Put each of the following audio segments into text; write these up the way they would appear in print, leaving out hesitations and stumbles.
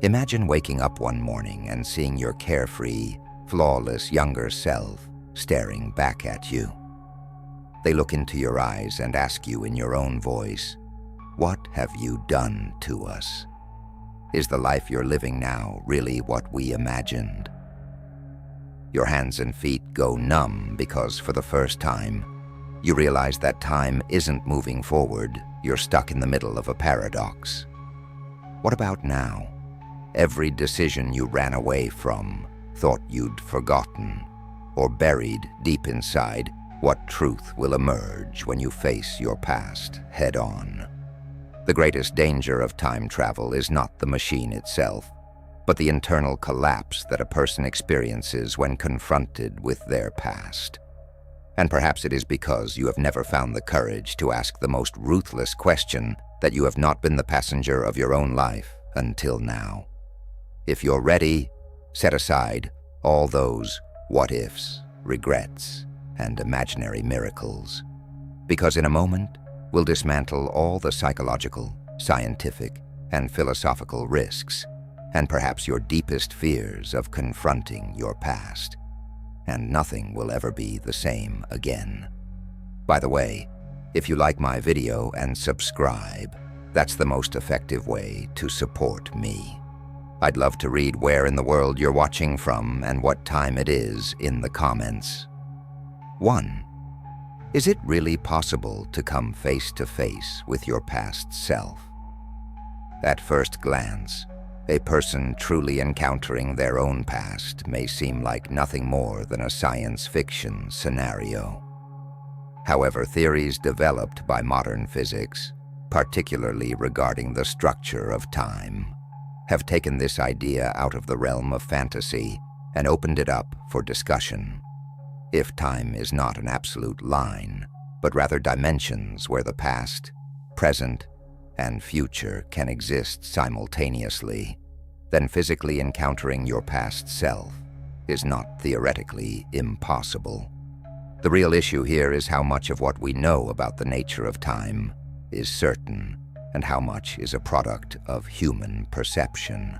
Imagine waking up one morning and seeing your carefree, flawless younger self staring back at you. They look into your eyes and ask you in your own voice, "What have you done to us? Is the life you're living now really what we imagined?" Your hands and feet go numb because for the first time, you realize that time isn't moving forward. You're stuck in the middle of a paradox. What about now? Every decision you ran away from, thought you'd forgotten, or buried deep inside, what truth will emerge when you face your past head-on? The greatest danger of time travel is not the machine itself, but the internal collapse that a person experiences when confronted with their past. And perhaps it is because you have never found the courage to ask the most ruthless question that you have not been the passenger of your own life until now. If you're ready, set aside all those what-ifs, regrets, and imaginary miracles. Because in a moment, we'll dismantle all the psychological, scientific, and philosophical risks, and perhaps your deepest fears of confronting your past. And nothing will ever be the same again. By the way, if you like my video and subscribe, that's the most effective way to support me. I'd love to read where in the world you're watching from and what time it is in the comments. 1. Is it really possible to come face to face with your past self? At first glance, a person truly encountering their own past may seem like nothing more than a science fiction scenario. However, theories developed by modern physics, particularly regarding the structure of time, have taken this idea out of the realm of fantasy and opened it up for discussion. If time is not an absolute line, but rather dimensions where the past, present, and future can exist simultaneously, then physically encountering your past self is not theoretically impossible. The real issue here is how much of what we know about the nature of time is certain and how much is a product of human perception.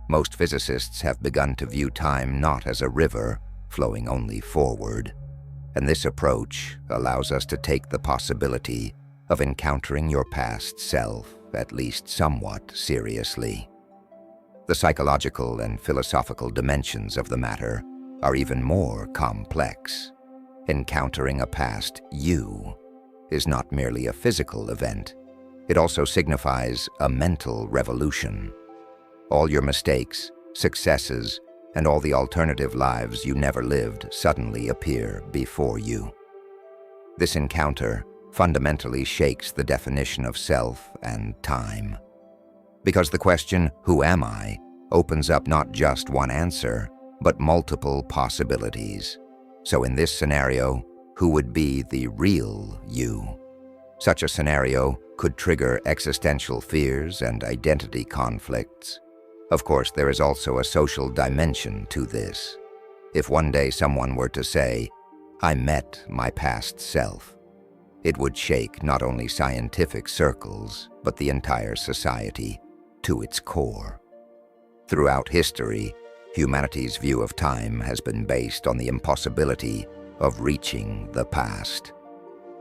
Most physicists have begun to view time not as a river flowing only forward, and this approach allows us to take the possibility of encountering your past self at least somewhat seriously. The psychological and philosophical dimensions of the matter are even more complex. Encountering a past you is not merely a physical event. It also signifies a mental revolution. All your mistakes, successes, and all the alternative lives you never lived suddenly appear before you. This encounter fundamentally shakes the definition of self and time. Because the question, "Who am I?" opens up not just one answer, but multiple possibilities. So in this scenario, who would be the real you? Such a scenario could trigger existential fears and identity conflicts. Of course, there is also a social dimension to this. If one day someone were to say, "I met my past self," it would shake not only scientific circles, but the entire society to its core. Throughout history, humanity's view of time has been based on the impossibility of reaching the past.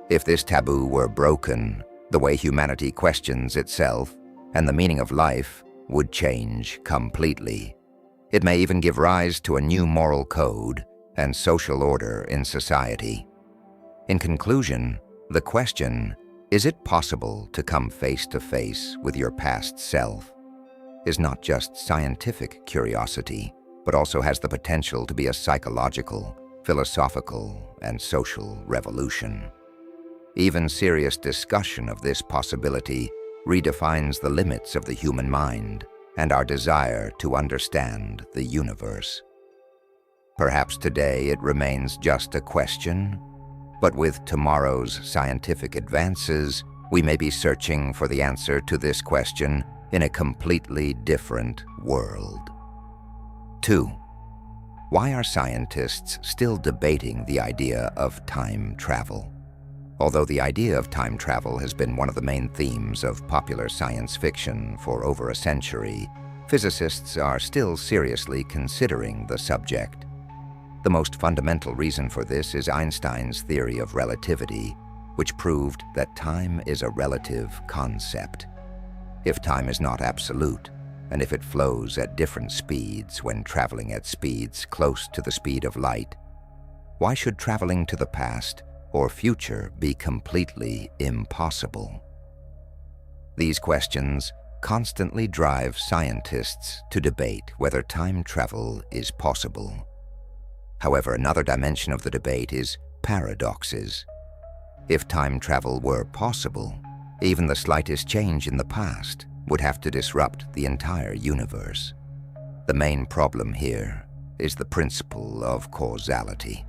If this taboo were broken, the way humanity questions itself and the meaning of life would change completely. It may even give rise to a new moral code and social order in society. In conclusion, the question, "Is it possible to come face to face with your past self?" is not just scientific curiosity, but also has the potential to be a psychological, philosophical, and social revolution. Even serious discussion of this possibility redefines the limits of the human mind and our desire to understand the universe. Perhaps today it remains just a question, but with tomorrow's scientific advances, we may be searching for the answer to this question in a completely different world. 2. Why are scientists still debating the idea of time travel? Although the idea of time travel has been one of the main themes of popular science fiction for over a century, Physicists are still seriously considering the subject. The most fundamental reason for this is Einstein's theory of relativity, which proved that time is a relative concept. If time is not absolute, and if it flows at different speeds when traveling at speeds close to the speed of light, why should traveling to the past or future be completely impossible? These questions constantly drive scientists to debate whether time travel is possible. However, another dimension of the debate is paradoxes. If time travel were possible, even the slightest change in the past would have to disrupt the entire universe. The main problem here is the principle of causality.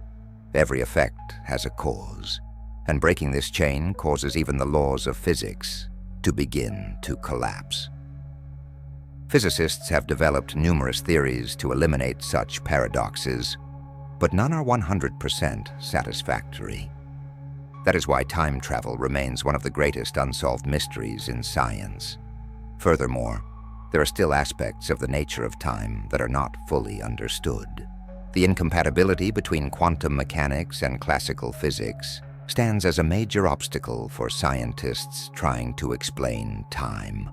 Every effect has a cause, and breaking this chain causes even the laws of physics to begin to collapse. Physicists have developed numerous theories to eliminate such paradoxes, but none are 100% satisfactory. That is why time travel remains one of the greatest unsolved mysteries in science. Furthermore, there are still aspects of the nature of time that are not fully understood. The incompatibility between quantum mechanics and classical physics stands as a major obstacle for scientists trying to explain time.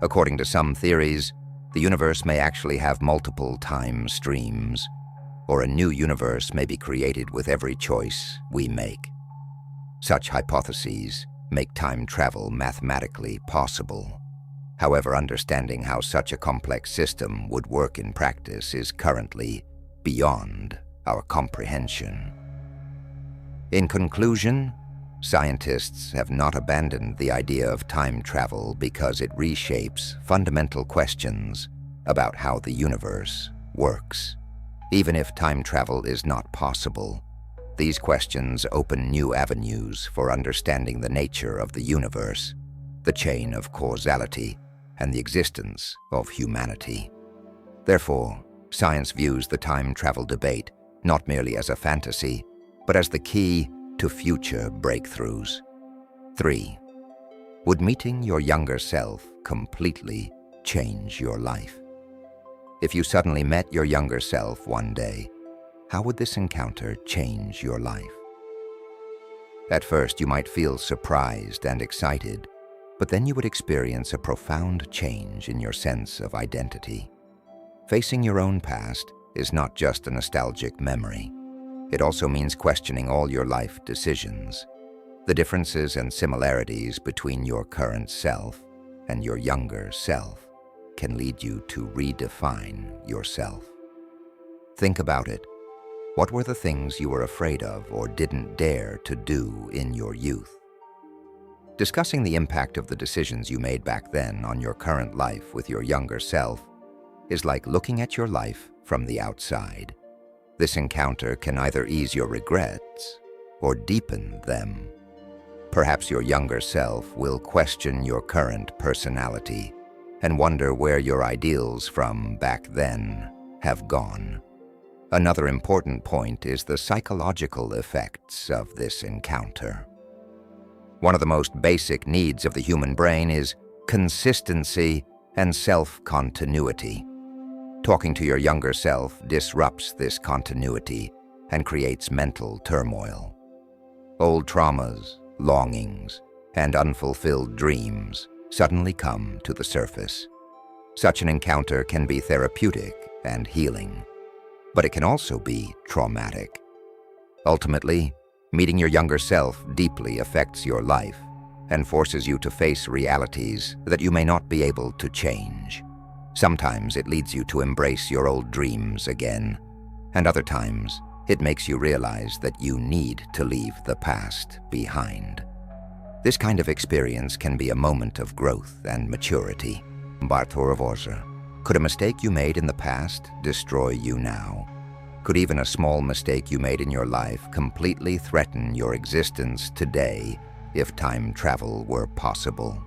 According to some theories, the universe may actually have multiple time streams, or a new universe may be created with every choice we make. Such hypotheses make time travel mathematically possible. However, understanding how such a complex system would work in practice is currently beyond our comprehension. In conclusion, scientists have not abandoned the idea of time travel because it reshapes fundamental questions about how the universe works. Even if time travel is not possible, these questions open new avenues for understanding the nature of the universe, the chain of causality, and the existence of humanity. Therefore, science views the time travel debate not merely as a fantasy, but as the key to future breakthroughs. 3. Would meeting your younger self completely change your life? If you suddenly met your younger self one day, how would this encounter change your life? At first, you might feel surprised and excited, but then you would experience a profound change in your sense of identity. Facing your own past is not just a nostalgic memory. It also means questioning all your life decisions. The differences and similarities between your current self and your younger self can lead you to redefine yourself. Think about it. What were the things you were afraid of or didn't dare to do in your youth? Discussing the impact of the decisions you made back then on your current life with your younger self is like looking at your life from the outside. This encounter can either ease your regrets or deepen them. Perhaps your younger self will question your current personality and wonder where your ideals from back then have gone. Another important point is the psychological effects of this encounter. One of the most basic needs of the human brain is consistency and self-continuity. Talking to your younger self disrupts this continuity and creates mental turmoil. Old traumas, longings, and unfulfilled dreams suddenly come to the surface. Such an encounter can be therapeutic and healing, but it can also be traumatic. Ultimately, meeting your younger self deeply affects your life and forces you to face realities that you may not be able to change. Sometimes it leads you to embrace your old dreams again, and other times it makes you realize that you need to leave the past behind. This kind of experience can be a moment of growth and maturity. Could a mistake you made in the past destroy you now? Could even a small mistake you made in your life completely threaten your existence today if time travel were possible?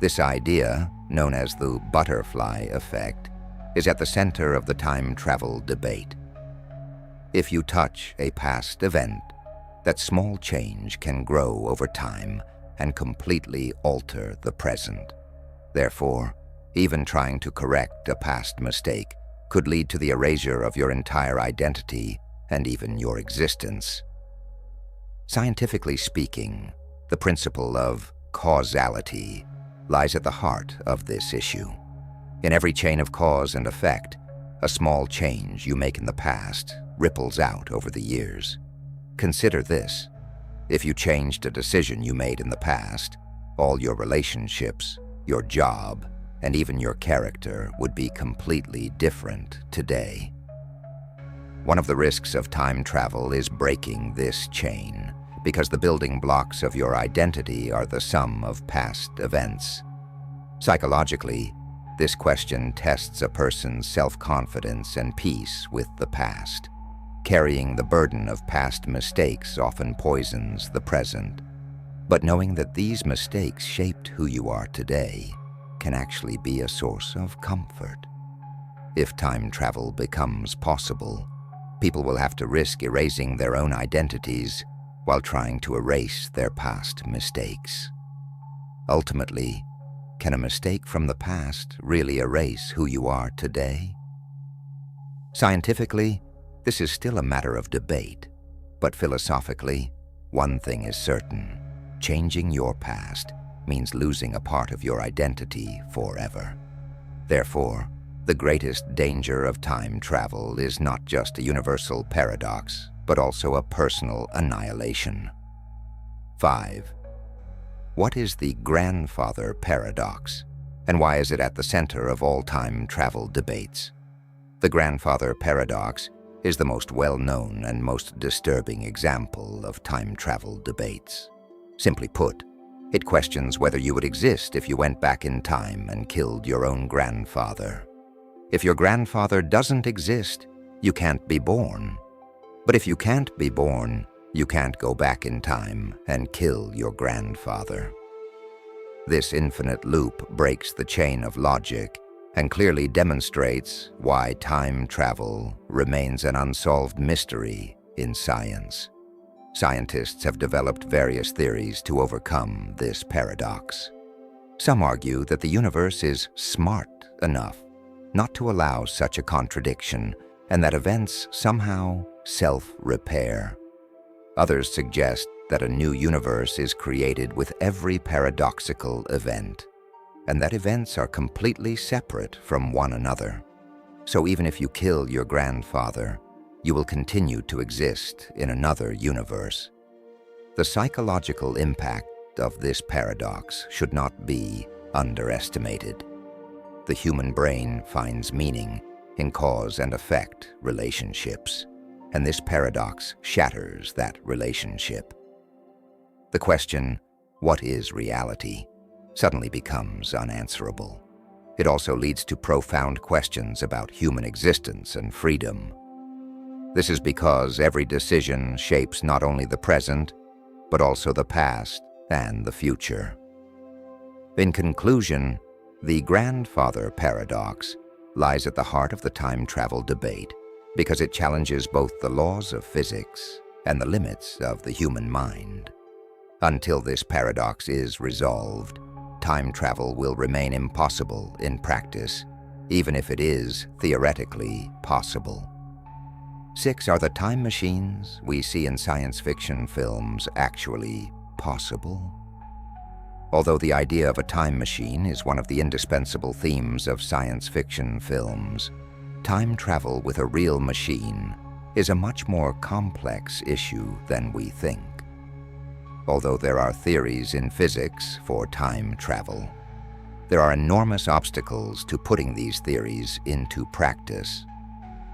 This idea, known as the butterfly effect, is at the center of the time travel debate. If you touch a past event, that small change can grow over time and completely alter the present. Therefore, Even trying to correct a past mistake could lead to the erasure of your entire identity and even your existence. Scientifically speaking, the principle of causality lies at the heart of this issue. In every chain of cause and effect, a small change you make in the past ripples out over the years. Consider this. If you changed a decision you made in the past, all your relationships, your job, and even your character would be completely different today. One of the risks of time travel is breaking this chain, because the building blocks of your identity are the sum of past events. Psychologically, this question tests a person's self-confidence and peace with the past. Carrying the burden of past mistakes often poisons the present. But knowing that these mistakes shaped who you are today can actually be a source of comfort. If time travel becomes possible, people will have to risk erasing their own identities while trying to erase their past mistakes. Ultimately, can a mistake from the past really erase who you are today? Scientifically, this is still a matter of debate, but philosophically, one thing is certain: changing your past means losing a part of your identity forever. Therefore, the greatest danger of time travel is not just a universal paradox, but also a personal annihilation. 5. What is the grandfather paradox, and why is it at the center of all time travel debates? The grandfather paradox is the most well-known and most disturbing example of time travel debates. Simply put, it questions whether you would exist if you went back in time and killed your own grandfather. If your grandfather doesn't exist, you can't be born. But if you can't be born, you can't go back in time and kill your grandfather. This infinite loop breaks the chain of logic and clearly demonstrates why time travel remains an unsolved mystery in science. Scientists have developed various theories to overcome this paradox. Some argue that the universe is smart enough not to allow such a contradiction, and that events somehow self-repair. Others suggest that a new universe is created with every paradoxical event, and that events are completely separate from one another. So even if you kill your grandfather, you will continue to exist in another universe. The psychological impact of this paradox should not be underestimated. The human brain finds meaning in cause and effect relationships, and this paradox shatters that relationship. The question, what is reality, suddenly becomes unanswerable. It also leads to profound questions about human existence and freedom. This is because every decision shapes not only the present, but also the past and the future. In conclusion, the grandfather paradox lies at the heart of the time travel debate because it challenges both the laws of physics and the limits of the human mind. Until this paradox is resolved, time travel will remain impossible in practice, even if it is theoretically possible. 6. Are the time machines we see in science fiction films actually possible? Although the idea of a time machine is one of the indispensable themes of science fiction films, time travel with a real machine is a much more complex issue than we think. Although there are theories in physics for time travel, there are enormous obstacles to putting these theories into practice.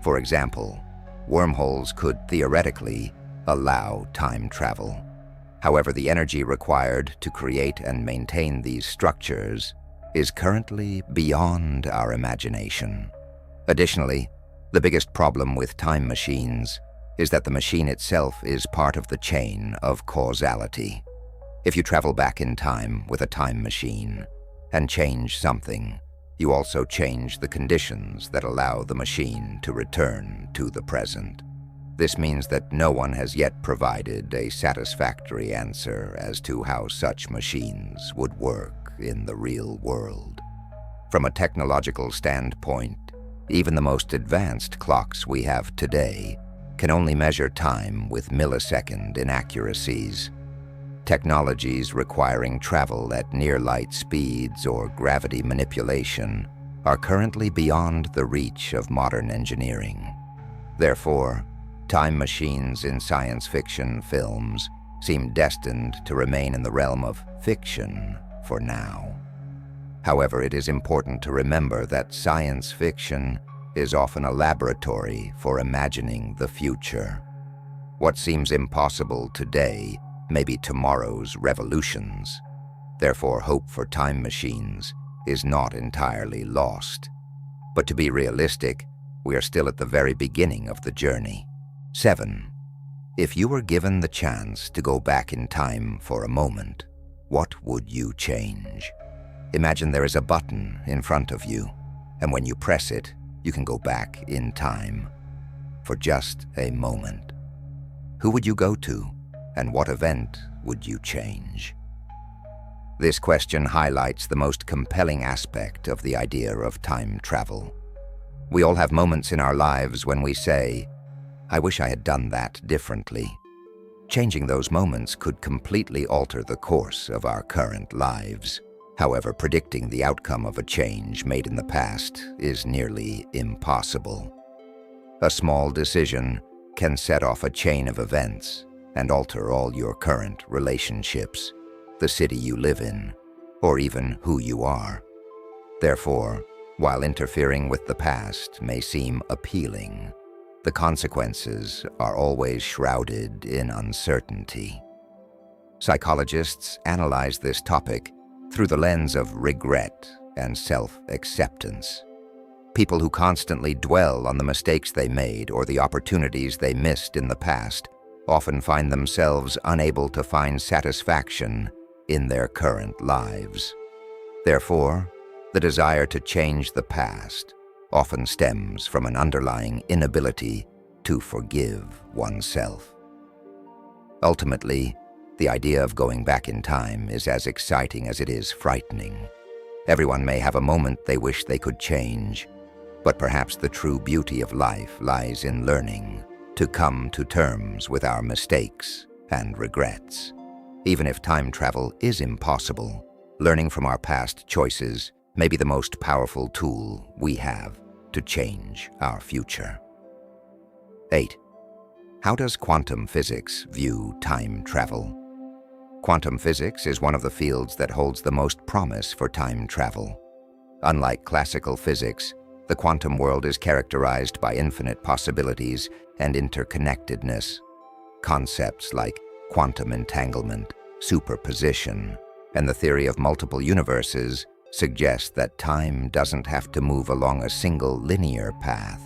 For example, wormholes could theoretically allow time travel. However, the energy required to create and maintain these structures is currently beyond our imagination. Additionally, the biggest problem with time machines is that the machine itself is part of the chain of causality. If you travel back in time with a time machine and change something, you also change the conditions that allow the machine to return to the present. This means that no one has yet provided a satisfactory answer as to how such machines would work in the real world. From a technological standpoint, even the most advanced clocks we have today can only measure time with millisecond inaccuracies. Technologies requiring travel at near-light speeds or gravity manipulation are currently beyond the reach of modern engineering. Therefore, time machines in science fiction films seem destined to remain in the realm of fiction for now. However, it is important to remember that science fiction is often a laboratory for imagining the future. What seems impossible today may be tomorrow's revolutions. Therefore, hope for time machines is not entirely lost. But to be realistic, we are still at the very beginning of the journey. 7. If you were given the chance to go back in time for a moment, what would you change? Imagine there is a button in front of you, and when you press it, you can go back in time for just a moment. Who would you go to, and what event would you change? This question highlights the most compelling aspect of the idea of time travel. We all have moments in our lives when we say, "I wish I had done that differently." Changing those moments could completely alter the course of our current lives. However, predicting the outcome of a change made in the past is nearly impossible. A small decision can set off a chain of events and alter all your current relationships, the city you live in, or even who you are. Therefore, while interfering with the past may seem appealing, the consequences are always shrouded in uncertainty. Psychologists analyze this topic through the lens of regret and self-acceptance. People who constantly dwell on the mistakes they made or the opportunities they missed in the past often find themselves unable to find satisfaction in their current lives. Therefore, the desire to change the past often stems from an underlying inability to forgive oneself. Ultimately, the idea of going back in time is as exciting as it is frightening. Everyone may have a moment they wish they could change, but perhaps the true beauty of life lies in learning to come to terms with our mistakes and regrets. Even if time travel is impossible, learning from our past choices may be the most powerful tool we have to change our future. 8. How does quantum physics view time travel? Quantum physics is one of the fields that holds the most promise for time travel. Unlike classical physics, the quantum world is characterized by infinite possibilities and interconnectedness. Concepts like quantum entanglement, superposition, and the theory of multiple universes suggest that time doesn't have to move along a single linear path.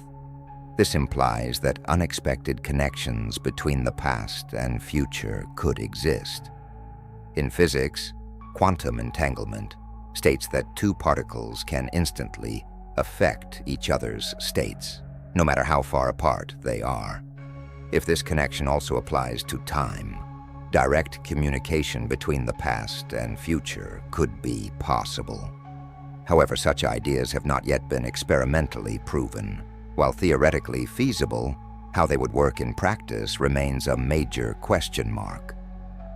This implies that unexpected connections between the past and future could exist. In physics, quantum entanglement states that two particles can instantly affect each other's states, no matter how far apart they are. If this connection also applies to time, direct communication between the past and future could be possible. However, such ideas have not yet been experimentally proven. While theoretically feasible, how they would work in practice remains a major question mark.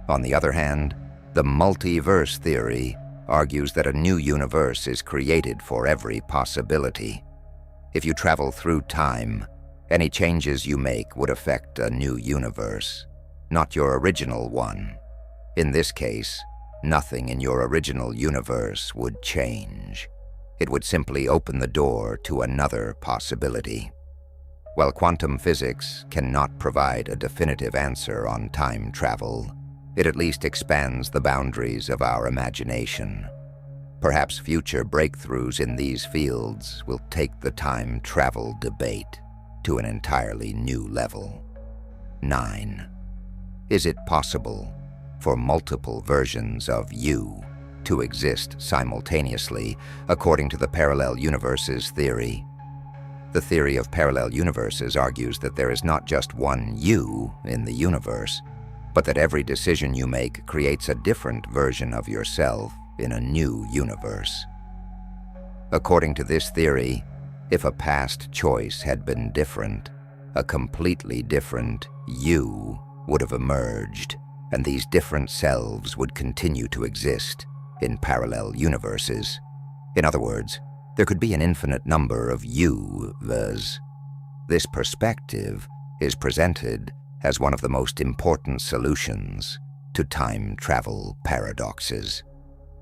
On the other hand, the multiverse theory argues that a new universe is created for every possibility. If you travel through time, any changes you make would affect a new universe, not your original one. In this case, nothing in your original universe would change. It would simply open the door to another possibility. While quantum physics cannot provide a definitive answer on time travel, it at least expands the boundaries of our imagination. Perhaps future breakthroughs in these fields will take the time travel debate to an entirely new level. 9. Is it possible for multiple versions of you to exist simultaneously according to the parallel universes theory? The theory of parallel universes argues that there is not just one you in the universe, but that every decision you make creates a different version of yourself in a new universe. According to this theory, if a past choice had been different, a completely different you would have emerged, and these different selves would continue to exist in parallel universes. In other words, there could be an infinite number of you-vers. This perspective is presented as one of the most important solutions to time travel paradoxes.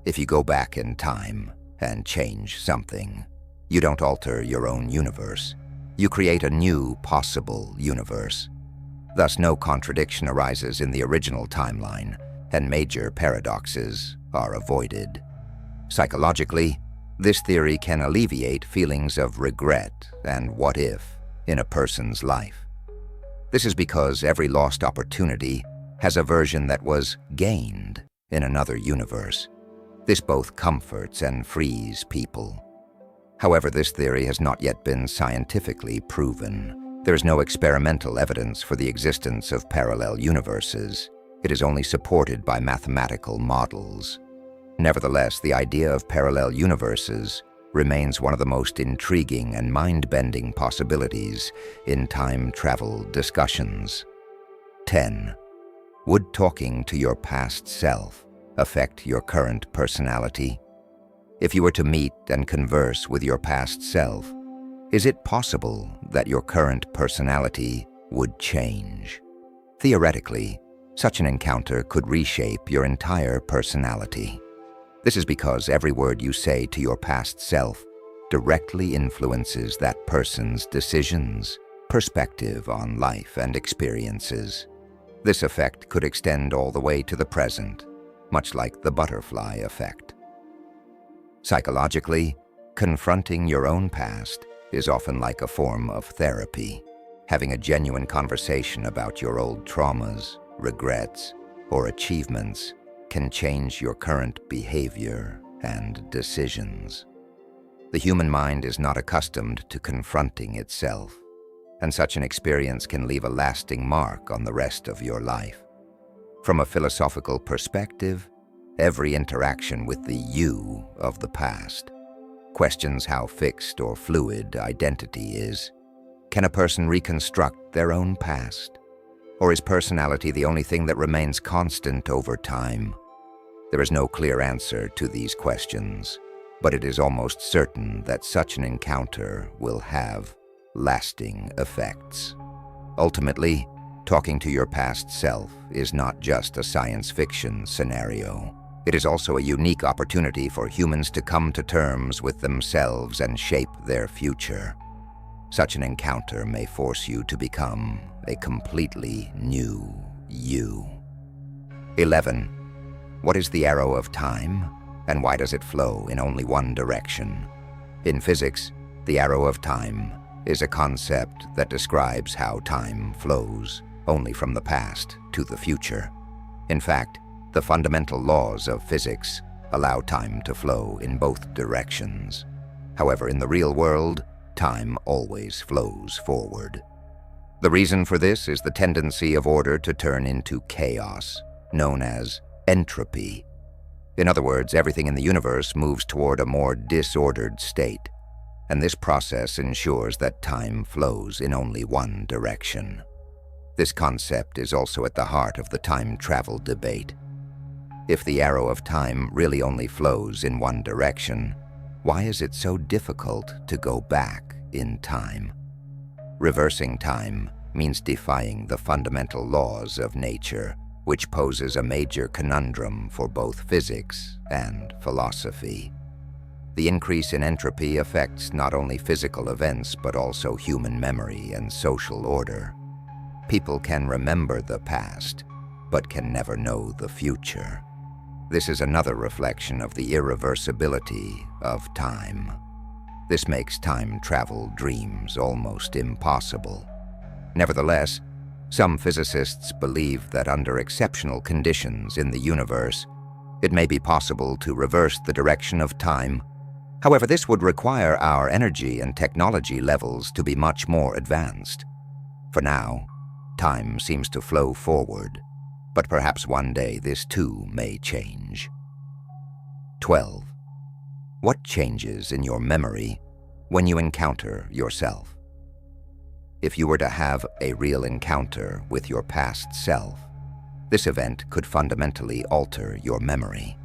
If you go back in time and change something, you don't alter your own universe. You create a new possible universe. Thus, no contradiction arises in the original timeline, and major paradoxes are avoided. Psychologically, this theory can alleviate feelings of regret and what if in a person's life. This is because every lost opportunity has a version that was gained in another universe. This both comforts and frees people. However, this theory has not yet been scientifically proven. There is no experimental evidence for the existence of parallel universes. It is only supported by mathematical models. Nevertheless, the idea of parallel universes remains one of the most intriguing and mind-bending possibilities in time travel discussions. 10. Would talking to your past self affect your current personality? If you were to meet and converse with your past self, is it possible that your current personality would change? Theoretically, such an encounter could reshape your entire personality. This is because every word you say to your past self directly influences that person's decisions, perspective on life, and experiences. This effect could extend all the way to the present, much like the butterfly effect. Psychologically, confronting your own past is often like a form of therapy. Having a genuine conversation about your old traumas, regrets, or achievements can change your current behavior and decisions. The human mind is not accustomed to confronting itself, and such an experience can leave a lasting mark on the rest of your life. From a philosophical perspective, every interaction with the you of the past questions how fixed or fluid identity is. Can a person reconstruct their own past? Or is personality the only thing that remains constant over time? There is no clear answer to these questions, but it is almost certain that such an encounter will have lasting effects. Ultimately, talking to your past self is not just a science fiction scenario. It is also a unique opportunity for humans to come to terms with themselves and shape their future. Such an encounter may force you to become a completely new you. 11. What is the arrow of time, and why does it flow in only one direction? In physics, the arrow of time is a concept that describes how time flows only from the past to the future. In fact, the fundamental laws of physics allow time to flow in both directions. However, in the real world, time always flows forward. The reason for this is the tendency of order to turn into chaos, known as entropy. In other words, everything in the universe moves toward a more disordered state, and this process ensures that time flows in only one direction. This concept is also at the heart of the time travel debate. If the arrow of time really only flows in one direction, why is it so difficult to go back in time? Reversing time means defying the fundamental laws of nature, which poses a major conundrum for both physics and philosophy. The increase in entropy affects not only physical events but also human memory and social order. People can remember the past, but can never know the future. This is another reflection of the irreversibility of time. This makes time travel dreams almost impossible. Nevertheless, some physicists believe that under exceptional conditions in the universe, it may be possible to reverse the direction of time. However, this would require our energy and technology levels to be much more advanced. For now, time seems to flow forward, but perhaps one day this too may change. 12. What changes in your memory when you encounter yourself? If you were to have a real encounter with your past self, this event could fundamentally alter your memory.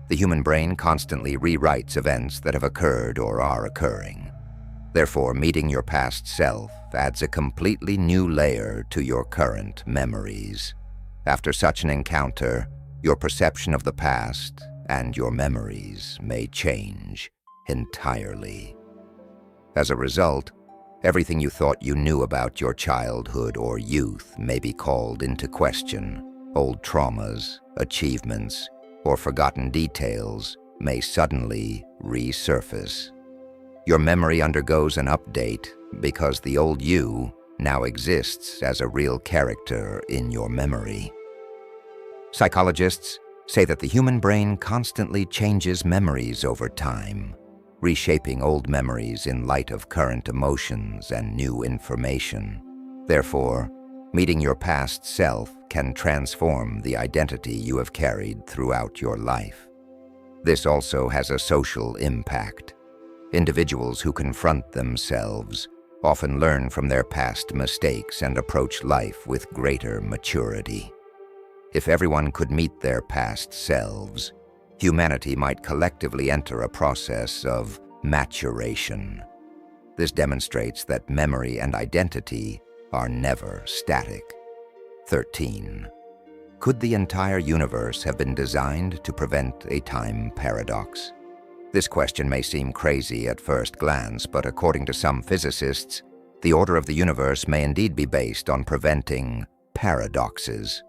The human brain constantly rewrites events that have occurred or are occurring. Therefore, meeting your past self adds a completely new layer to your current memories. After such an encounter, your perception of the past and your memories may change entirely. As a result, everything you thought you knew about your childhood or youth may be called into question. Old traumas, achievements, or forgotten details may suddenly resurface. Your memory undergoes an update because the old you now exists as a real character in your memory. Psychologists say that the human brain constantly changes memories over time, reshaping old memories in light of current emotions and new information. Therefore, meeting your past self can transform the identity you have carried throughout your life. This also has a social impact. Individuals who confront themselves often learn from their past mistakes and approach life with greater maturity. If everyone could meet their past selves, humanity might collectively enter a process of maturation. This demonstrates that memory and identity are never static. 13. Could the entire universe have been designed to prevent a time paradox? This question may seem crazy at first glance, but according to some physicists, the order of the universe may indeed be based on preventing paradoxes.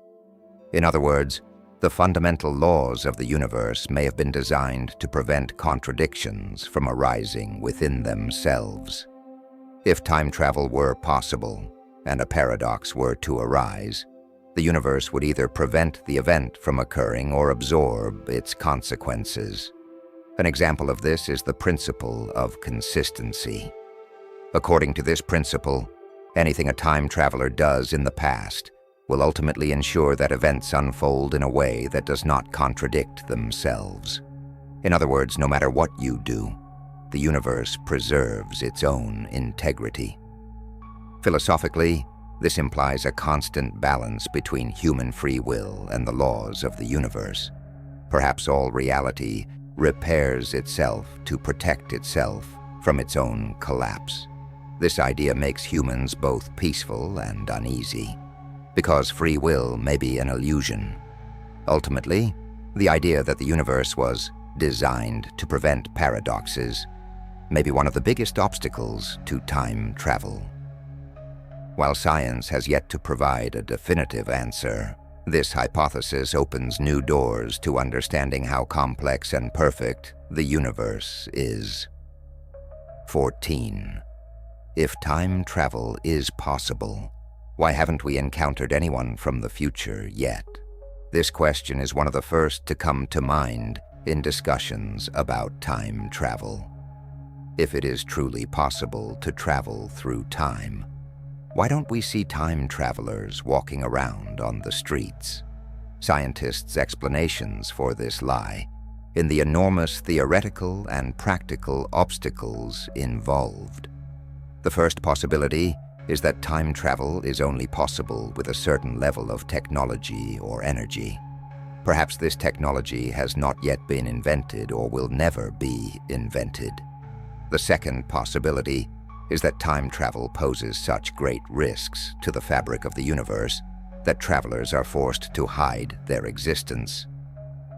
In other words, the fundamental laws of the universe may have been designed to prevent contradictions from arising within themselves. If time travel were possible, and a paradox were to arise, the universe would either prevent the event from occurring or absorb its consequences. An example of this is the principle of consistency. According to this principle, anything a time traveler does in the past will ultimately ensure that events unfold in a way that does not contradict themselves. In other words, no matter what you do, the universe preserves its own integrity. Philosophically, this implies a constant balance between human free will and the laws of the universe. Perhaps all reality repairs itself to protect itself from its own collapse. This idea makes humans both peaceful and uneasy, because free will may be an illusion. Ultimately, the idea that the universe was designed to prevent paradoxes may be one of the biggest obstacles to time travel. While science has yet to provide a definitive answer, this hypothesis opens new doors to understanding how complex and perfect the universe is. 14. If time travel is possible, why haven't we encountered anyone from the future yet? This question is one of the first to come to mind in discussions about time travel. If it is truly possible to travel through time, why don't we see time travelers walking around on the streets? Scientists' explanations for this lie in the enormous theoretical and practical obstacles involved. The first possibility is that time travel is only possible with a certain level of technology or energy. Perhaps this technology has not yet been invented or will never be invented. The second possibility is that time travel poses such great risks to the fabric of the universe that travelers are forced to hide their existence.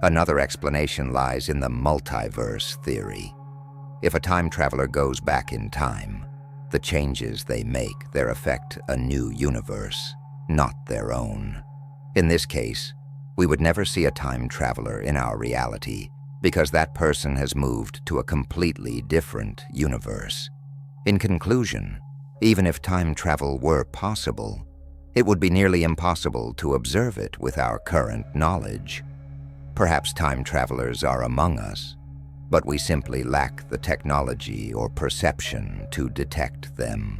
Another explanation lies in the multiverse theory. If a time traveler goes back in time, the changes they make there affect a new universe, not their own. In this case, we would never see a time traveler in our reality because that person has moved to a completely different universe. In conclusion, even if time travel were possible, it would be nearly impossible to observe it with our current knowledge. Perhaps time travelers are among us, but we simply lack the technology or perception to detect them.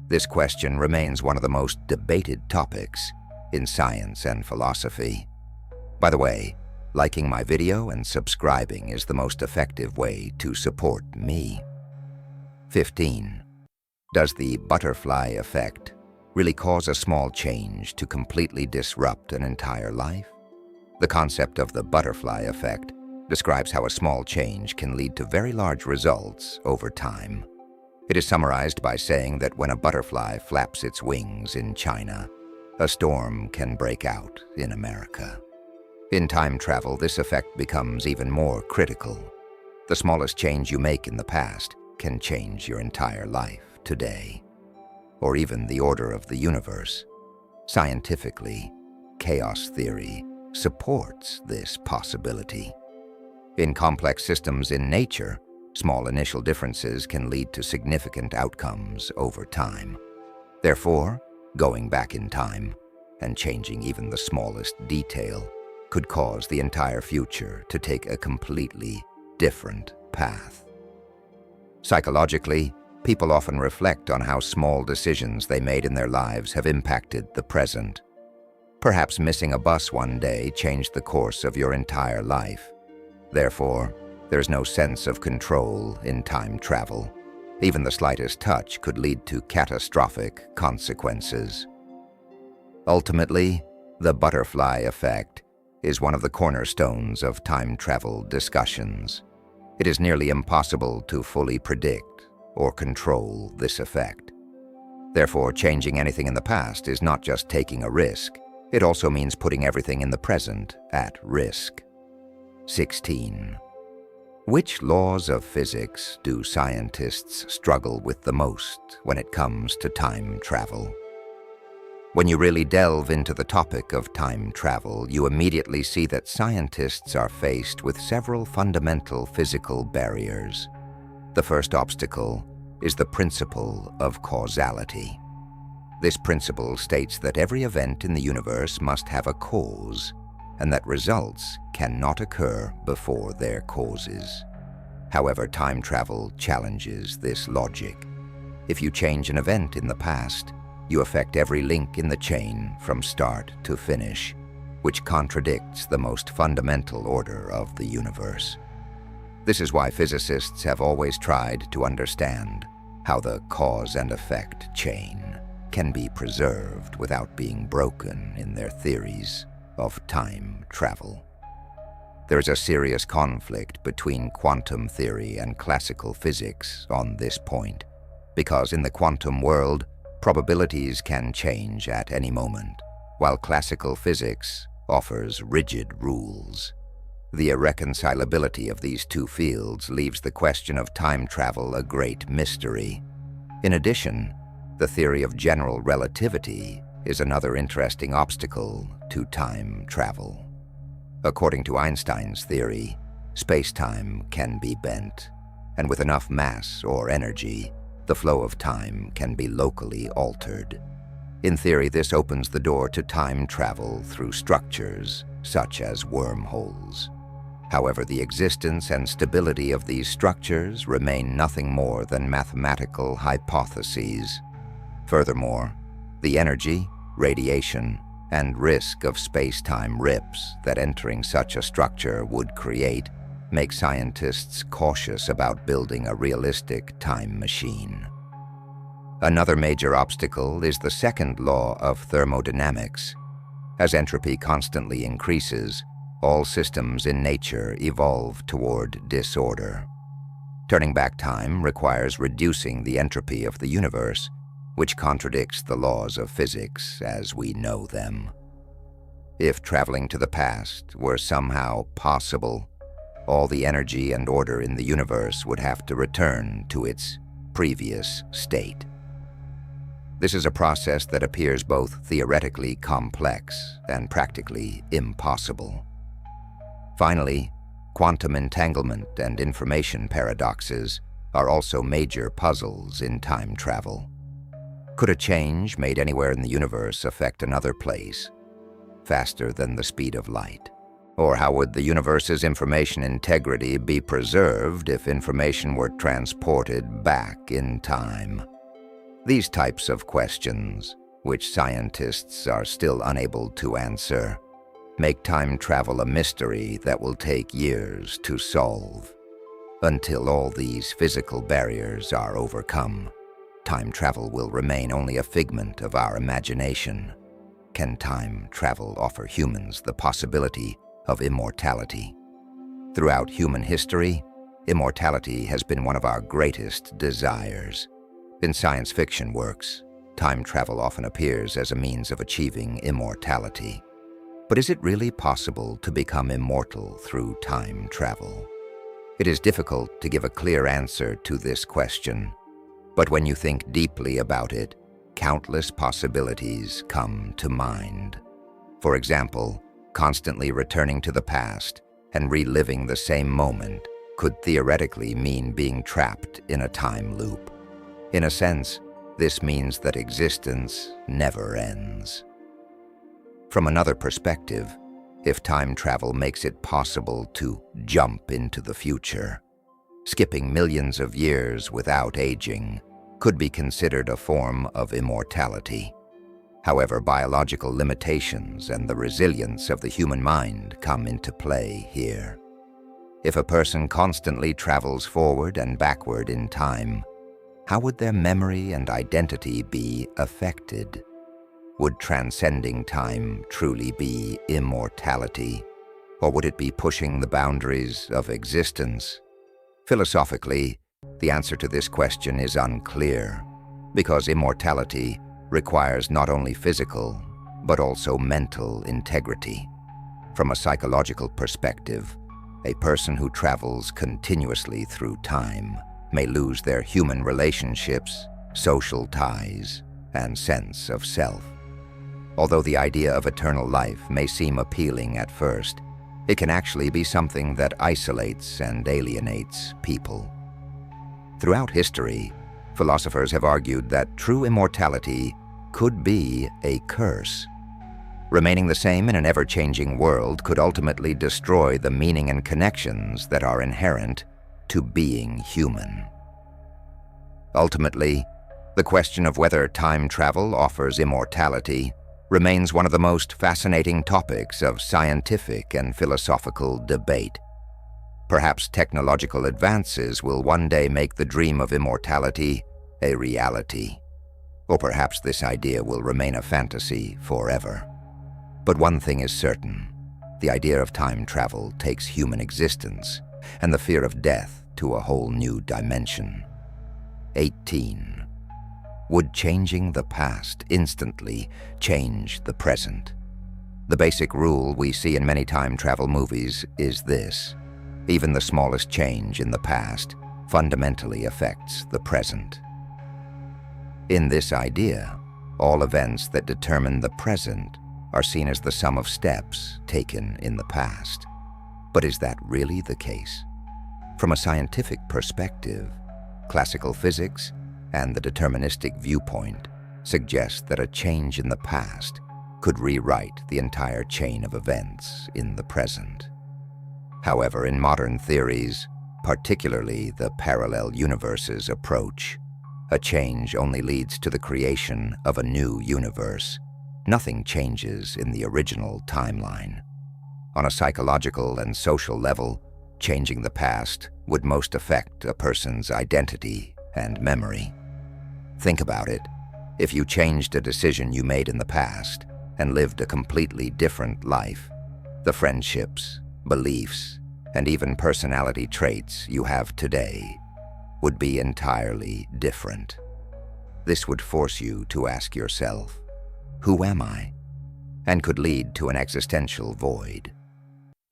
This question remains one of the most debated topics in science and philosophy. By the way, Liking my video and subscribing is the most effective way to support me. 15. Does the butterfly effect really cause a small change to completely disrupt an entire life? The concept of the butterfly effect describes how a small change can lead to very large results over time. It is summarized by saying that when a butterfly flaps its wings in China, a storm can break out in America. In time travel, this effect becomes even more critical. The smallest change you make in the past can change your entire life today, or even the order of the universe. Scientifically, chaos theory supports this possibility. In complex systems in nature, small initial differences can lead to significant outcomes over time. Therefore, going back in time and changing even the smallest detail could cause the entire future to take a completely different path. Psychologically, people often reflect on how small decisions they made in their lives have impacted the present. Perhaps missing a bus one day changed the course of your entire life. Therefore, there's no sense of control in time travel. Even the slightest touch could lead to catastrophic consequences. Ultimately, the butterfly effect is one of the cornerstones of time travel discussions. It is nearly impossible to fully predict or control this effect. Therefore, changing anything in the past is not just taking a risk, it also means putting everything in the present at risk. 16. Which laws of physics do scientists struggle with the most when it comes to time travel? When you really delve into the topic of time travel, you immediately see that scientists are faced with several fundamental physical barriers. The first obstacle is the principle of causality. This principle states that every event in the universe must have a cause, and that results cannot occur before their causes. However, time travel challenges this logic. If you change an event in the past, you affect every link in the chain from start to finish, which contradicts the most fundamental order of the universe. This is why physicists have always tried to understand how the cause and effect chain can be preserved without being broken in their theories of time travel. There is a serious conflict between quantum theory and classical physics on this point, because in the quantum world, probabilities can change at any moment, while classical physics offers rigid rules. The irreconcilability of these two fields leaves the question of time travel a great mystery. In addition, the theory of general relativity is another interesting obstacle to time travel. According to Einstein's theory, space-time can be bent, and with enough mass or energy, the flow of time can be locally altered. In theory, this opens the door to time travel through structures such as wormholes. However, the existence and stability of these structures remain nothing more than mathematical hypotheses. Furthermore, the energy, radiation, and risk of space-time rips that entering such a structure would create make scientists cautious about building a realistic time machine. Another major obstacle is the second law of thermodynamics. As entropy constantly increases, all systems in nature evolve toward disorder. Turning back time requires reducing the entropy of the universe, which contradicts the laws of physics as we know them. If traveling to the past were somehow possible, all the energy and order in the universe would have to return to its previous state. This is a process that appears both theoretically complex and practically impossible. Finally, quantum entanglement and information paradoxes are also major puzzles in time travel. Could a change made anywhere in the universe affect another place faster than the speed of light? Or how would the universe's information integrity be preserved if information were transported back in time? These types of questions, which scientists are still unable to answer, make time travel a mystery that will take years to solve. Until all these physical barriers are overcome, time travel will remain only a figment of our imagination. Can time travel offer humans the possibility of immortality? Throughout human history, immortality has been one of our greatest desires. In science fiction works, time travel often appears as a means of achieving immortality. But is it really possible to become immortal through time travel? It is difficult to give a clear answer to this question, but when you think deeply about it, countless possibilities come to mind. For example, constantly returning to the past and reliving the same moment could theoretically mean being trapped in a time loop. In a sense, this means that existence never ends. From another perspective, if time travel makes it possible to jump into the future, skipping millions of years without aging could be considered a form of immortality. However, biological limitations and the resilience of the human mind come into play here. If a person constantly travels forward and backward in time, how would their memory and identity be affected? Would transcending time truly be immortality, or would it be pushing the boundaries of existence? Philosophically, the answer to this question is unclear, because immortality requires not only physical, but also mental integrity. From a psychological perspective, a person who travels continuously through time may lose their human relationships, social ties, and sense of self. Although the idea of eternal life may seem appealing at first, it can actually be something that isolates and alienates people. Throughout history, philosophers have argued that true immortality could be a curse. Remaining the same in an ever-changing world could ultimately destroy the meaning and connections that are inherent to being human. Ultimately, the question of whether time travel offers immortality remains one of the most fascinating topics of scientific and philosophical debate. Perhaps technological advances will one day make the dream of immortality a reality, or perhaps this idea will remain a fantasy forever. But one thing is certain: the idea of time travel takes human existence and the fear of death to a whole new dimension. 18. Would changing the past instantly change the present? The basic rule we see in many time travel movies is this: even the smallest change in the past fundamentally affects the present. In this idea, all events that determine the present are seen as the sum of steps taken in the past. But is that really the case? From a scientific perspective, classical physics and the deterministic viewpoint suggest that a change in the past could rewrite the entire chain of events in the present. However, in modern theories, particularly the parallel universes approach, a change only leads to the creation of a new universe. Nothing changes in the original timeline. On a psychological and social level, changing the past would most affect a person's identity and memory. Think about it. If you changed a decision you made in the past and lived a completely different life, the friendships, beliefs, and even personality traits you have today would be entirely different. This would force you to ask yourself, who am I? And could lead to an existential void.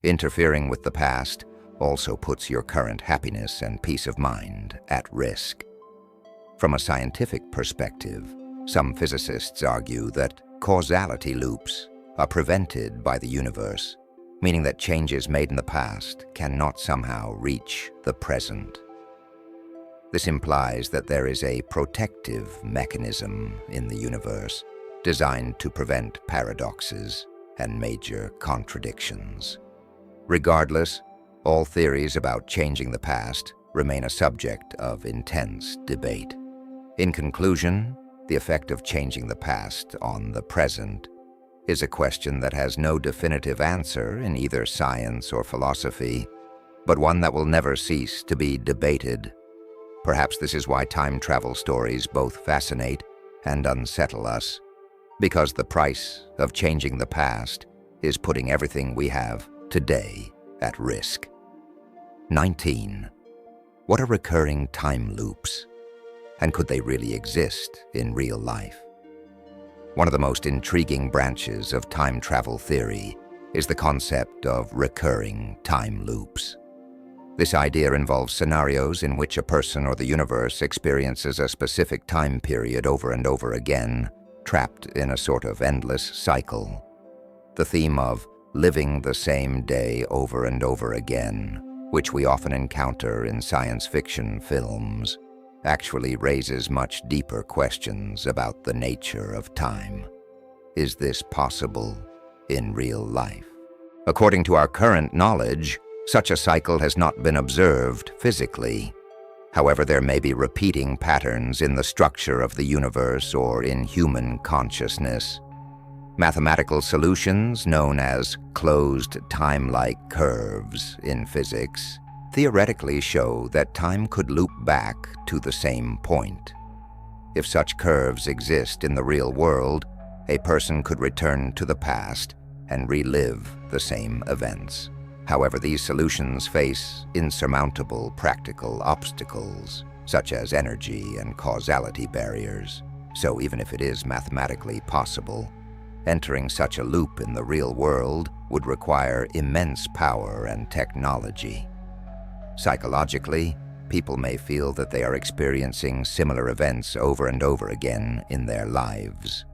Interfering with the past also puts your current happiness and peace of mind at risk. From a scientific perspective, some physicists argue that causality loops are prevented by the universe, meaning that changes made in the past cannot somehow reach the present. This implies that there is a protective mechanism in the universe designed to prevent paradoxes and major contradictions. Regardless, all theories about changing the past remain a subject of intense debate. In conclusion, the effect of changing the past on the present is a question that has no definitive answer in either science or philosophy, but one that will never cease to be debated. Perhaps this is why time travel stories both fascinate and unsettle us, because the price of changing the past is putting everything we have today at risk. 19. What are recurring time loops? And could they really exist in real life? One of the most intriguing branches of time travel theory is the concept of recurring time loops. This idea involves scenarios in which a person or the universe experiences a specific time period over and over again, trapped in a sort of endless cycle. The theme of living the same day over and over again, which we often encounter in science fiction films, actually raises much deeper questions about the nature of time. Is this possible in real life? According to our current knowledge, such a cycle has not been observed physically. However, there may be repeating patterns in the structure of the universe or in human consciousness. Mathematical solutions, known as closed time-like curves in physics, theoretically show that time could loop back to the same point. If such curves exist in the real world, a person could return to the past and relive the same events. However, these solutions face insurmountable practical obstacles, such as energy and causality barriers. So even if it is mathematically possible, entering such a loop in the real world would require immense power and technology. Psychologically, people may feel that they are experiencing similar events over and over again in their lives.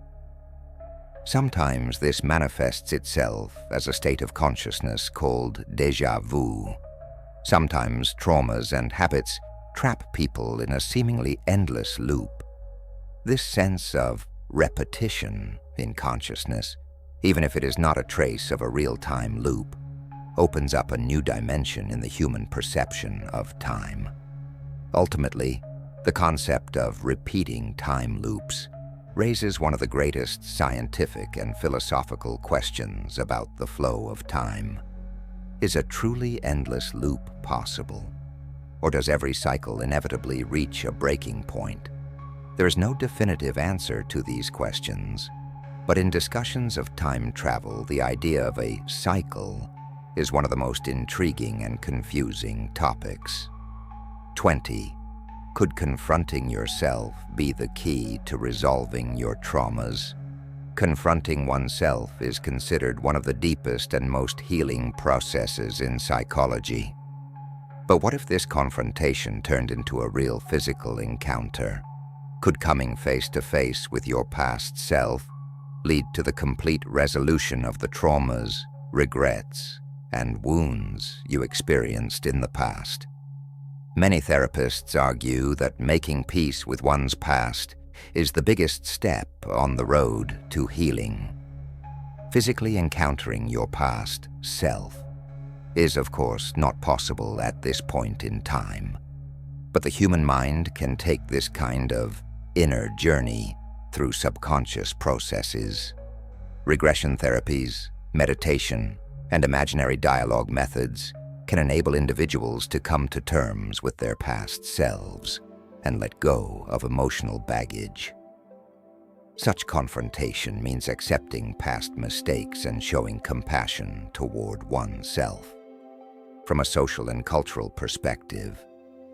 Sometimes this manifests itself as a state of consciousness called déjà vu. Sometimes traumas and habits trap people in a seemingly endless loop. This sense of repetition in consciousness, even if it is not a trace of a real-time loop, opens up a new dimension in the human perception of time. Ultimately, the concept of repeating time loops raises one of the greatest scientific and philosophical questions about the flow of time. Is a truly endless loop possible? Or does every cycle inevitably reach a breaking point? There is no definitive answer to these questions, but in discussions of time travel, the idea of a cycle is one of the most intriguing and confusing topics. 20. Could confronting yourself be the key to resolving your traumas? Confronting oneself is considered one of the deepest and most healing processes in psychology. But what if this confrontation turned into a real physical encounter? Could coming face to face with your past self lead to the complete resolution of the traumas, regrets, and wounds you experienced in the past? Many therapists argue that making peace with one's past is the biggest step on the road to healing. Physically encountering your past self is, of course, not possible at this point in time. But the human mind can take this kind of inner journey through subconscious processes. Regression therapies, meditation, and imaginary dialogue methods can enable individuals to come to terms with their past selves and let go of emotional baggage. Such confrontation means accepting past mistakes and showing compassion toward oneself. From a social and cultural perspective,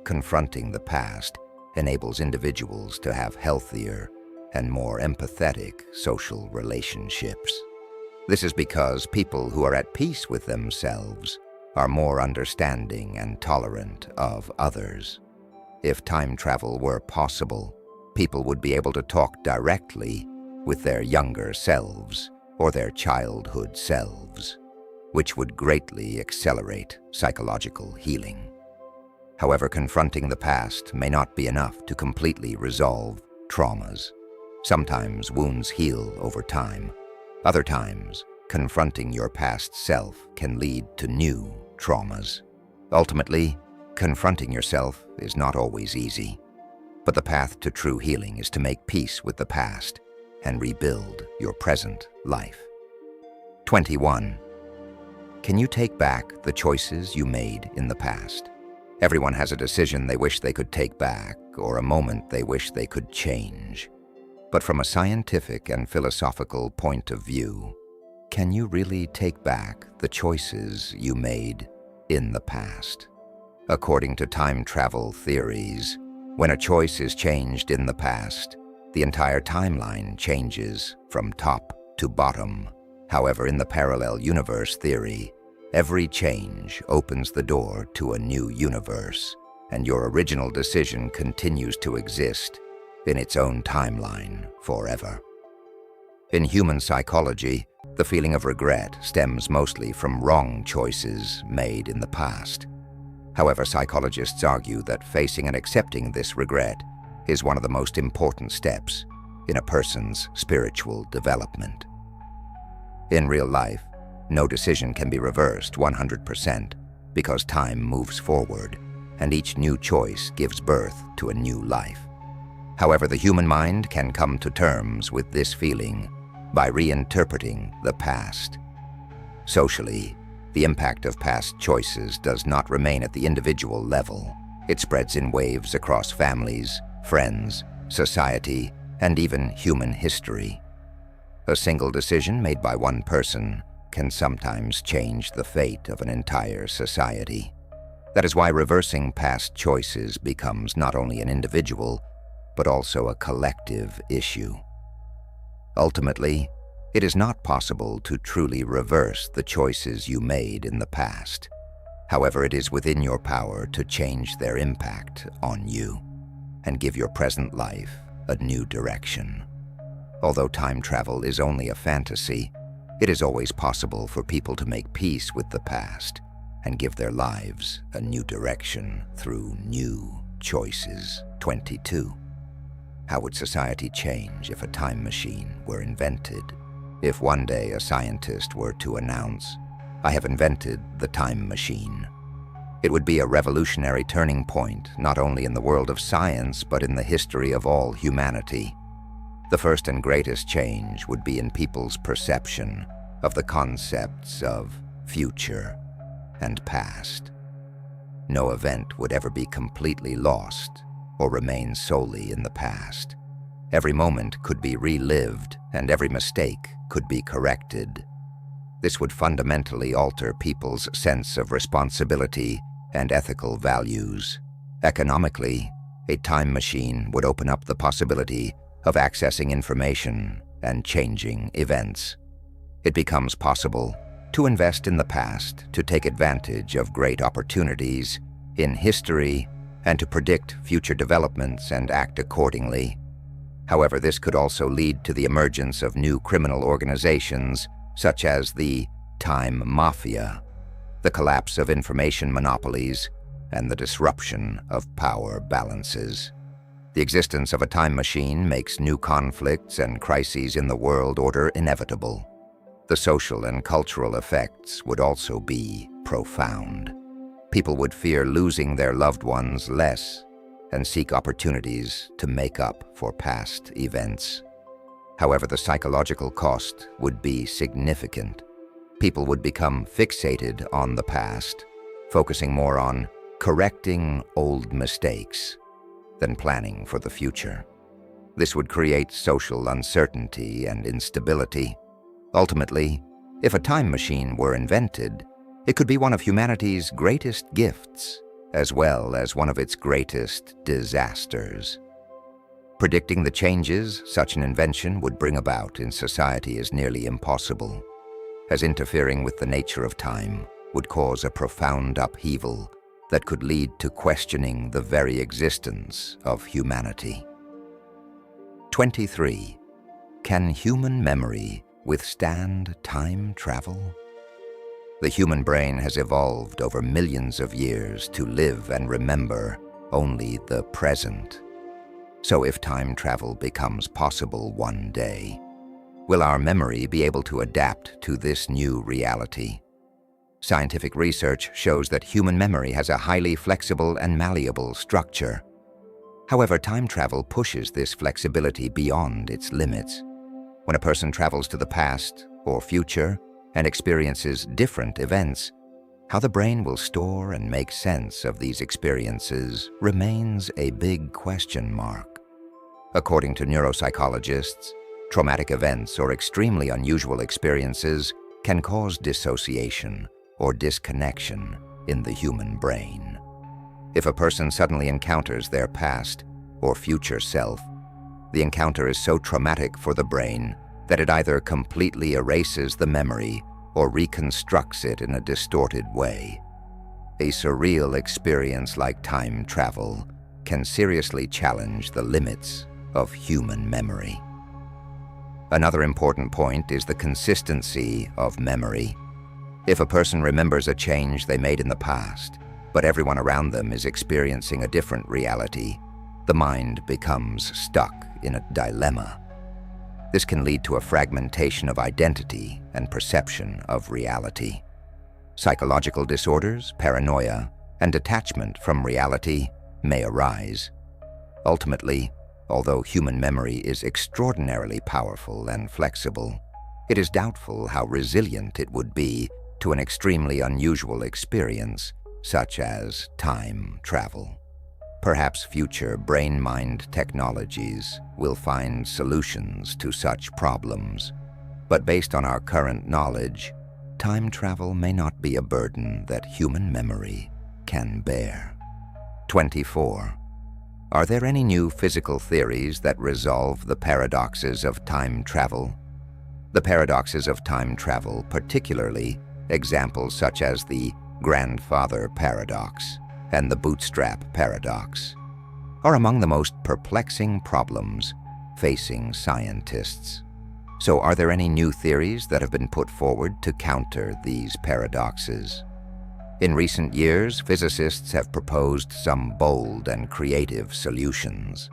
confronting the past enables individuals to have healthier and more empathetic social relationships. This is because people who are at peace with themselves are more understanding and tolerant of others. If time travel were possible, people would be able to talk directly with their younger selves or their childhood selves, which would greatly accelerate psychological healing. However, confronting the past may not be enough to completely resolve traumas. Sometimes wounds heal over time. Other times, confronting your past self can lead to new traumas. Ultimately, confronting yourself is not always easy, but the path to true healing is to make peace with the past and rebuild your present life. 21. Can you take back the choices you made in the past? Everyone has a decision they wish they could take back, or a moment they wish they could change. But from a scientific and philosophical point of view, can you really take back the choices you made in the past? According to time travel theories, when a choice is changed in the past, the entire timeline changes from top to bottom. However, in the parallel universe theory, every change opens the door to a new universe, and your original decision continues to exist in its own timeline forever. In human psychology, the feeling of regret stems mostly from wrong choices made in the past. However, psychologists argue that facing and accepting this regret is one of the most important steps in a person's spiritual development. In real life, no decision can be reversed 100% because time moves forward, and each new choice gives birth to a new life. However, the human mind can come to terms with this feeling by reinterpreting the past. Socially, the impact of past choices does not remain at the individual level. It spreads in waves across families, friends, society, and even human history. A single decision made by one person can sometimes change the fate of an entire society. That is why reversing past choices becomes not only an individual, but also a collective issue. Ultimately, it is not possible to truly reverse the choices you made in the past. However, it is within your power to change their impact on you and give your present life a new direction. Although time travel is only a fantasy, it is always possible for people to make peace with the past and give their lives a new direction through new choices. 22. How would society change if a time machine were invented? If one day a scientist were to announce, "I have invented the time machine," it would be a revolutionary turning point not only in the world of science but in the history of all humanity. The first and greatest change would be in people's perception of the concepts of future and past. No event would ever be completely lost or remain solely in the past. Every moment could be relived, and every mistake could be corrected. This would fundamentally alter people's sense of responsibility and ethical values. Economically, a time machine would open up the possibility of accessing information and changing events. It becomes possible to invest in the past, to take advantage of great opportunities in history, and to predict future developments and act accordingly. However, this could also lead to the emergence of new criminal organizations such as the time mafia, the collapse of information monopolies, and the disruption of power balances. The existence of a time machine makes new conflicts and crises in the world order inevitable. The social and cultural effects would also be profound. People would fear losing their loved ones less and seek opportunities to make up for past events. However, the psychological cost would be significant. People would become fixated on the past, focusing more on correcting old mistakes than planning for the future. This would create social uncertainty and instability. Ultimately, if a time machine were invented, it could be one of humanity's greatest gifts, as well as one of its greatest disasters. Predicting the changes such an invention would bring about in society is nearly impossible, as interfering with the nature of time would cause a profound upheaval that could lead to questioning the very existence of humanity. 23. Can human memory withstand time travel? The human brain has evolved over millions of years to live and remember only the present. So if time travel becomes possible one day, will our memory be able to adapt to this new reality? Scientific research shows that human memory has a highly flexible and malleable structure. However, time travel pushes this flexibility beyond its limits. When a person travels to the past or future, and experiences different events, how the brain will store and make sense of these experiences remains a big question mark. According to neuropsychologists, traumatic events or extremely unusual experiences can cause dissociation or disconnection in the human brain. If a person suddenly encounters their past or future self, the encounter is so traumatic for the brain that it either completely erases the memory or reconstructs it in a distorted way. A surreal experience like time travel can seriously challenge the limits of human memory. Another important point is the consistency of memory. If a person remembers a change they made in the past, but everyone around them is experiencing a different reality, the mind becomes stuck in a dilemma. This can lead to a fragmentation of identity and perception of reality. Psychological disorders, paranoia, and detachment from reality may arise. Ultimately, although human memory is extraordinarily powerful and flexible, it is doubtful how resilient it would be to an extremely unusual experience, such as time travel. Perhaps future brain-mind technologies will find solutions to such problems, but based on our current knowledge, time travel may not be a burden that human memory can bear. 24. Are there any new physical theories that resolve the paradoxes of time travel? The paradoxes of time travel, particularly examples such as the grandfather paradox and the bootstrap paradox, are among the most perplexing problems facing scientists. So are there any new theories that have been put forward to counter these paradoxes? In recent years, physicists have proposed some bold and creative solutions.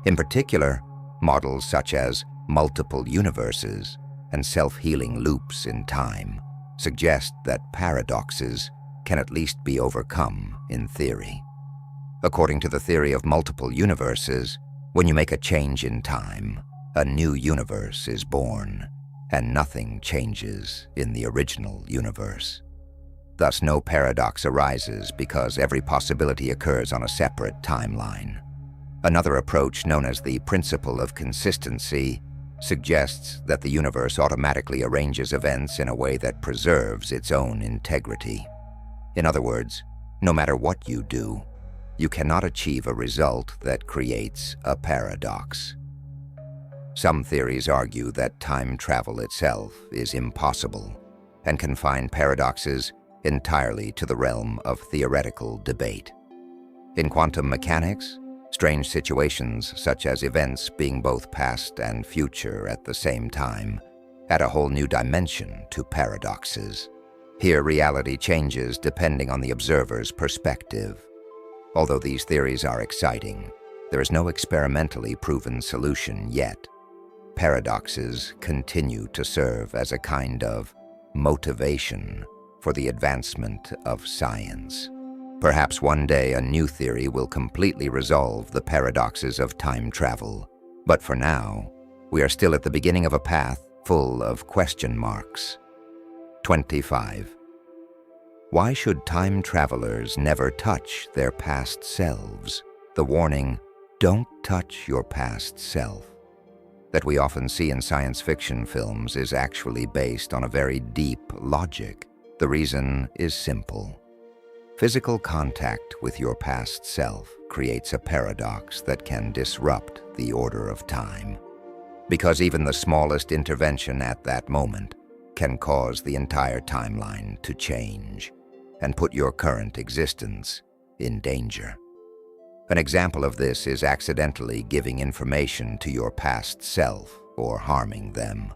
In particular, models such as multiple universes and self-healing loops in time suggest that paradoxes can at least be overcome in theory. According to the theory of multiple universes, when you make a change in time, a new universe is born, and nothing changes in the original universe. Thus, no paradox arises because every possibility occurs on a separate timeline. Another approach, known as the principle of consistency, suggests that the universe automatically arranges events in a way that preserves its own integrity. In other words, no matter what you do, you cannot achieve a result that creates a paradox. Some theories argue that time travel itself is impossible and confine paradoxes entirely to the realm of theoretical debate. In quantum mechanics, strange situations such as events being both past and future at the same time add a whole new dimension to paradoxes. Here, reality changes depending on the observer's perspective. Although these theories are exciting, there is no experimentally proven solution yet. Paradoxes continue to serve as a kind of motivation for the advancement of science. Perhaps one day a new theory will completely resolve the paradoxes of time travel, but for now, we are still at the beginning of a path full of question marks. 25. Why should time travelers never touch their past selves? The warning, "Don't touch your past self," that we often see in science fiction films is actually based on a very deep logic. The reason is simple. Physical contact with your past self creates a paradox that can disrupt the order of time, because even the smallest intervention at that moment can cause the entire timeline to change and put your current existence in danger. An example of this is accidentally giving information to your past self or harming them.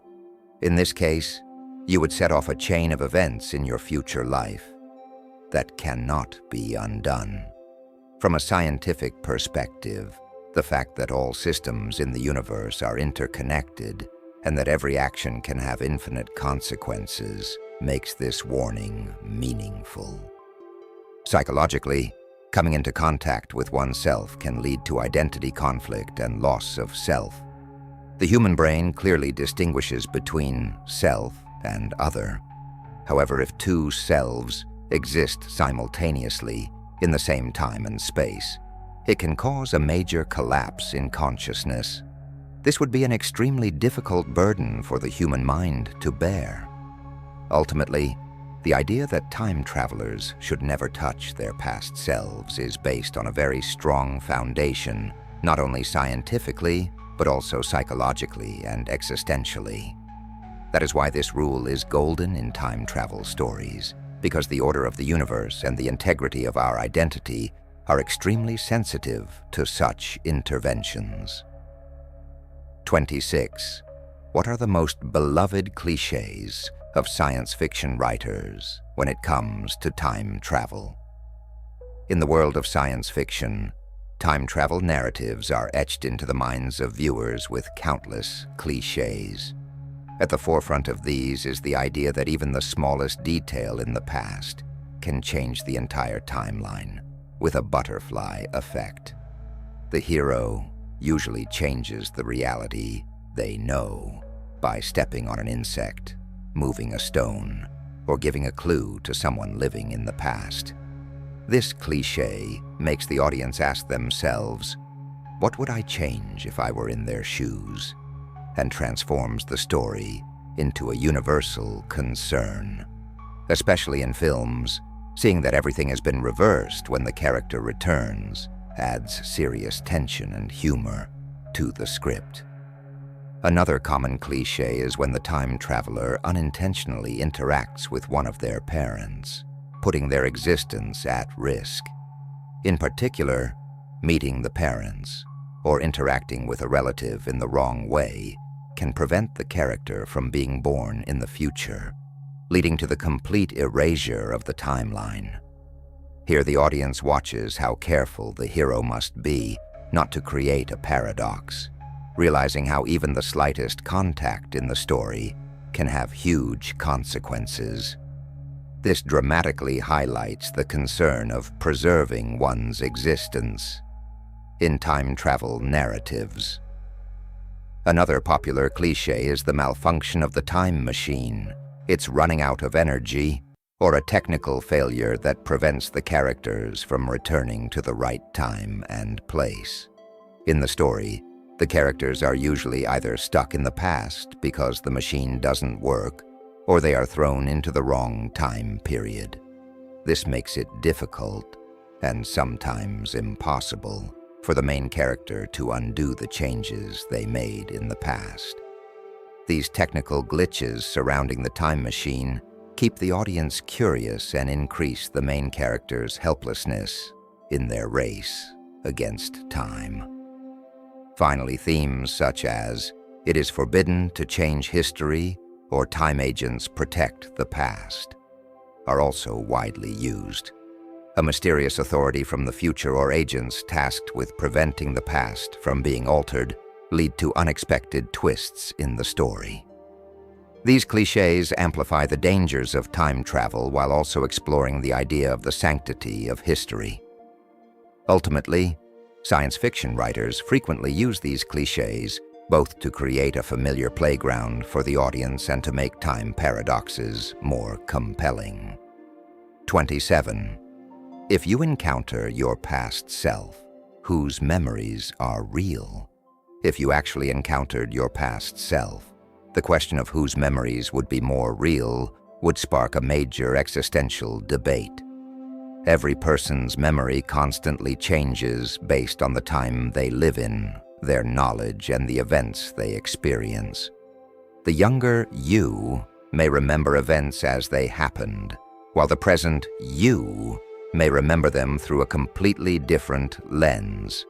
In this case, you would set off a chain of events in your future life that cannot be undone. From a scientific perspective, the fact that all systems in the universe are interconnected and that every action can have infinite consequences makes this warning meaningful. Psychologically, coming into contact with oneself can lead to identity conflict and loss of self. The human brain clearly distinguishes between self and other, However, if two selves exist simultaneously in the same time and space, it can cause a major collapse in consciousness. This would be an extremely difficult burden for the human mind to bear. Ultimately, the idea that time travelers should never touch their past selves is based on a very strong foundation, not only scientifically, but also psychologically and existentially. That is why this rule is golden in time travel stories, because the order of the universe and the integrity of our identity are extremely sensitive to such interventions. 26. What are the most beloved cliches of science fiction writers when it comes to time travel? In the world of science fiction, time travel narratives are etched into the minds of viewers with countless cliches. At the forefront of these is the idea that even the smallest detail in the past can change the entire timeline with a butterfly effect. The hero usually changes the reality they know by stepping on an insect, moving a stone, or giving a clue to someone living in the past. This cliché makes the audience ask themselves, "What would I change if I were in their shoes?" and transforms the story into a universal concern. Especially in films, seeing that everything has been reversed when the character returns adds serious tension and humor to the script. Another common cliché is when the time traveler unintentionally interacts with one of their parents, putting their existence at risk. In particular, meeting the parents or interacting with a relative in the wrong way can prevent the character from being born in the future, leading to the complete erasure of the timeline. Here the audience watches how careful the hero must be not to create a paradox, realizing how even the slightest contact in the story can have huge consequences. This dramatically highlights the concern of preserving one's existence in time travel narratives. Another popular cliché is the malfunction of the time machine, its running out of energy, or a technical failure that prevents the characters from returning to the right time and place. In the story, the characters are usually either stuck in the past because the machine doesn't work, or they are thrown into the wrong time period. This makes it difficult, and sometimes impossible, for the main character to undo the changes they made in the past. These technical glitches surrounding the time machine keep the audience curious and increase the main character's helplessness in their race against time. Finally, themes such as "it is forbidden to change history" or "time agents protect the past" are also widely used. A mysterious authority from the future or agents tasked with preventing the past from being altered lead to unexpected twists in the story. These clichés amplify the dangers of time travel while also exploring the idea of the sanctity of history. Ultimately, science fiction writers frequently use these clichés both to create a familiar playground for the audience and to make time paradoxes more compelling. 27. If you encounter your past self, whose memories are real? If you actually encountered your past self, the question of whose memories would be more real would spark a major existential debate. Every person's memory constantly changes based on the time they live in, their knowledge, and the events they experience. The younger you may remember events as they happened, while the present you may remember them through a completely different lens.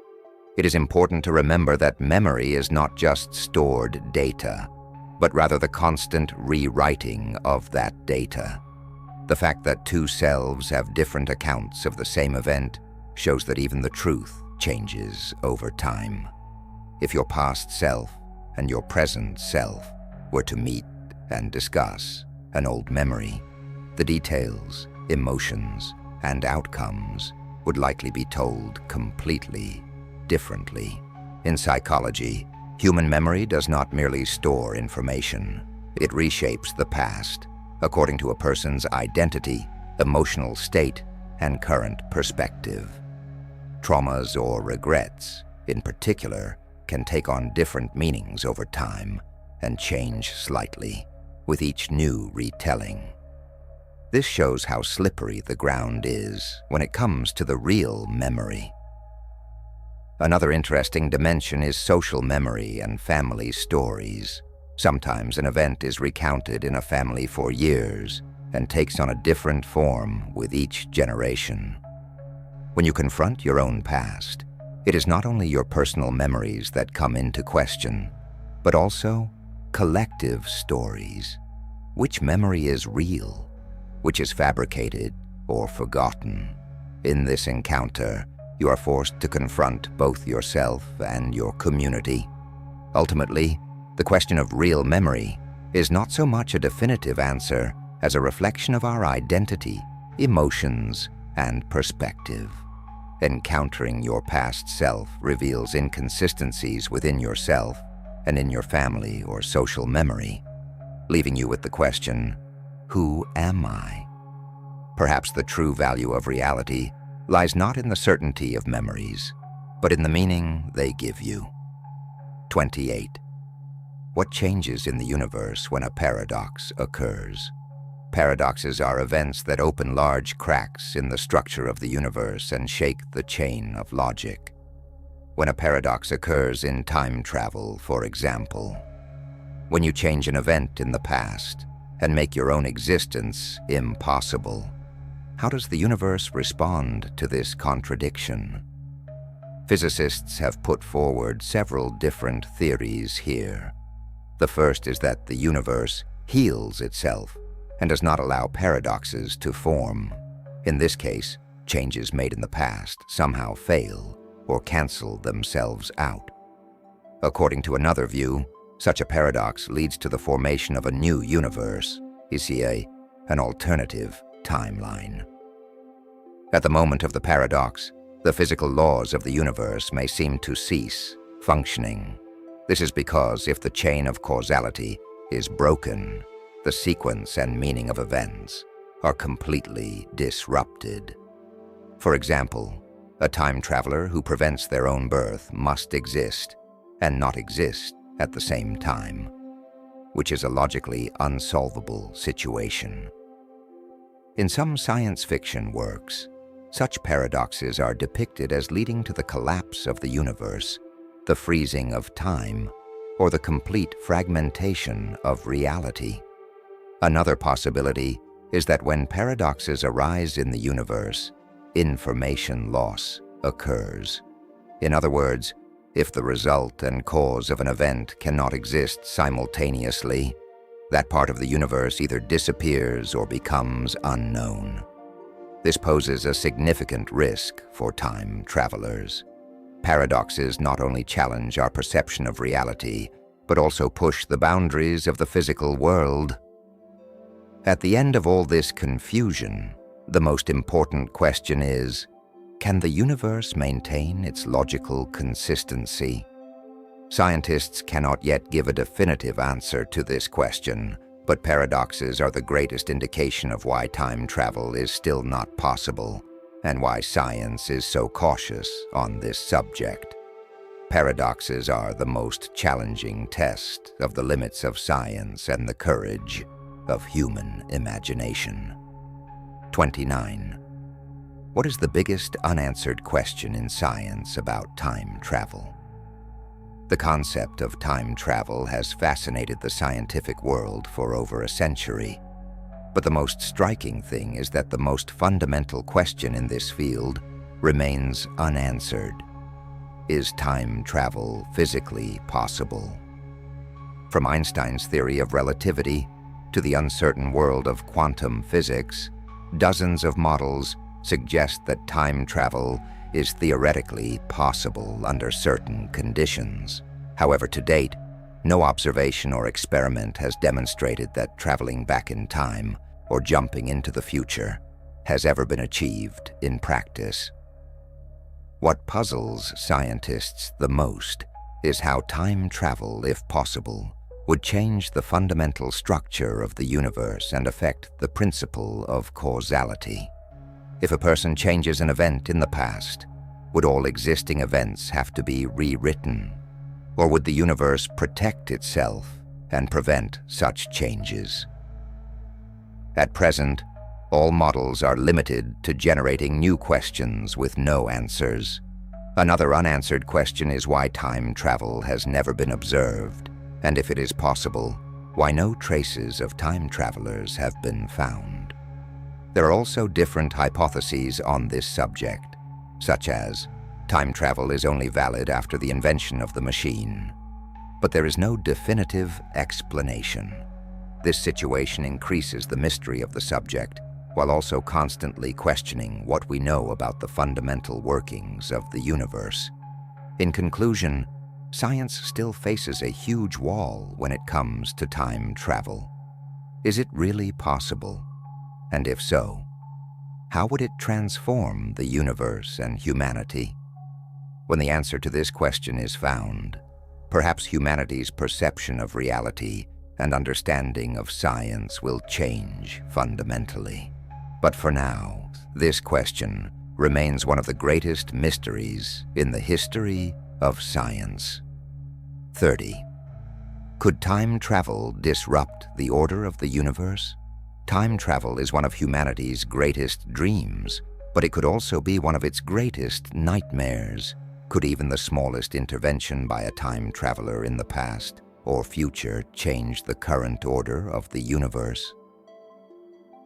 It is important to remember that memory is not just stored data, but rather the constant rewriting of that data. The fact that two selves have different accounts of the same event shows that even the truth changes over time. If your past self and your present self were to meet and discuss an old memory, the details, emotions, and outcomes would likely be told completely differently. In psychology, human memory does not merely store information. It reshapes the past, according to a person's identity, emotional state, and current perspective. Traumas or regrets, in particular, can take on different meanings over time and change slightly with each new retelling. This shows how slippery the ground is when it comes to the real memory. Another interesting dimension is social memory and family stories. Sometimes an event is recounted in a family for years and takes on a different form with each generation. When you confront your own past, it is not only your personal memories that come into question, but also collective stories. Which memory is real? Which is fabricated or forgotten? In this encounter, you are forced to confront both yourself and your community. Ultimately, the question of real memory is not so much a definitive answer as a reflection of our identity, emotions, and perspective. Encountering your past self reveals inconsistencies within yourself and in your family or social memory, leaving you with the question, who am I? Perhaps the true value of reality lies not in the certainty of memories, but in the meaning they give you. 28. What changes in the universe when a paradox occurs? Paradoxes are events that open large cracks in the structure of the universe and shake the chain of logic. When a paradox occurs in time travel, for example, when you change an event in the past and make your own existence impossible, how does the universe respond to this contradiction? Physicists have put forward several different theories here. The first is that the universe heals itself and does not allow paradoxes to form. In this case, changes made in the past somehow fail or cancel themselves out. According to another view, such a paradox leads to the formation of a new universe, an alternative timeline. At the moment of the paradox, the physical laws of the universe may seem to cease functioning. This is because if the chain of causality is broken, the sequence and meaning of events are completely disrupted. For example, a time traveler who prevents their own birth must exist and not exist at the same time, which is a logically unsolvable situation. In some science fiction works, such paradoxes are depicted as leading to the collapse of the universe, the freezing of time, or the complete fragmentation of reality. Another possibility is that when paradoxes arise in the universe, information loss occurs. In other words, if the result and cause of an event cannot exist simultaneously, that part of the universe either disappears or becomes unknown. This poses a significant risk for time travelers. Paradoxes not only challenge our perception of reality, but also push the boundaries of the physical world. At the end of all this confusion, the most important question is, can the universe maintain its logical consistency? Scientists cannot yet give a definitive answer to this question, but paradoxes are the greatest indication of why time travel is still not possible and why science is so cautious on this subject. Paradoxes are the most challenging test of the limits of science and the courage of human imagination. 29. What is the biggest unanswered question in science about time travel? The concept of time travel has fascinated the scientific world for over a century. But the most striking thing is that the most fundamental question in this field remains unanswered. Is time travel physically possible? From Einstein's theory of relativity to the uncertain world of quantum physics, dozens of models suggest that time travel is theoretically possible under certain conditions. However, to date, no observation or experiment has demonstrated that traveling back in time or jumping into the future has ever been achieved in practice. What puzzles scientists the most is how time travel, if possible, would change the fundamental structure of the universe and affect the principle of causality. If a person changes an event in the past, would all existing events have to be rewritten? Or would the universe protect itself and prevent such changes? At present, all models are limited to generating new questions with no answers. Another unanswered question is why time travel has never been observed, and if it is possible, why no traces of time travelers have been found. There are also different hypotheses on this subject, such as time travel is only valid after the invention of the machine. But there is no definitive explanation. This situation increases the mystery of the subject, while also constantly questioning what we know about the fundamental workings of the universe. In conclusion, science still faces a huge wall when it comes to time travel. Is it really possible? And if so, how would it transform the universe and humanity? When the answer to this question is found, perhaps humanity's perception of reality and understanding of science will change fundamentally. But for now, this question remains one of the greatest mysteries in the history of science. 30. Could time travel disrupt the order of the universe? Time travel is one of humanity's greatest dreams, but it could also be one of its greatest nightmares. Could even the smallest intervention by a time traveler in the past or future change the current order of the universe?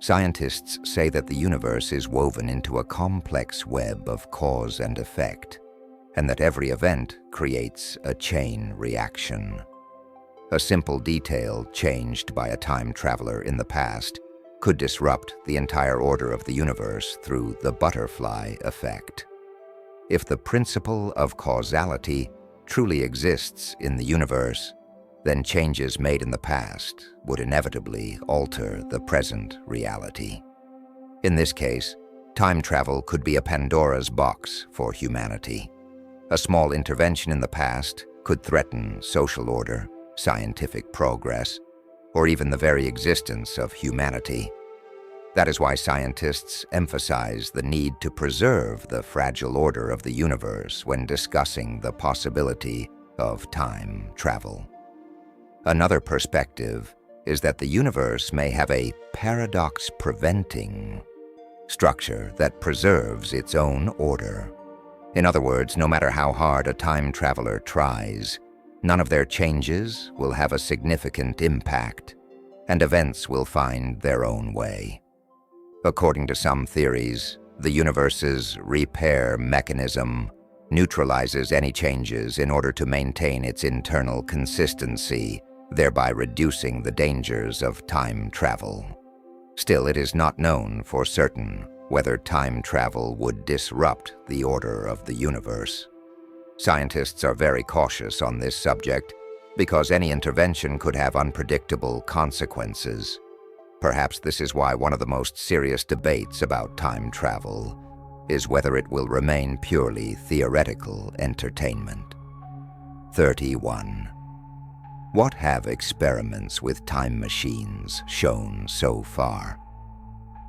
Scientists say that the universe is woven into a complex web of cause and effect, and that every event creates a chain reaction. A simple detail changed by a time traveler in the past could disrupt the entire order of the universe through the butterfly effect. If the principle of causality truly exists in the universe, then changes made in the past would inevitably alter the present reality. In this case, time travel could be a Pandora's box for humanity. A small intervention in the past could threaten social order, scientific progress, or even the very existence of humanity. That is why scientists emphasize the need to preserve the fragile order of the universe when discussing the possibility of time travel. Another perspective is that the universe may have a paradox-preventing structure that preserves its own order. In other words, no matter how hard a time traveler tries, none of their changes will have a significant impact, and events will find their own way. According to some theories, the universe's repair mechanism neutralizes any changes in order to maintain its internal consistency, thereby reducing the dangers of time travel. Still, it is not known for certain whether time travel would disrupt the order of the universe. Scientists are very cautious on this subject because any intervention could have unpredictable consequences. Perhaps this is why one of the most serious debates about time travel is whether it will remain purely theoretical entertainment. 31. What have experiments with time machines shown so far?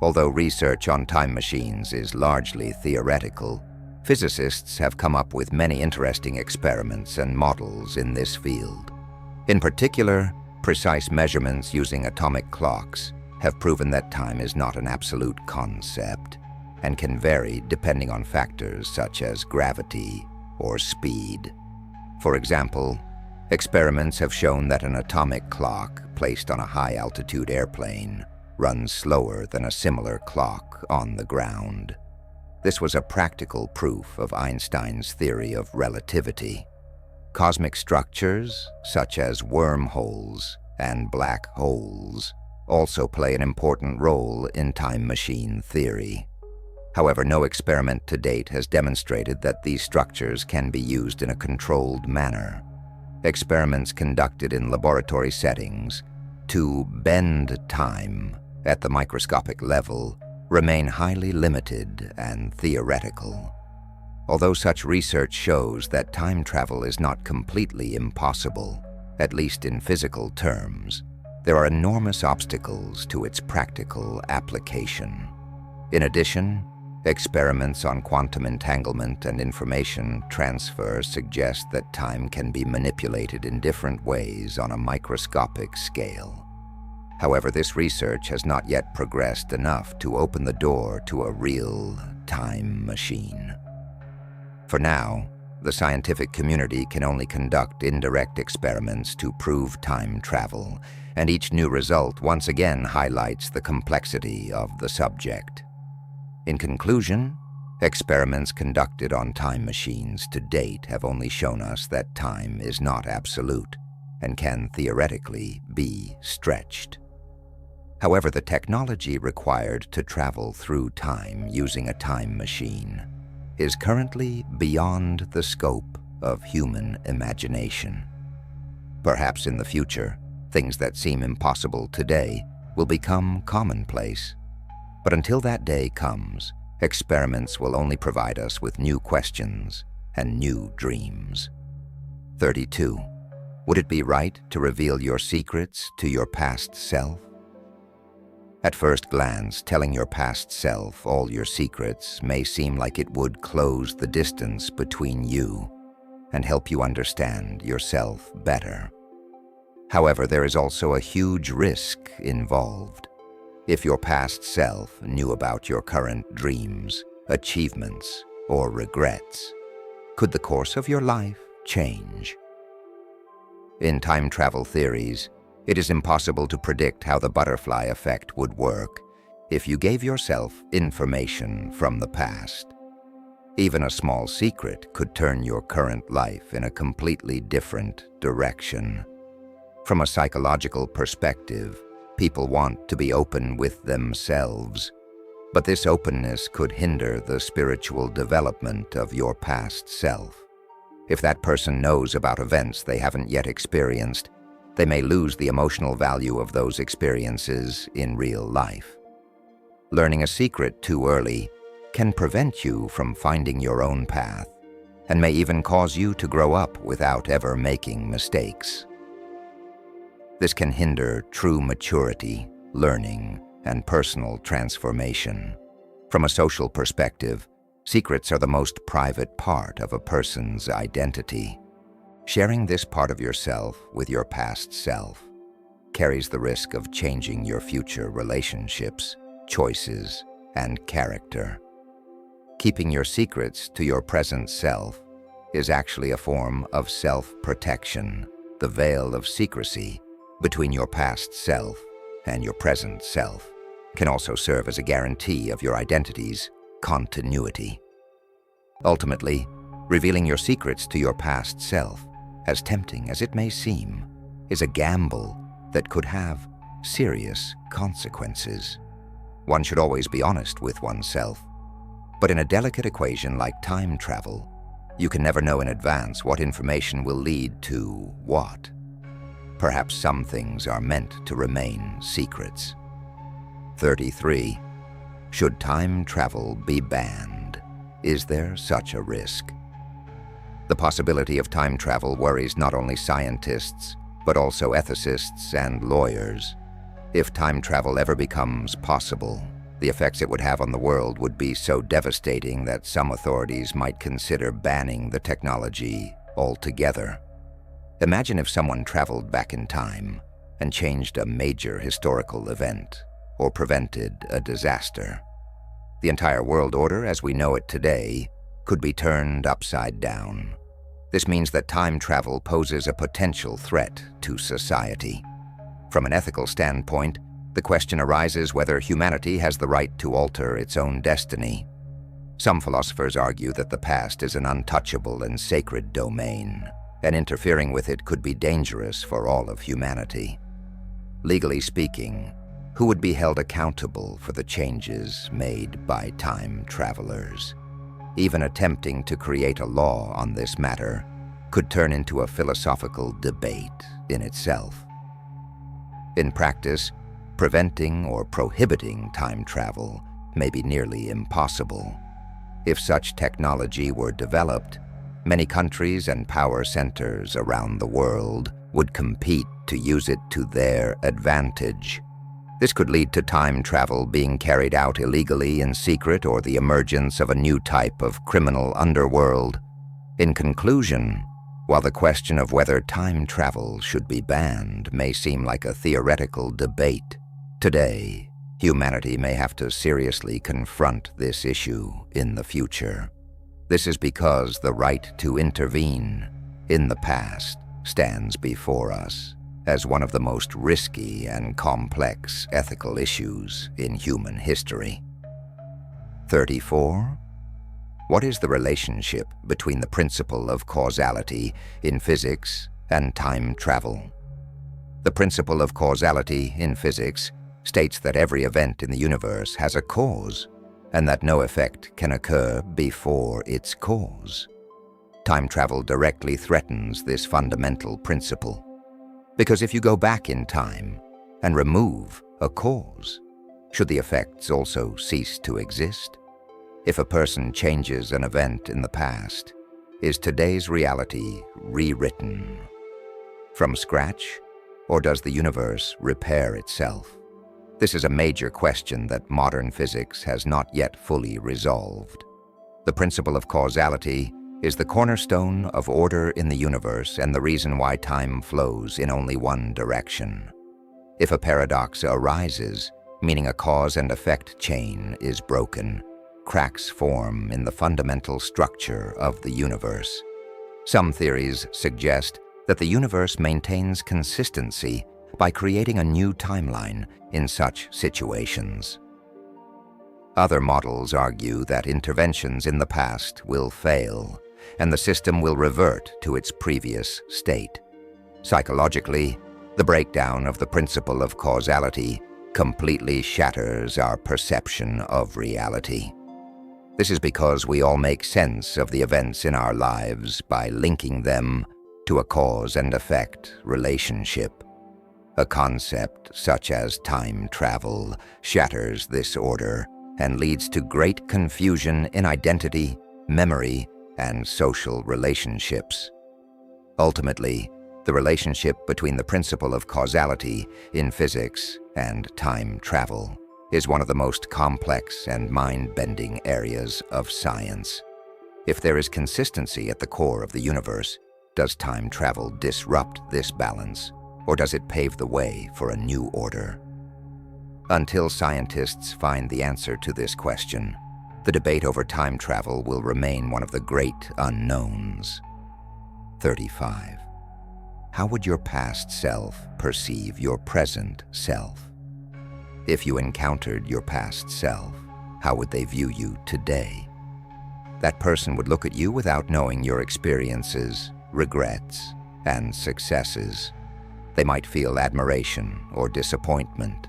Although research on time machines is largely theoretical, physicists have come up with many interesting experiments and models in this field. In particular, precise measurements using atomic clocks have proven that time is not an absolute concept and can vary depending on factors such as gravity or speed. For example, experiments have shown that an atomic clock placed on a high-altitude airplane runs slower than a similar clock on the ground. This was a practical proof of Einstein's theory of relativity. Cosmic structures, such as wormholes and black holes, also play an important role in time machine theory. However, no experiment to date has demonstrated that these structures can be used in a controlled manner. Experiments conducted in laboratory settings to bend time at the microscopic level remain highly limited and theoretical. Although such research shows that time travel is not completely impossible, at least in physical terms, there are enormous obstacles to its practical application. In addition, experiments on quantum entanglement and information transfer suggest that time can be manipulated in different ways on a microscopic scale. However, this research has not yet progressed enough to open the door to a real time machine. For now, the scientific community can only conduct indirect experiments to prove time travel, and each new result once again highlights the complexity of the subject. In conclusion, experiments conducted on time machines to date have only shown us that time is not absolute and can theoretically be stretched. However, the technology required to travel through time using a time machine is currently beyond the scope of human imagination. Perhaps in the future, things that seem impossible today will become commonplace. But until that day comes, experiments will only provide us with new questions and new dreams. 32. Would it be right to reveal your secrets to your past self? At first glance, telling your past self all your secrets may seem like it would close the distance between you and help you understand yourself better. However, there is also a huge risk involved. If your past self knew about your current dreams, achievements, or regrets, could the course of your life change? In time travel theories, it is impossible to predict how the butterfly effect would work if you gave yourself information from the past. Even a small secret could turn your current life in a completely different direction. From a psychological perspective, people want to be open with themselves, but this openness could hinder the spiritual development of your past self. If that person knows about events they haven't yet experienced, they may lose the emotional value of those experiences in real life. Learning a secret too early can prevent you from finding your own path and may even cause you to grow up without ever making mistakes. This can hinder true maturity, learning, and personal transformation. From a social perspective, secrets are the most private part of a person's identity. Sharing this part of yourself with your past self carries the risk of changing your future relationships, choices, and character. Keeping your secrets to your present self is actually a form of self-protection. The veil of secrecy between your past self and your present self can also serve as a guarantee of your identity's continuity. Ultimately, revealing your secrets to your past self, as tempting as it may seem, is a gamble that could have serious consequences. One should always be honest with oneself, but in a delicate equation like time travel, you can never know in advance what information will lead to what. Perhaps some things are meant to remain secrets. 33. Should time travel be banned? Is there such a risk? The possibility of time travel worries not only scientists, but also ethicists and lawyers. If time travel ever becomes possible, the effects it would have on the world would be so devastating that some authorities might consider banning the technology altogether. Imagine if someone traveled back in time and changed a major historical event or prevented a disaster. The entire world order as we know it today could be turned upside down. This means that time travel poses a potential threat to society. From an ethical standpoint, the question arises whether humanity has the right to alter its own destiny. Some philosophers argue that the past is an untouchable and sacred domain, and interfering with it could be dangerous for all of humanity. Legally speaking, who would be held accountable for the changes made by time travelers? Even attempting to create a law on this matter could turn into a philosophical debate in itself. In practice, preventing or prohibiting time travel may be nearly impossible. If such technology were developed, many countries and power centers around the world would compete to use it to their advantage. This could lead to time travel being carried out illegally in secret or the emergence of a new type of criminal underworld. In conclusion, while the question of whether time travel should be banned may seem like a theoretical debate, today, humanity may have to seriously confront this issue in the future. This is because the right to intervene in the past stands before us as one of the most risky and complex ethical issues in human history. 34. What is the relationship between the principle of causality in physics and time travel? The principle of causality in physics states that every event in the universe has a cause, and that no effect can occur before its cause. Time travel directly threatens this fundamental principle, because if you go back in time and remove a cause, should the effects also cease to exist? If a person changes an event in the past, is today's reality rewritten from scratch, or does the universe repair itself? This is a major question that modern physics has not yet fully resolved. The principle of causality is the cornerstone of order in the universe and the reason why time flows in only one direction. If a paradox arises, meaning a cause and effect chain is broken, cracks form in the fundamental structure of the universe. Some theories suggest that the universe maintains consistency by creating a new timeline in such situations. Other models argue that interventions in the past will fail, and the system will revert to its previous state. Psychologically, the breakdown of the principle of causality completely shatters our perception of reality. This is because we all make sense of the events in our lives by linking them to a cause and effect relationship. A concept such as time travel shatters this order and leads to great confusion in identity, memory, and social relationships. Ultimately, the relationship between the principle of causality in physics and time travel is one of the most complex and mind-bending areas of science. If there is consistency at the core of the universe, does time travel disrupt this balance, or does it pave the way for a new order? Until scientists find the answer to this question, the debate over time travel will remain one of the great unknowns. 35. How would your past self perceive your present self? If you encountered your past self, how would they view you today? That person would look at you without knowing your experiences, regrets, and successes. They might feel admiration or disappointment.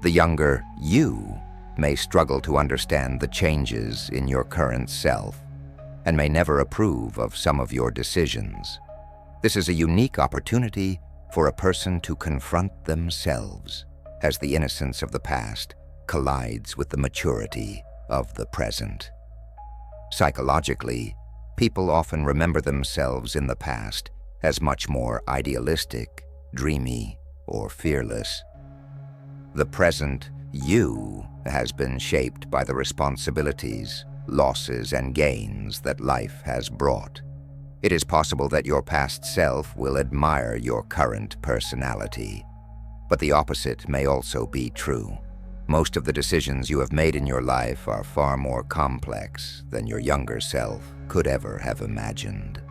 The younger you may struggle to understand the changes in your current self and may never approve of some of your decisions. This is a unique opportunity for a person to confront themselves as the innocence of the past collides with the maturity of the present. Psychologically, people often remember themselves in the past as much more idealistic, dreamy, or fearless. The present you has been shaped by the responsibilities, losses, and gains that life has brought. It is possible that your past self will admire your current personality, but the opposite may also be true. Most of the decisions you have made in your life are far more complex than your younger self could ever have imagined.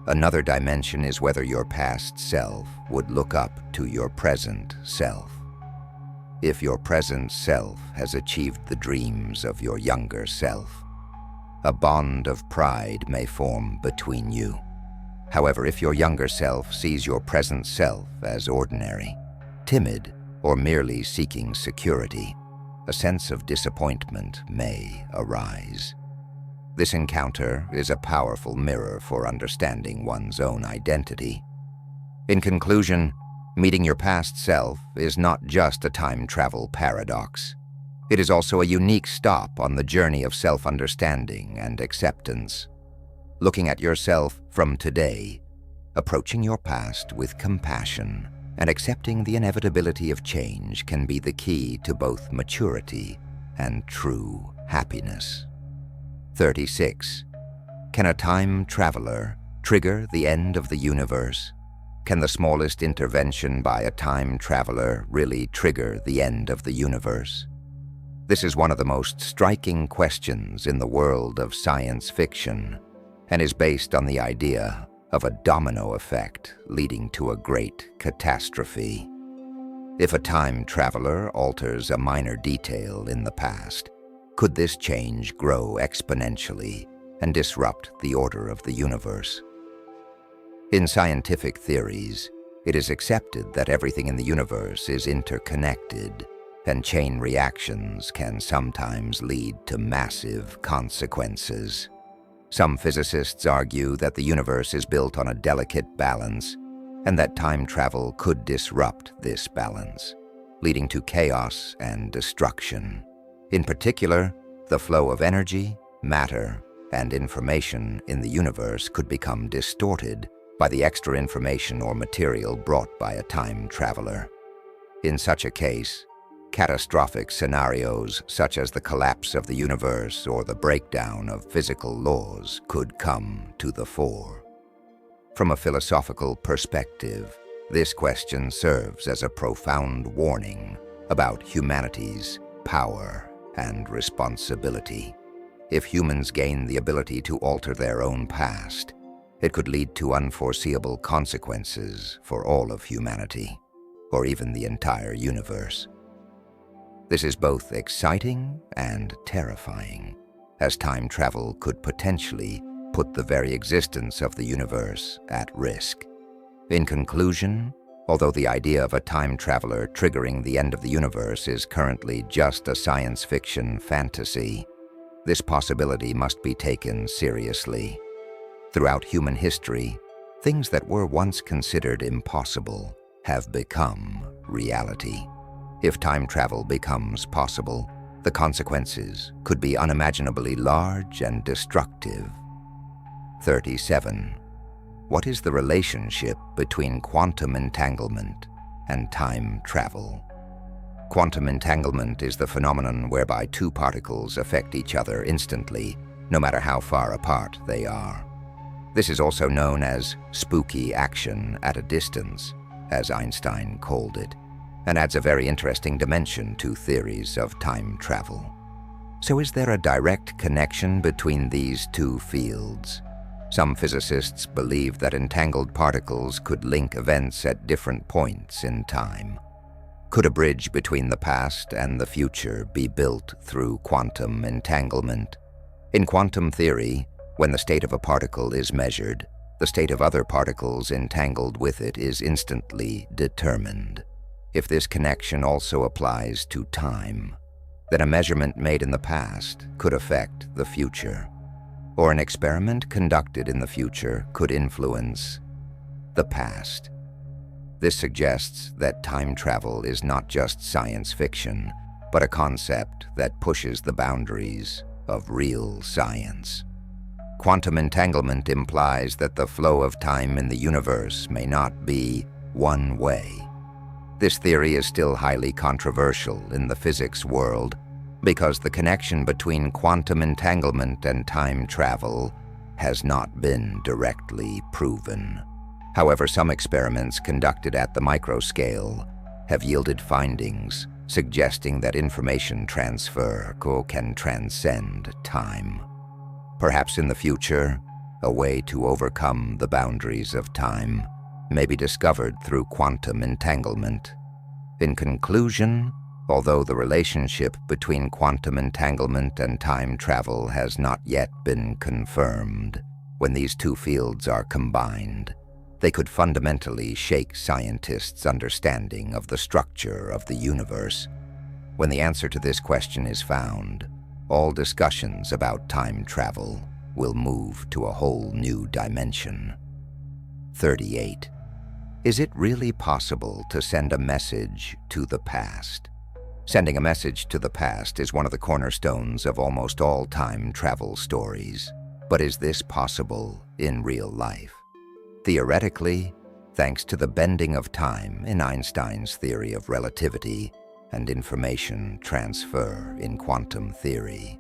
Another dimension is whether your past self would look up to your present self. If your present self has achieved the dreams of your younger self, a bond of pride may form between you. However, if your younger self sees your present self as ordinary, timid, or merely seeking security, a sense of disappointment may arise. This encounter is a powerful mirror for understanding one's own identity. In conclusion, meeting your past self is not just a time travel paradox. It is also a unique stop on the journey of self-understanding and acceptance. Looking at yourself from today, Approaching your past with compassion and accepting the inevitability of change can be the key to both maturity and true happiness. 36. Can a time traveler trigger the end of the universe? Can the smallest intervention by a time traveler really trigger the end of the universe? This is one of the most striking questions in the world of science fiction and is based on the idea of a domino effect leading to a great catastrophe. If a time traveler alters a minor detail in the past, could this change grow exponentially and disrupt the order of the universe? In scientific theories, it is accepted that everything in the universe is interconnected, and chain reactions can sometimes lead to massive consequences. Some physicists argue that the universe is built on a delicate balance, and that time travel could disrupt this balance, leading to chaos and destruction. In particular, the flow of energy, matter, and information in the universe could become distorted by the extra information or material brought by a time traveler. In such a case, catastrophic scenarios such as the collapse of the universe or the breakdown of physical laws could come to the fore. From a philosophical perspective, this question serves as a profound warning about humanity's power and responsibility. If humans gain the ability to alter their own past, it could lead to unforeseeable consequences for all of humanity, or even the entire universe. This is both exciting and terrifying, as time travel could potentially put the very existence of the universe at risk. In conclusion, although the idea of a time traveler triggering the end of the universe is currently just a science fiction fantasy, this possibility must be taken seriously. Throughout human history, things that were once considered impossible have become reality. If time travel becomes possible, the consequences could be unimaginably large and destructive. 37. What is the relationship between quantum entanglement and time travel? Quantum entanglement is the phenomenon whereby two particles affect each other instantly, no matter how far apart they are. This is also known as spooky action at a distance, as Einstein called it, and adds a very interesting dimension to theories of time travel. So is there a direct connection between these two fields? Some physicists believe that entangled particles could link events at different points in time. Could a bridge between the past and the future be built through quantum entanglement? In quantum theory, when the state of a particle is measured, the state of other particles entangled with it is instantly determined. If this connection also applies to time, then a measurement made in the past could affect the future, or an experiment conducted in the future could influence the past. This suggests that time travel is not just science fiction, but a concept that pushes the boundaries of real science. Quantum entanglement implies that the flow of time in the universe may not be one way. This theory is still highly controversial in the physics world because the connection between quantum entanglement and time travel has not been directly proven. However, some experiments conducted at the microscale have yielded findings suggesting that information transfer can transcend time. Perhaps in the future, a way to overcome the boundaries of time may be discovered through quantum entanglement. In conclusion, although the relationship between quantum entanglement and time travel has not yet been confirmed, when these two fields are combined, they could fundamentally shake scientists' understanding of the structure of the universe. When the answer to this question is found, all discussions about time travel will move to a whole new dimension. 38. Is it really possible to send a message to the past? Sending a message to the past is one of the cornerstones of almost all time travel stories. But is this possible in real life? Theoretically, thanks to the bending of time in Einstein's theory of relativity and information transfer in quantum theory,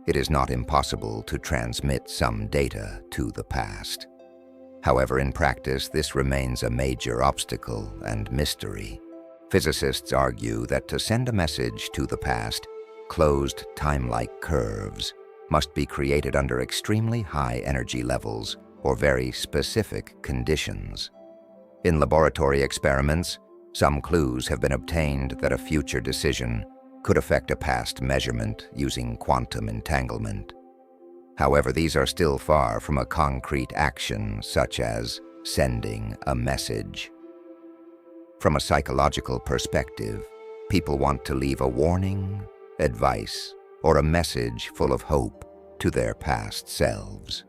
it is not impossible to transmit some data to the past. However, in practice, this remains a major obstacle and mystery. Physicists argue that to send a message to the past, closed time-like curves must be created under extremely high energy levels or very specific conditions. In laboratory experiments, some clues have been obtained that a future decision could affect a past measurement using quantum entanglement. However, these are still far from a concrete action such as sending a message. From a psychological perspective, people want to leave a warning, advice, or a message full of hope to their past selves.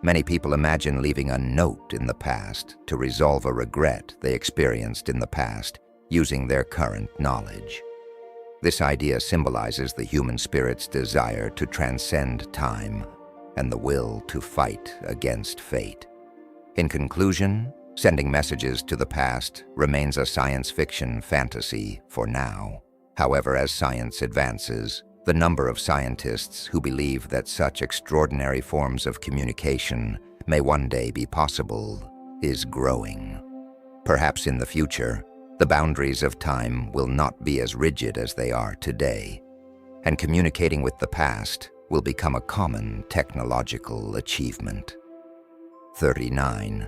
Many people imagine leaving a note in the past to resolve a regret they experienced in the past using their current knowledge. This idea symbolizes the human spirit's desire to transcend time and the will to fight against fate. In conclusion, sending messages to the past remains a science fiction fantasy for now. However, as science advances, the number of scientists who believe that such extraordinary forms of communication may one day be possible is growing. Perhaps in the future, the boundaries of time will not be as rigid as they are today, and communicating with the past will become a common technological achievement. 39.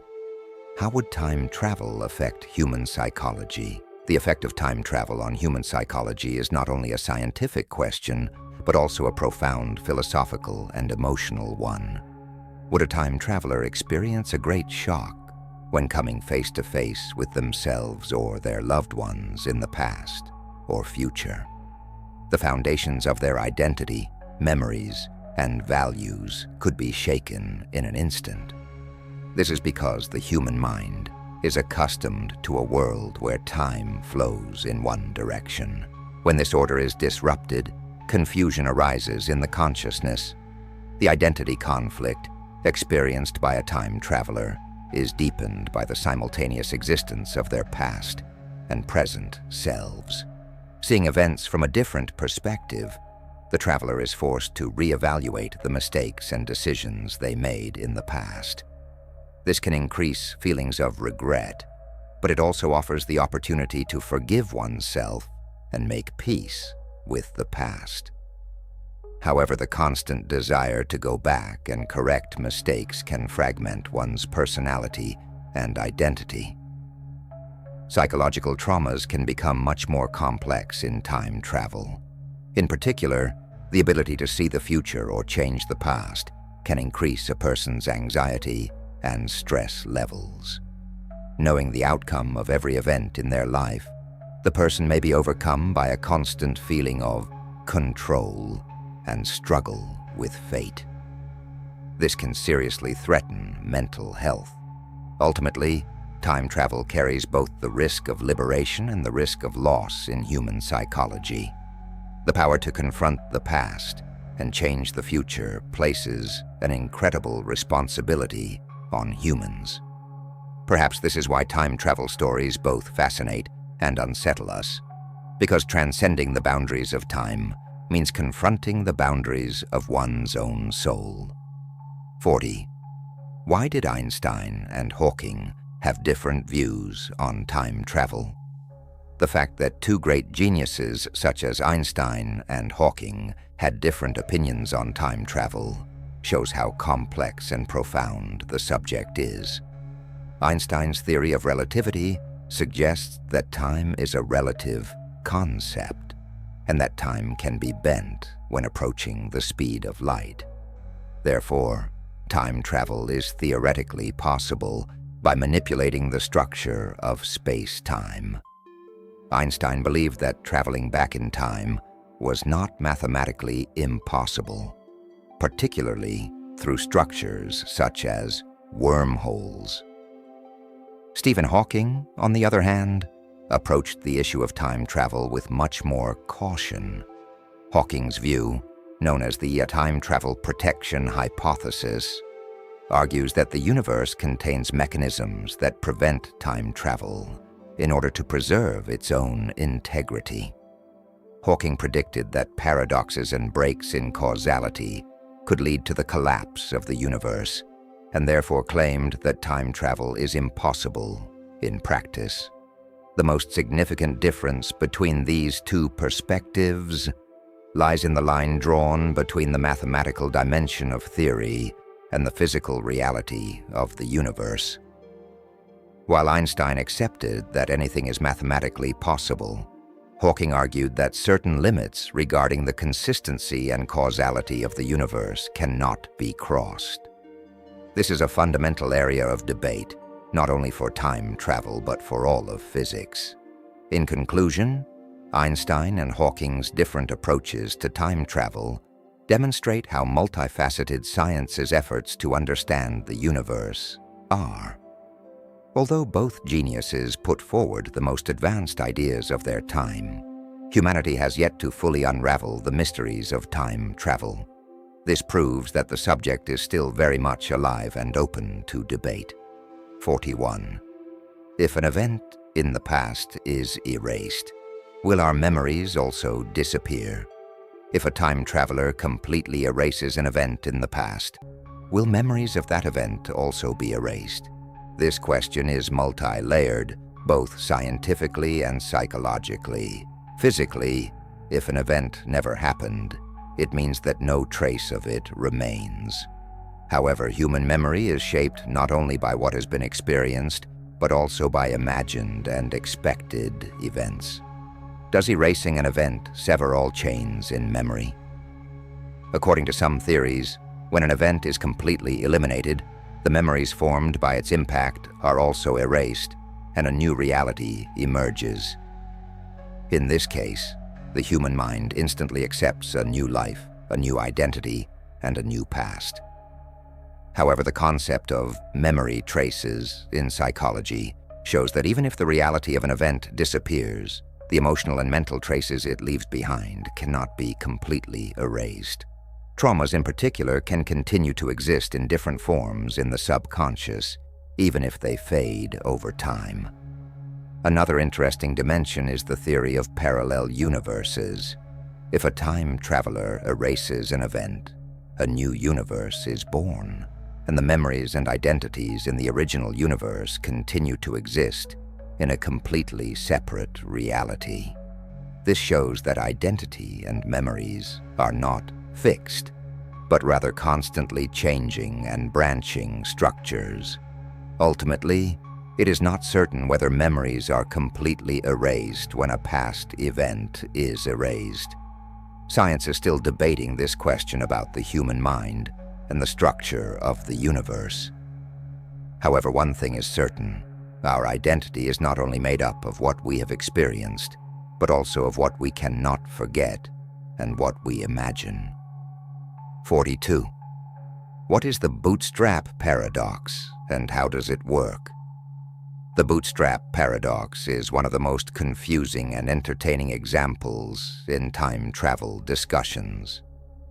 How would time travel affect human psychology? The effect of time travel on human psychology is not only a scientific question, but also a profound philosophical and emotional one. Would a time traveler experience a great shock when coming face to face with themselves or their loved ones in the past or future? The foundations of their identity, memories, and values could be shaken in an instant. This is because the human mind is accustomed to a world where time flows in one direction. When this order is disrupted, confusion arises in the consciousness. The identity conflict experienced by a time traveler is deepened by the simultaneous existence of their past and present selves. Seeing events from a different perspective, the traveler is forced to reevaluate the mistakes and decisions they made in the past. This can increase feelings of regret, but it also offers the opportunity to forgive oneself and make peace with the past. However, the constant desire to go back and correct mistakes can fragment one's personality and identity. Psychological traumas can become much more complex in time travel. In particular, the ability to see the future or change the past can increase a person's anxiety and stress levels. Knowing the outcome of every event in their life, the person may be overcome by a constant feeling of control and struggle with fate. This can seriously threaten mental health. Ultimately, time travel carries both the risk of liberation and the risk of loss in human psychology. The power to confront the past and change the future places an incredible responsibility on humans. Perhaps this is why time travel stories both fascinate and unsettle us, because transcending the boundaries of time means confronting the boundaries of one's own soul. 40. Why did Einstein and Hawking have different views on time travel? The fact that two great geniuses such as Einstein and Hawking had different opinions on time travel shows how complex and profound the subject is. Einstein's theory of relativity suggests that time is a relative concept, and that time can be bent when approaching the speed of light. Therefore, time travel is theoretically possible by manipulating the structure of space-time. Einstein believed that traveling back in time was not mathematically impossible, particularly through structures such as wormholes. Stephen Hawking, on the other hand, approached the issue of time travel with much more caution. Hawking's view, known as the time travel protection hypothesis, argues that the universe contains mechanisms that prevent time travel in order to preserve its own integrity. Hawking predicted that paradoxes and breaks in causality could lead to the collapse of the universe, and therefore claimed that time travel is impossible in practice. The most significant difference between these two perspectives lies in the line drawn between the mathematical dimension of theory and the physical reality of the universe. While Einstein accepted that anything is mathematically possible, Hawking argued that certain limits regarding the consistency and causality of the universe cannot be crossed. This is a fundamental area of debate, not only for time travel but for all of physics. In conclusion, Einstein and Hawking's different approaches to time travel demonstrate how multifaceted science's efforts to understand the universe are. Although both geniuses put forward the most advanced ideas of their time, humanity has yet to fully unravel the mysteries of time travel. This proves that the subject is still very much alive and open to debate. 41. If an event in the past is erased, will our memories also disappear? If a time traveler completely erases an event in the past, will memories of that event also be erased? This question is multi-layered, both scientifically and psychologically. Physically, if an event never happened, it means that no trace of it remains. However, human memory is shaped not only by what has been experienced, but also by imagined and expected events. Does erasing an event sever all chains in memory? According to some theories, when an event is completely eliminated, the memories formed by its impact are also erased, and a new reality emerges. In this case, the human mind instantly accepts a new life, a new identity, and a new past. However, the concept of memory traces in psychology shows that even if the reality of an event disappears, the emotional and mental traces it leaves behind cannot be completely erased. Traumas in particular can continue to exist in different forms in the subconscious, even if they fade over time. Another interesting dimension is the theory of parallel universes. If a time traveler erases an event, a new universe is born, and the memories and identities in the original universe continue to exist in a completely separate reality. This shows that identity and memories are not fixed, but rather constantly changing and branching structures. Ultimately, it is not certain whether memories are completely erased when a past event is erased. Science is still debating this question about the human mind and the structure of the universe. However, one thing is certain: our identity is not only made up of what we have experienced, but also of what we cannot forget and what we imagine. 42. What is the bootstrap paradox, and how does it work? The bootstrap paradox is one of the most confusing and entertaining examples in time travel discussions.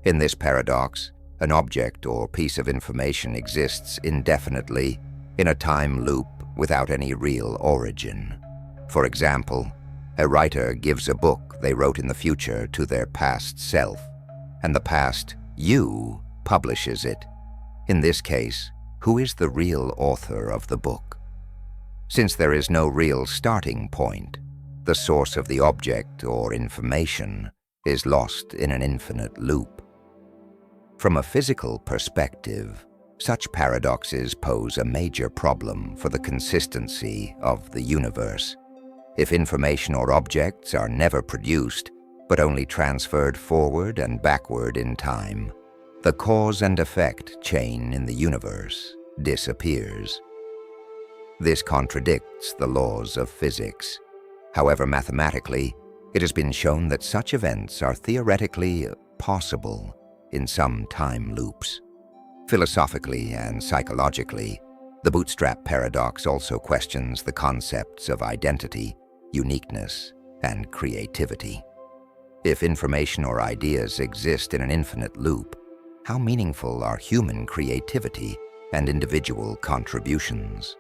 In this paradox, an object or piece of information exists indefinitely in a time loop without any real origin. For example, a writer gives a book they wrote in the future to their past self, and the past you publishes it. In this case, who is the real author of the book? Since there is no real starting point, the source of the object or information is lost in an infinite loop. From a physical perspective, such paradoxes pose a major problem for the consistency of the universe. If information or objects are never produced, but only transferred forward and backward in time, the cause and effect chain in the universe disappears. This contradicts the laws of physics. However, mathematically, it has been shown that such events are theoretically possible in some time loops. Philosophically and psychologically, the bootstrap paradox also questions the concepts of identity, uniqueness, and creativity. If information or ideas exist in an infinite loop, how meaningful are human creativity and individual contributions.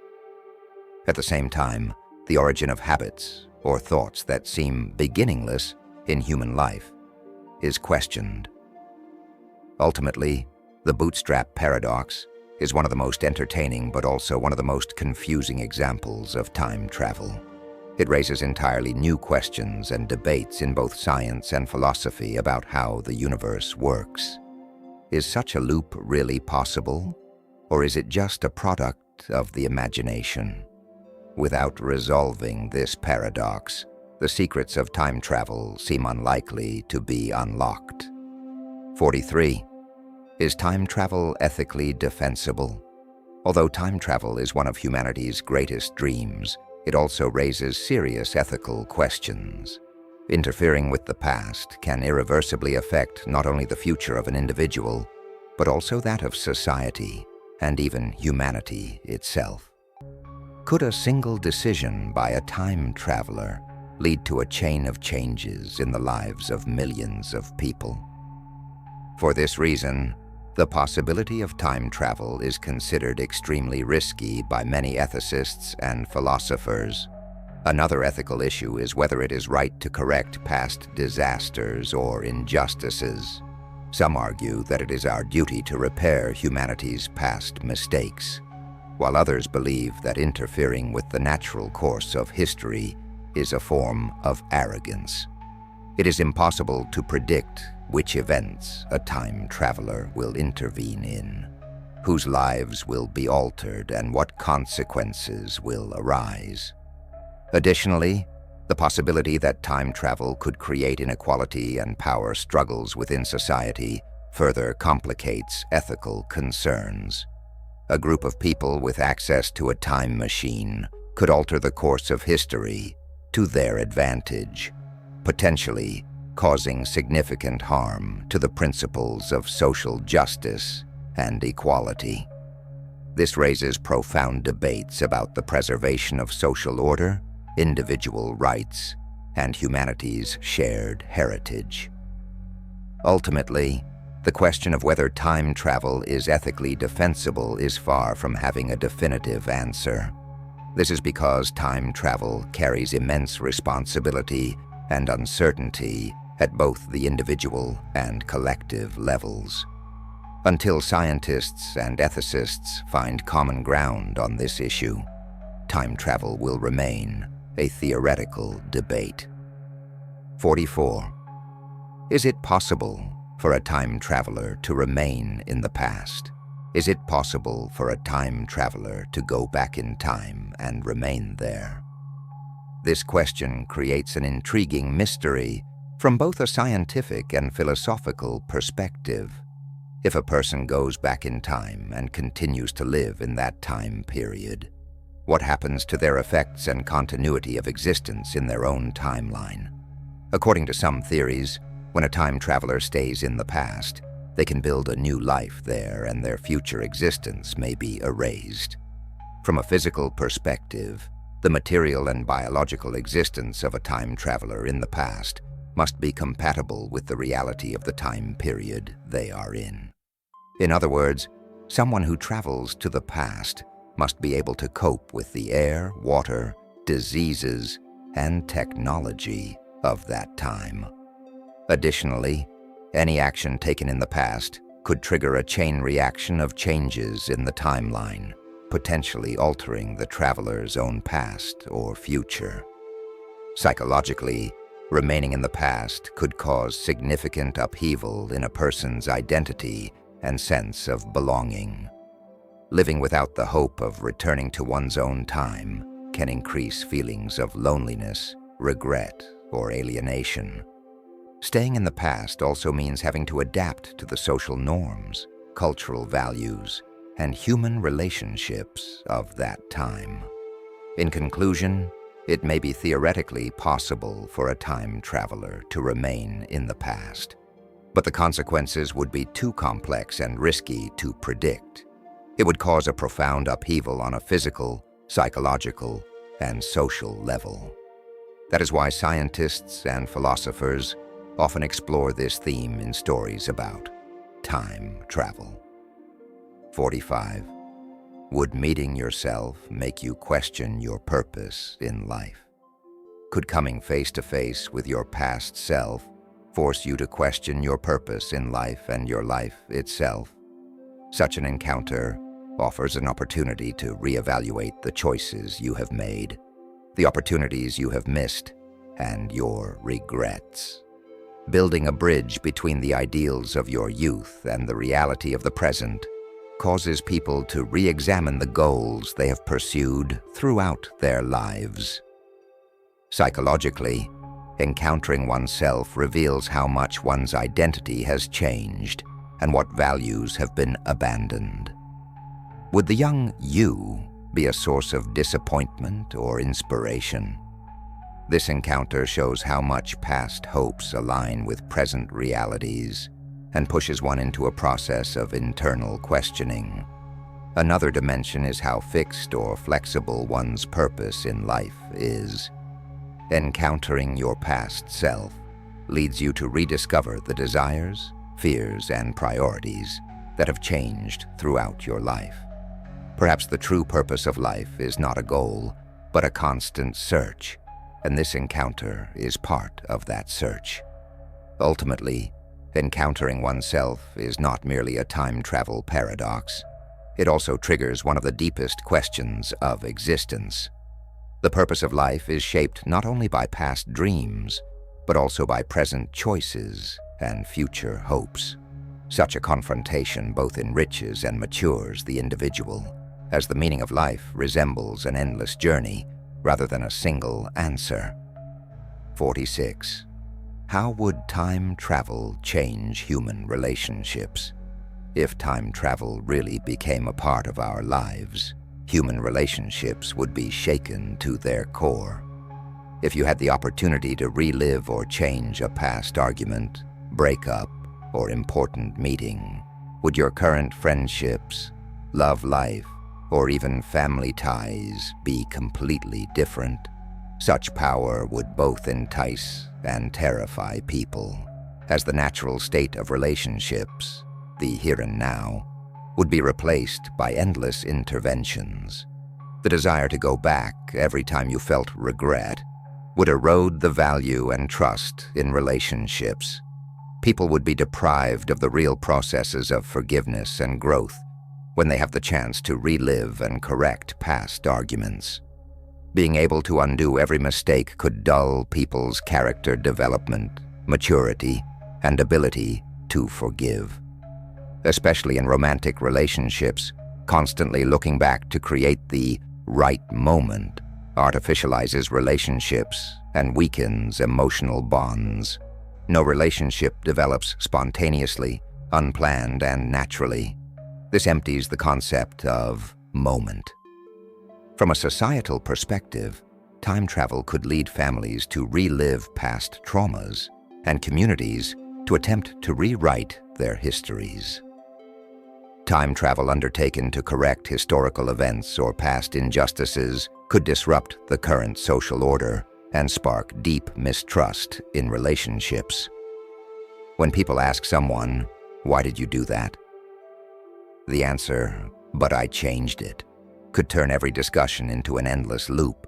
At the same time, the origin of habits or thoughts that seem beginningless in human life is questioned. Ultimately, the bootstrap paradox is one of the most entertaining but also one of the most confusing examples of time travel. It raises entirely new questions and debates in both science and philosophy about how the universe works. Is such a loop really possible, or is it just a product of the imagination? Without resolving this paradox, the secrets of time travel seem unlikely to be unlocked. 43. Is time travel ethically defensible? Although time travel is one of humanity's greatest dreams, it also raises serious ethical questions. Interfering with the past can irreversibly affect not only the future of an individual, but also that of society and even humanity itself. Could a single decision by a time traveler lead to a chain of changes in the lives of millions of people? For this reason, the possibility of time travel is considered extremely risky by many ethicists and philosophers. Another ethical issue is whether it is right to correct past disasters or injustices. Some argue that it is our duty to repair humanity's past mistakes, while others believe that interfering with the natural course of history is a form of arrogance. It is impossible to predict which events a time traveler will intervene in, whose lives will be altered, and what consequences will arise. Additionally, the possibility that time travel could create inequality and power struggles within society further complicates ethical concerns. A group of people with access to a time machine could alter the course of history to their advantage, potentially causing significant harm to the principles of social justice and equality. This raises profound debates about the preservation of social order, individual rights, and humanity's shared heritage. Ultimately, the question of whether time travel is ethically defensible is far from having a definitive answer. This is because time travel carries immense responsibility and uncertainty at both the individual and collective levels. Until scientists and ethicists find common ground on this issue, time travel will remain a theoretical debate. 44. Is it possible for a time traveler to remain in the past? Is it possible for a time traveler to go back in time and remain there? This question creates an intriguing mystery from both a scientific and philosophical perspective. If a person goes back in time and continues to live in that time period, what happens to their effects and continuity of existence in their own timeline? According to some theories, when a time traveler stays in the past, they can build a new life there and their future existence may be erased. From a physical perspective, the material and biological existence of a time traveler in the past must be compatible with the reality of the time period they are in. In other words, someone who travels to the past must be able to cope with the air, water, diseases, and technology of that time. Additionally, any action taken in the past could trigger a chain reaction of changes in the timeline, potentially altering the traveler's own past or future. Psychologically, remaining in the past could cause significant upheaval in a person's identity and sense of belonging. Living without the hope of returning to one's own time can increase feelings of loneliness, regret, or alienation. Staying in the past also means having to adapt to the social norms, cultural values, and human relationships of that time. In conclusion, it may be theoretically possible for a time traveler to remain in the past, but the consequences would be too complex and risky to predict. It would cause a profound upheaval on a physical, psychological, and social level. That is why scientists and philosophers often explore this theme in stories about time travel. 45. Would meeting yourself make you question your purpose in life? Could coming face to face with your past self force you to question your purpose in life and your life itself? Such an encounter offers an opportunity to reevaluate the choices you have made, the opportunities you have missed, and your regrets. Building a bridge between the ideals of your youth and the reality of the present causes people to re-examine the goals they have pursued throughout their lives. Psychologically, encountering oneself reveals how much one's identity has changed and what values have been abandoned. Would the young you be a source of disappointment or inspiration? This encounter shows how much past hopes align with present realities and pushes one into a process of internal questioning. Another dimension is how fixed or flexible one's purpose in life is. Encountering your past self leads you to rediscover the desires, fears, and priorities that have changed throughout your life. Perhaps the true purpose of life is not a goal, but a constant search, and this encounter is part of that search. Ultimately, encountering oneself is not merely a time travel paradox. It also triggers one of the deepest questions of existence. The purpose of life is shaped not only by past dreams, but also by present choices and future hopes. Such a confrontation both enriches and matures the individual, as the meaning of life resembles an endless journey rather than a single answer. 46. How would time travel change human relationships? If time travel really became a part of our lives, human relationships would be shaken to their core. If you had the opportunity to relive or change a past argument, breakup, or important meeting, would your current friendships, love life, or even family ties be completely different? Such power would both entice and terrify people, as the natural state of relationships, the here and now, would be replaced by endless interventions. The desire to go back every time you felt regret would erode the value and trust in relationships. People would be deprived of the real processes of forgiveness and growth when they have the chance to relive and correct past arguments. Being able to undo every mistake could dull people's character development, maturity, and ability to forgive. Especially in romantic relationships, constantly looking back to create the right moment artificializes relationships and weakens emotional bonds. No relationship develops spontaneously, unplanned, and naturally. This empties the concept of moment. From a societal perspective, time travel could lead families to relive past traumas and communities to attempt to rewrite their histories. Time travel undertaken to correct historical events or past injustices could disrupt the current social order and spark deep mistrust in relationships. When people ask someone, "Why did you do that?" the answer, "But I changed it," could turn every discussion into an endless loop.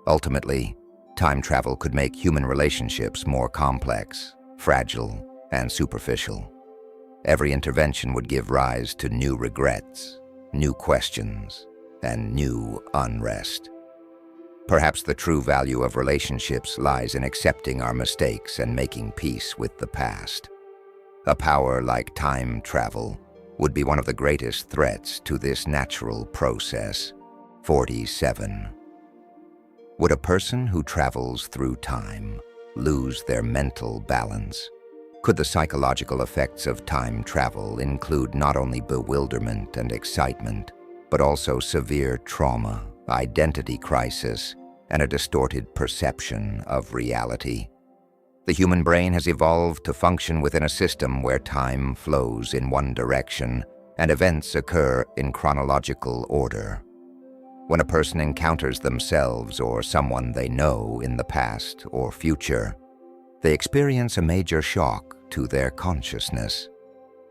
Ultimately, time travel could make human relationships more complex, fragile, and superficial. Every intervention would give rise to new regrets, new questions, and new unrest. Perhaps the true value of relationships lies in accepting our mistakes and making peace with the past. A power like time travel would be one of the greatest threats to this natural process. 47. Would a person who travels through time lose their mental balance? Could the psychological effects of time travel include not only bewilderment and excitement, but also severe trauma, identity crisis, and a distorted perception of reality? The human brain has evolved to function within a system where time flows in one direction and events occur in chronological order. When a person encounters themselves or someone they know in the past or future, they experience a major shock to their consciousness,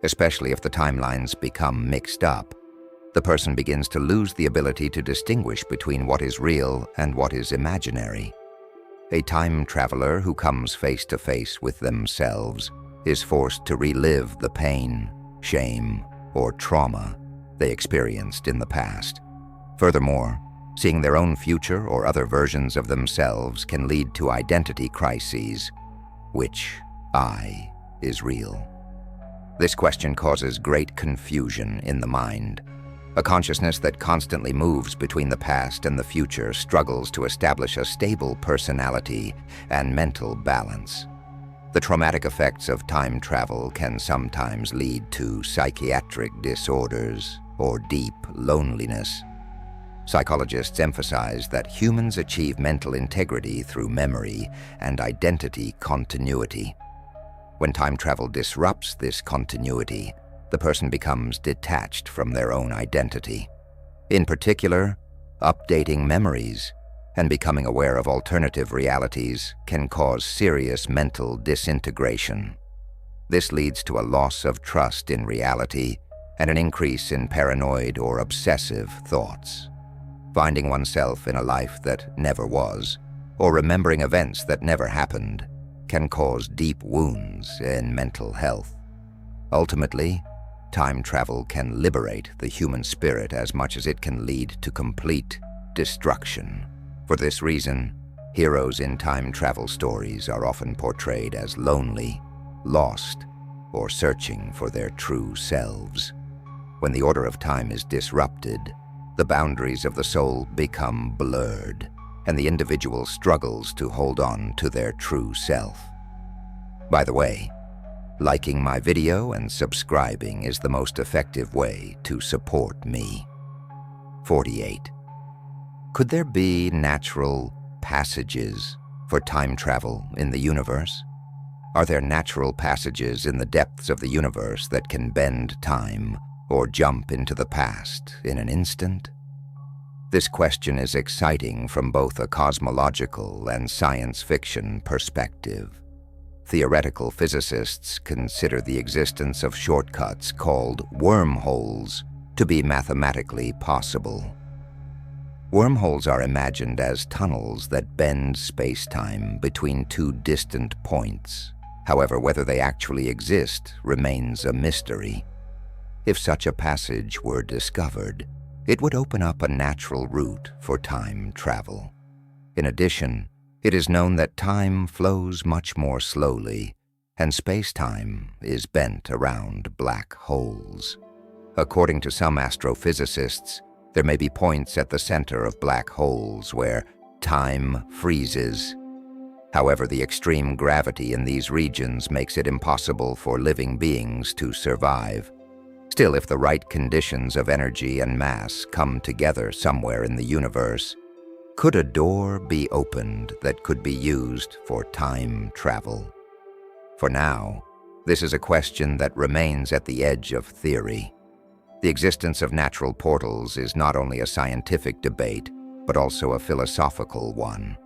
especially if the timelines become mixed up. the person begins to lose the ability to distinguish between what is real and what is imaginary. A time traveler who comes face to face with themselves is forced to relive the pain, shame, or trauma they experienced in the past. Furthermore, seeing their own future or other versions of themselves can lead to identity crises. Which I is real? This question causes great confusion in the mind. A consciousness that constantly moves between the past and the future struggles to establish a stable personality and mental balance. The traumatic effects of time travel can sometimes lead to psychiatric disorders or deep loneliness. Psychologists emphasize that humans achieve mental integrity through memory and identity continuity. When time travel disrupts this continuity, the person becomes detached from their own identity. In particular, updating memories and becoming aware of alternative realities can cause serious mental disintegration. This leads to a loss of trust in reality and an increase in paranoid or obsessive thoughts. Finding oneself in a life that never was, or remembering events that never happened, can cause deep wounds in mental health. Ultimately, time travel can liberate the human spirit as much as it can lead to complete destruction. For this reason, heroes in time travel stories are often portrayed as lonely, lost, or searching for their true selves. When the order of time is disrupted, the boundaries of the soul become blurred, and the individual struggles to hold on to their true self. By the way, liking my video and subscribing is the most effective way to support me. 48. Could there be natural passages for time travel in the universe? Are there natural passages in the depths of the universe that can bend time or jump into the past in an instant? This question is exciting from both a cosmological and science fiction perspective. Theoretical physicists consider the existence of shortcuts called wormholes to be mathematically possible. Wormholes are imagined as tunnels that bend space-time between two distant points. However, whether they actually exist remains a mystery. If such a passage were discovered, it would open up a natural route for time travel. In addition, it is known that time flows much more slowly, and space-time is bent around black holes. According to some astrophysicists, there may be points at the center of black holes where time freezes. However, the extreme gravity in these regions makes it impossible for living beings to survive. Still, if the right conditions of energy and mass come together somewhere in the universe, could a door be opened that could be used for time travel? For now, this is a question that remains at the edge of theory. The existence of natural portals is not only a scientific debate, but also a philosophical one.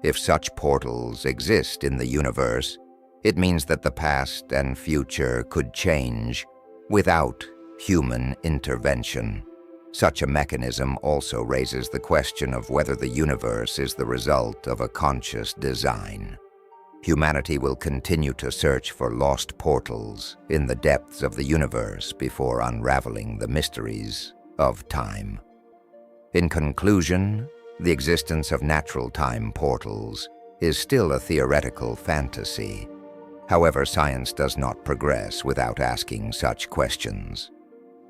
If such portals exist in the universe, it means that the past and future could change without human intervention. Such a mechanism also raises the question of whether the universe is the result of a conscious design. Humanity will continue to search for lost portals in the depths of the universe before unraveling the mysteries of time. In conclusion, the existence of natural time portals is still a theoretical fantasy. However, science does not progress without asking such questions.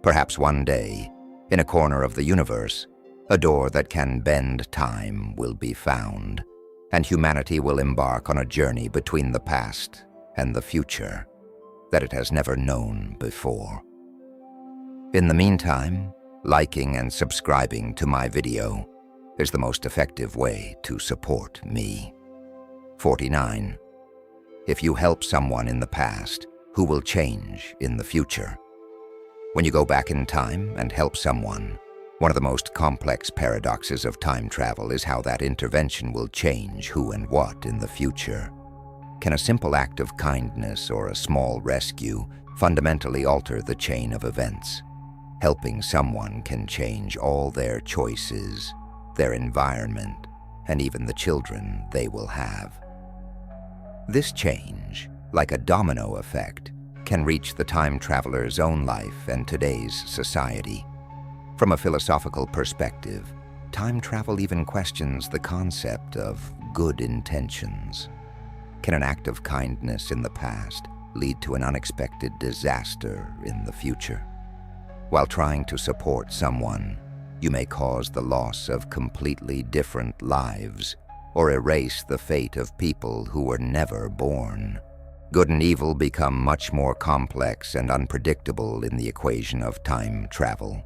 Perhaps one day, in a corner of the universe, a door that can bend time will be found, and humanity will embark on a journey between the past and the future that it has never known before. In the meantime, liking and subscribing to my video is the most effective way to support me. 49. If you help someone in the past, who will change in the future? When you go back in time and help someone, one of the most complex paradoxes of time travel is how that intervention will change who and what in the future. Can a simple act of kindness or a small rescue fundamentally alter the chain of events? Helping someone can change all their choices, their environment, and even the children they will have. This change, like a domino effect, can reach the time traveler's own life and today's society. From a philosophical perspective, time travel even questions the concept of good intentions. Can an act of kindness in the past lead to an unexpected disaster in the future? While trying to support someone, you may cause the loss of completely different lives or erase the fate of people who were never born. Good and evil become much more complex and unpredictable in the equation of time travel.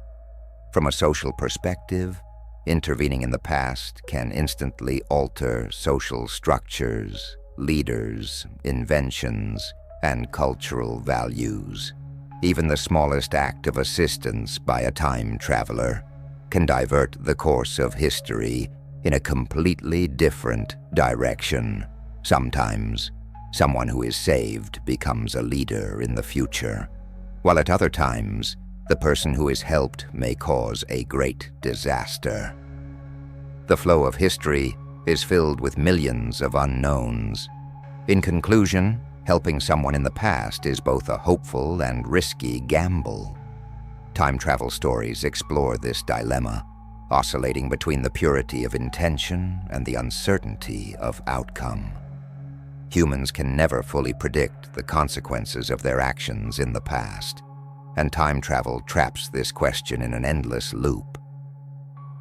From a social perspective, intervening in the past can instantly alter social structures, leaders, inventions, and cultural values. Even the smallest act of assistance by a time traveler can divert the course of history in a completely different direction. Sometimes, someone who is saved becomes a leader in the future, while at other times, the person who is helped may cause a great disaster. The flow of history is filled with millions of unknowns. In conclusion, helping someone in the past is both a hopeful and risky gamble. Time travel stories explore this dilemma, oscillating between the purity of intention and the uncertainty of outcome. Humans can never fully predict the consequences of their actions in the past, and time travel traps this question in an endless loop.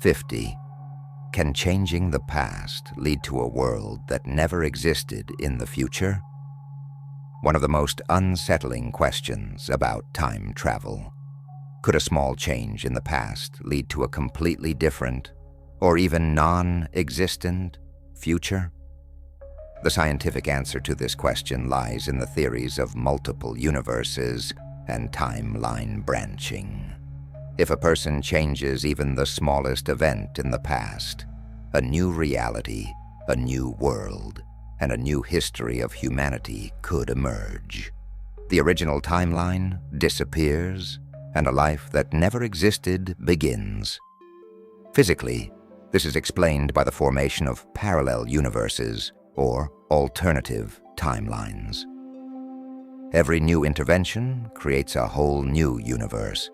50. Can changing the past lead to a world that never existed in the future? One of the most unsettling questions about time travel. Could a small change in the past lead to a completely different, or even non-existent, future? The scientific answer to this question lies in the theories of multiple universes and timeline branching. If a person changes even the smallest event in the past, a new reality, a new world, and a new history of humanity could emerge. The original timeline disappears, and a life that never existed begins. Physically, this is explained by the formation of parallel universes, or alternative timelines. Every new intervention creates a whole new universe.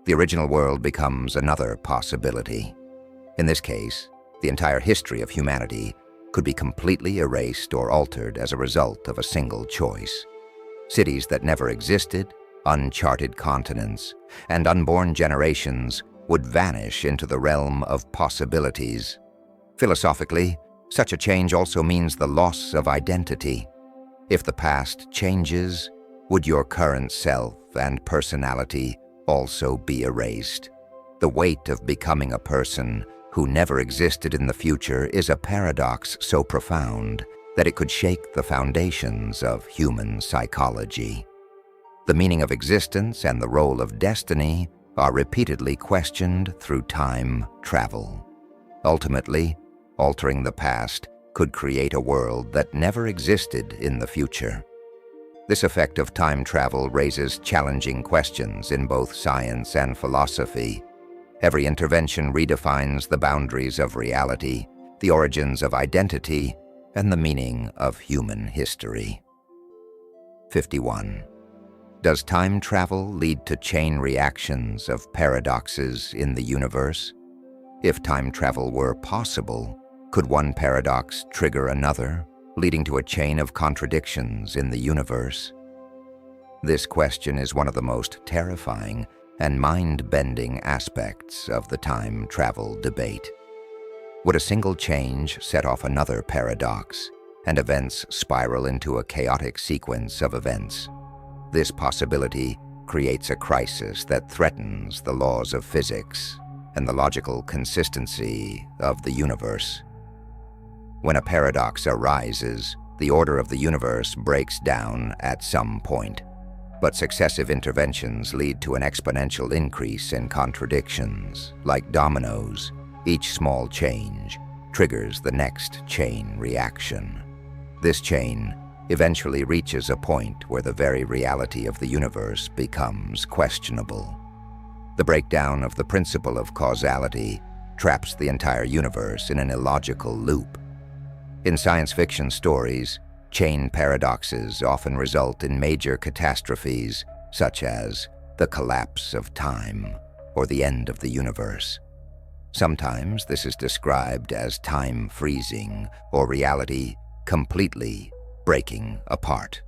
The original world becomes another possibility. In this case, the entire history of humanity could be completely erased or altered as a result of a single choice. Cities that never existed, uncharted continents, and unborn generations would vanish into the realm of possibilities. Philosophically, such a change also means the loss of identity. If the past changes, would your current self and personality also be erased? The weight of becoming a person who never existed in the future is a paradox so profound that it could shake the foundations of human psychology. The meaning of existence and the role of destiny are repeatedly questioned through time travel. Ultimately, altering the past could create a world that never existed in the future. This effect of time travel raises challenging questions in both science and philosophy. Every intervention redefines the boundaries of reality, the origins of identity, and the meaning of human history. 51. Does time travel lead to chain reactions of paradoxes in the universe? If time travel were possible, could one paradox trigger another, leading to a chain of contradictions in the universe? This question is one of the most terrifying and mind-bending aspects of the time travel debate. Would a single change set off another paradox, and events spiral into a chaotic sequence of events? This possibility creates a crisis that threatens the laws of physics and the logical consistency of the universe. When a paradox arises, the order of the universe breaks down at some point, but successive interventions lead to an exponential increase in contradictions. Like dominoes, each small change triggers the next chain reaction. This chain eventually reaches a point where the very reality of the universe becomes questionable. The breakdown of the principle of causality traps the entire universe in an illogical loop. In science fiction stories, chain paradoxes often result in major catastrophes such as the collapse of time or the end of the universe. Sometimes this is described as time freezing or reality completely breaking apart.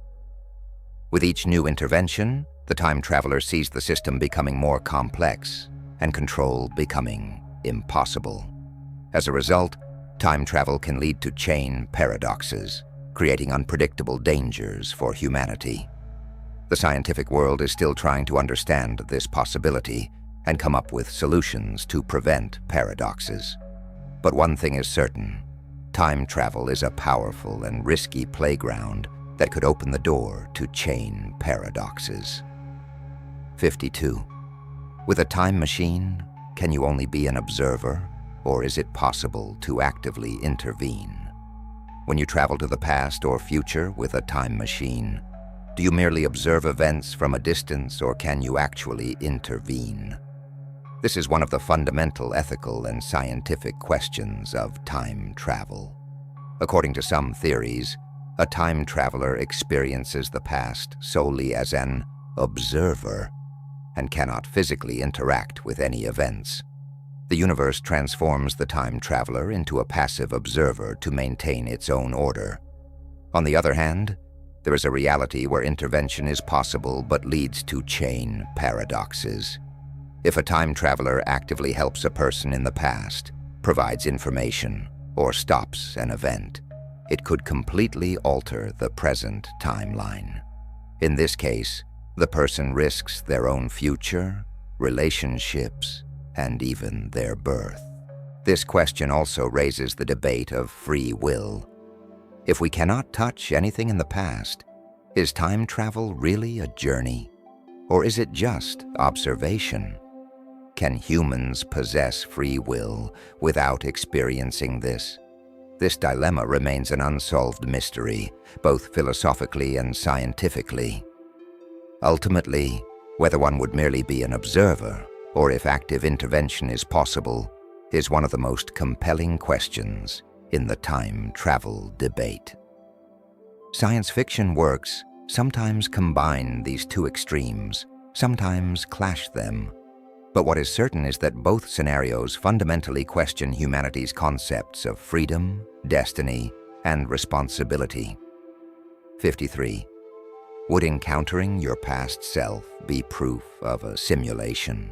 With each new intervention, the time traveler sees the system becoming more complex and control becoming impossible. As a result, time travel can lead to chain paradoxes, creating unpredictable dangers for humanity. The scientific world is still trying to understand this possibility and come up with solutions to prevent paradoxes. But one thing is certain: time travel is a powerful and risky playground that could open the door to chain paradoxes. 52. With a time machine, can you only be an observer, or is it possible to actively intervene? When you travel to the past or future with a time machine, do you merely observe events from a distance, or can you actually intervene? This is one of the fundamental ethical and scientific questions of time travel. According to some theories, a time traveler experiences the past solely as an observer and cannot physically interact with any events. The universe transforms the time traveler into a passive observer to maintain its own order. On the other hand, there is a reality where intervention is possible but leads to chain paradoxes. If a time traveler actively helps a person in the past, provides information, or stops an event, it could completely alter the present timeline. In this case, the person risks their own future, relationships, and even their birth. This question also raises the debate of free will. If we cannot touch anything in the past, is time travel really a journey? Or is it just observation? Can humans possess free will without experiencing this? This dilemma remains an unsolved mystery, both philosophically and scientifically. Ultimately, whether one would merely be an observer or if active intervention is possible is one of the most compelling questions in the time travel debate. Science fiction works sometimes combine these two extremes, sometimes clash them. But what is certain is that both scenarios fundamentally question humanity's concepts of freedom, destiny, and responsibility. 53. Would encountering your past self be proof of a simulation?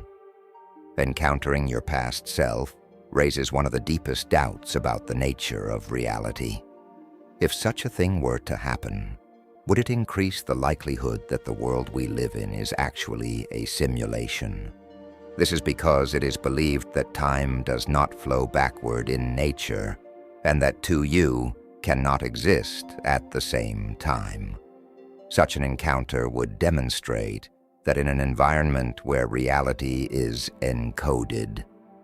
Encountering your past self raises one of the deepest doubts about the nature of reality. If such a thing were to happen, would it increase the likelihood that the world we live in is actually a simulation? This is because it is believed that time does not flow backward in nature, and that two you cannot exist at the same time. Such an encounter would demonstrate that in an environment where reality is encoded,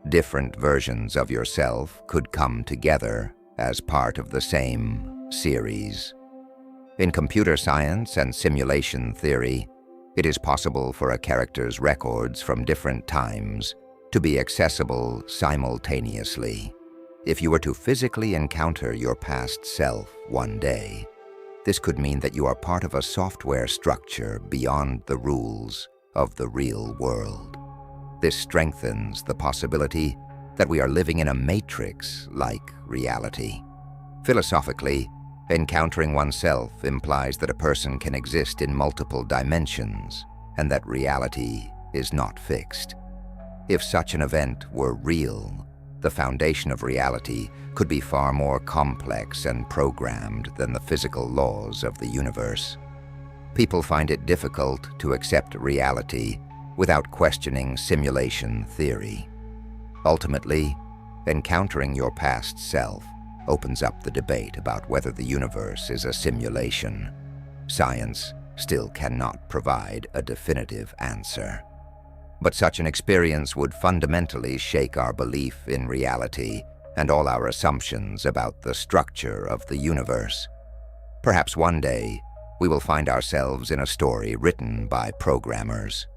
different versions of yourself could come together as part of the same series. In computer science and simulation theory, it is possible for a character's records from different times to be accessible simultaneously. If you were to physically encounter your past self one day, this could mean that you are part of a software structure beyond the rules of the real world. This strengthens the possibility that we are living in a matrix-like reality. Philosophically, encountering oneself implies that a person can exist in multiple dimensions and that reality is not fixed. If such an event were real, the foundation of reality could be far more complex and programmed than the physical laws of the universe. People find it difficult to accept reality without questioning simulation theory. Ultimately, encountering your past self opens up the debate about whether the universe is a simulation. Science still cannot provide a definitive answer. But such an experience would fundamentally shake our belief in reality and all our assumptions about the structure of the universe. Perhaps one day, we will find ourselves in a story written by programmers.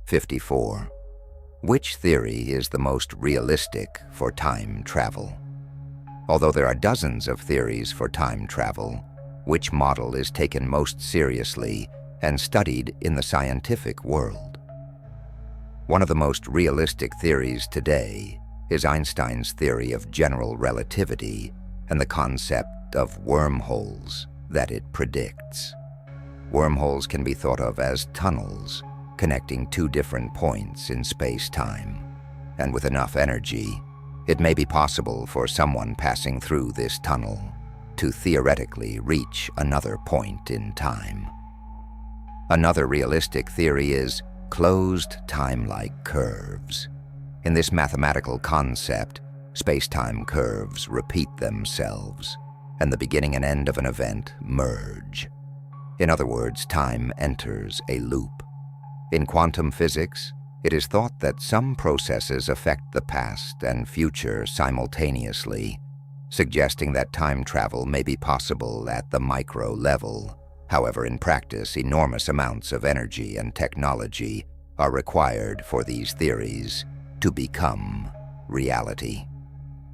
54. Which theory is the most realistic for time travel? Although there are dozens of theories for time travel, which model is taken most seriously and studied in the scientific world? One of the most realistic theories today is Einstein's theory of general relativity and the concept of wormholes that it predicts. Wormholes can be thought of as tunnels connecting two different points in space-time, and with enough energy, it may be possible for someone passing through this tunnel to theoretically reach another point in time. Another realistic theory is closed time-like curves. In this mathematical concept, space-time curves repeat themselves, and the beginning and end of an event merge. In other words, time enters a loop. In quantum physics, it is thought that some processes affect the past and future simultaneously, suggesting that time travel may be possible at the micro level. However, in practice, enormous amounts of energy and technology are required for these theories to become reality.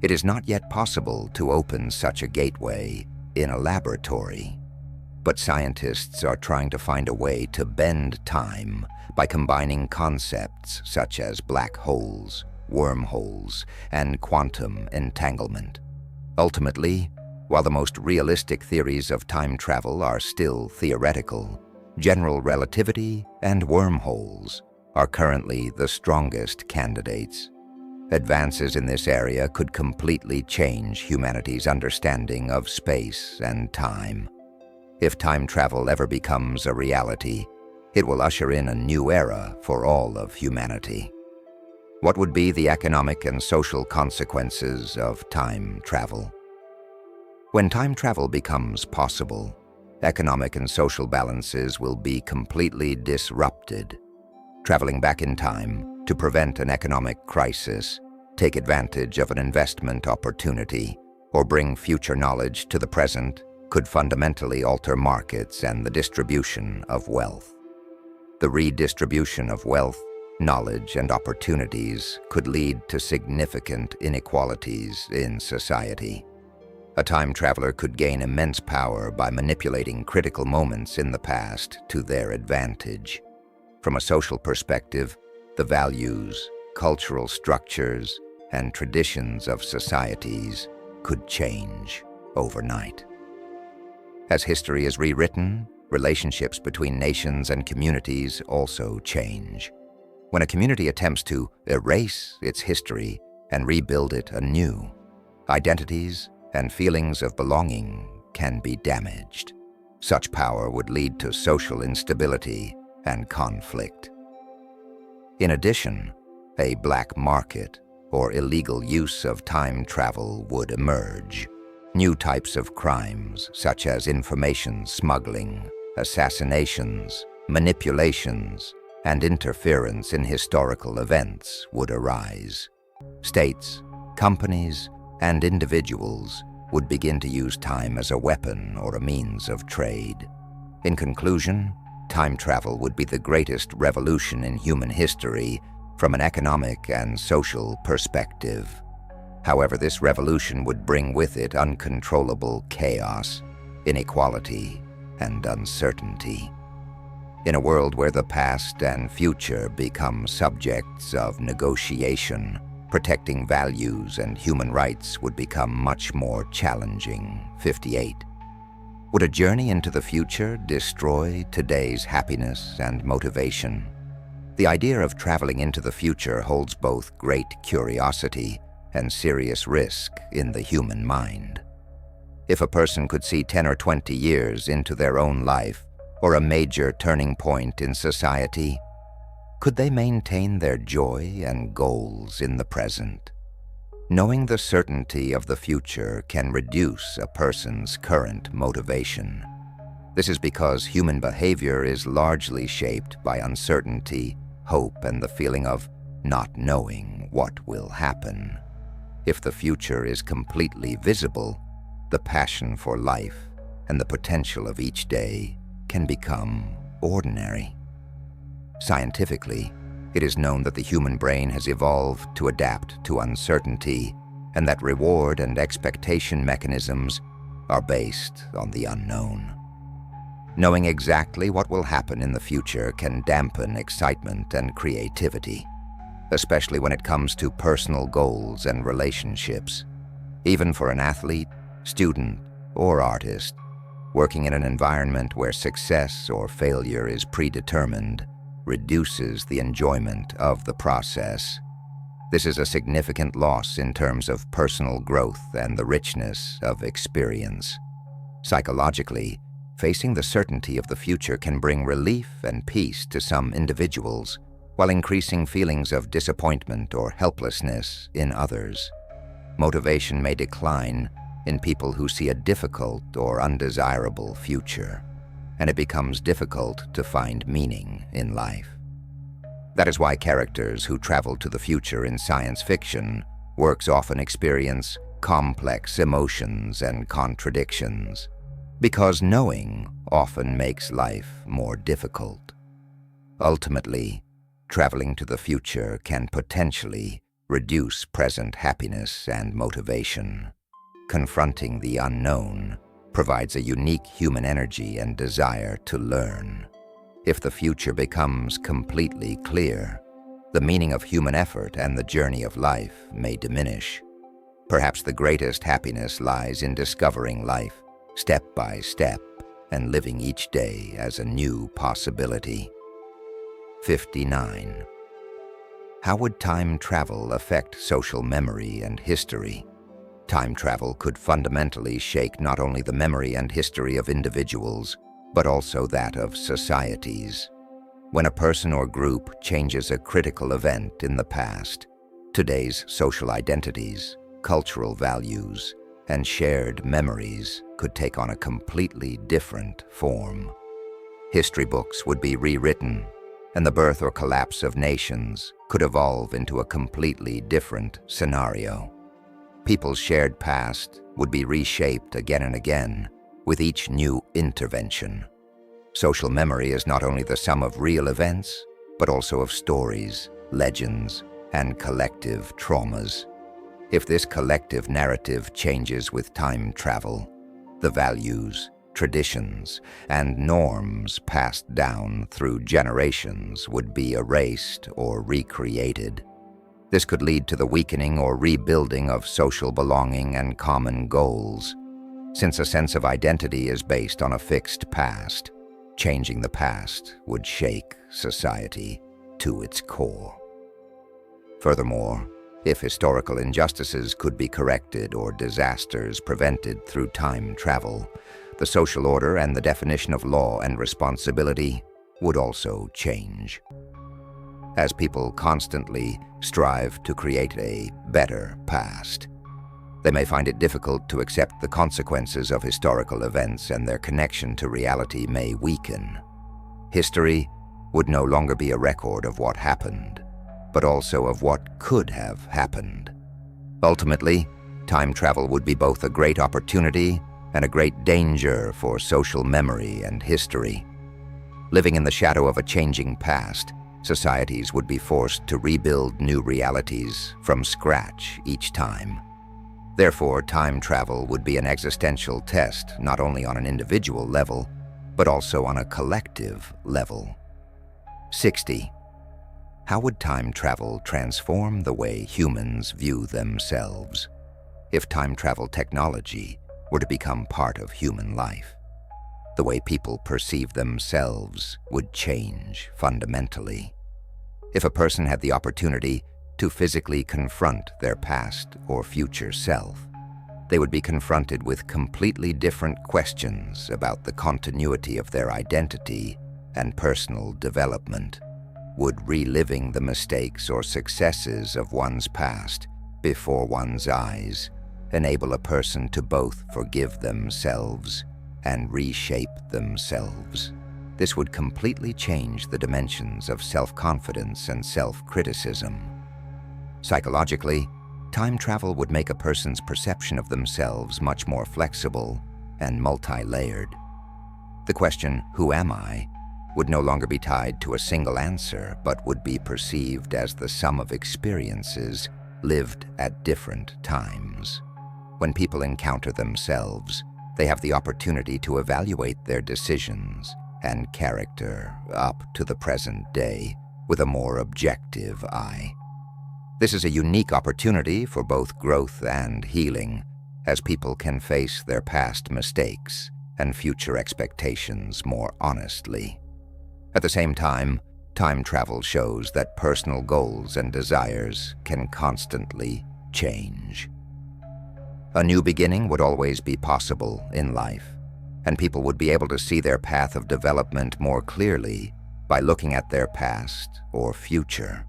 It is not yet possible to open such a gateway in a laboratory, but scientists are trying to find a way to bend time by combining concepts such as black holes, wormholes, and quantum entanglement. Ultimately, while the most realistic theories of time travel are still theoretical, general relativity and wormholes are currently the strongest candidates. Advances in this area could completely change humanity's understanding of space and time. If time travel ever becomes a reality, it will usher in a new era for all of humanity. What would be the economic and social consequences of time travel? When time travel becomes possible, economic and social balances will be completely disrupted. Traveling back in time to prevent an economic crisis, take advantage of an investment opportunity, or bring future knowledge to the present could fundamentally alter markets and the distribution of wealth. The redistribution of wealth, knowledge, and opportunities could lead to significant inequalities in society. A time traveler could gain immense power by manipulating critical moments in the past to their advantage. From a social perspective, the values, cultural structures, and traditions of societies could change overnight. As history is rewritten, relationships between nations and communities also change. When a community attempts to erase its history and rebuild it anew, identities and feelings of belonging can be damaged. Such power would lead to social instability and conflict. In addition, a black market or illegal use of time travel would emerge. New types of crimes, such as information smuggling, assassinations, manipulations, and interference in historical events would arise. States, companies, and individuals would begin to use time as a weapon or a means of trade. In conclusion, time travel would be the greatest revolution in human history from an economic and social perspective. However, this revolution would bring with it uncontrollable chaos, inequality, and uncertainty. In a world where the past and future become subjects of negotiation, protecting values and human rights would become much more challenging. 58. Would a journey into the future destroy today's happiness and motivation? The idea of traveling into the future holds both great curiosity and serious risk in the human mind. If a person could see 10 or 20 years into their own life or a major turning point in society, could they maintain their joy and goals in the present? Knowing the certainty of the future can reduce a person's current motivation. This is because human behavior is largely shaped by uncertainty, hope, and the feeling of not knowing what will happen. If the future is completely visible, the passion for life and the potential of each day can become ordinary. Scientifically, It is known that the human brain has evolved to adapt to uncertainty, and that reward and expectation mechanisms are based on the unknown. Knowing exactly what will happen in the future can dampen excitement and creativity, especially when it comes to personal goals and relationships. Even for an athlete, student, or artist, working in an environment where success or failure is predetermined reduces the enjoyment of the process. This is a significant loss in terms of personal growth and the richness of experience. Psychologically, facing the certainty of the future can bring relief and peace to some individuals, while increasing feelings of disappointment or helplessness in others. Motivation may decline in people who see a difficult or undesirable future, and it becomes difficult to find meaning in life. That is why characters who travel to the future in science fiction works often experience complex emotions and contradictions, because knowing often makes life more difficult. Ultimately, traveling to the future can potentially reduce present happiness and motivation. Confronting the unknown provides a unique human energy and desire to learn. If the future becomes completely clear, the meaning of human effort and the journey of life may diminish. Perhaps the greatest happiness lies in discovering life step by step and living each day as a new possibility. 59. How would time travel affect social memory and history? Time travel could fundamentally shake not only the memory and history of individuals, but also that of societies. When a person or group changes a critical event in the past, today's social identities, cultural values, and shared memories could take on a completely different form. History books would be rewritten, and the birth or collapse of nations could evolve into a completely different scenario. People's shared past would be reshaped again and again with each new intervention. Social memory is not only the sum of real events, but also of stories, legends, and collective traumas. If this collective narrative changes with time travel, the values, traditions, and norms passed down through generations would be erased or recreated. This could lead to the weakening or rebuilding of social belonging and common goals. Since a sense of identity is based on a fixed past, changing the past would shake society to its core. Furthermore, if historical injustices could be corrected or disasters prevented through time travel, the social order and the definition of law and responsibility would also change. As people constantly strive to create a better past, they may find it difficult to accept the consequences of historical events, and their connection to reality may weaken. History would no longer be a record of what happened, but also of what could have happened. Ultimately, time travel would be both a great opportunity and a great danger for social memory and history. Living in the shadow of a changing past, societies would be forced to rebuild new realities from scratch each time. Therefore, time travel would be an existential test not only on an individual level, but also on a collective level. 60. How would time travel transform the way humans view themselves? If time travel technology were to become part of human life, the way people perceive themselves would change fundamentally. If a person had the opportunity to physically confront their past or future self, they would be confronted with completely different questions about the continuity of their identity and personal development. Would reliving the mistakes or successes of one's past before one's eyes enable a person to both forgive themselves and reshape themselves? This would completely change the dimensions of self-confidence and self-criticism. Psychologically, time travel would make a person's perception of themselves much more flexible and multi-layered. The question, "Who am I?" would no longer be tied to a single answer, but would be perceived as the sum of experiences lived at different times. When people encounter themselves, they have the opportunity to evaluate their decisions and character up to the present day with a more objective eye. This is a unique opportunity for both growth and healing, as people can face their past mistakes and future expectations more honestly. At the same time, time travel shows that personal goals and desires can constantly change. A new beginning would always be possible in life, and people would be able to see their path of development more clearly by looking at their past or future.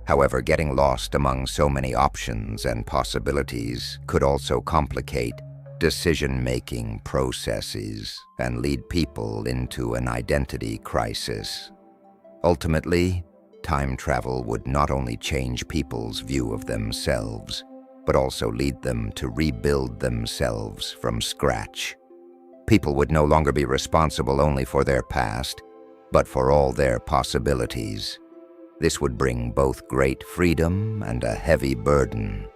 However, getting lost among so many options and possibilities could also complicate decision-making processes and lead people into an identity crisis. Ultimately, time travel would not only change people's view of themselves, but also lead them to rebuild themselves from scratch. People would no longer be responsible only for their past, but for all their possibilities. This would bring both great freedom and a heavy burden,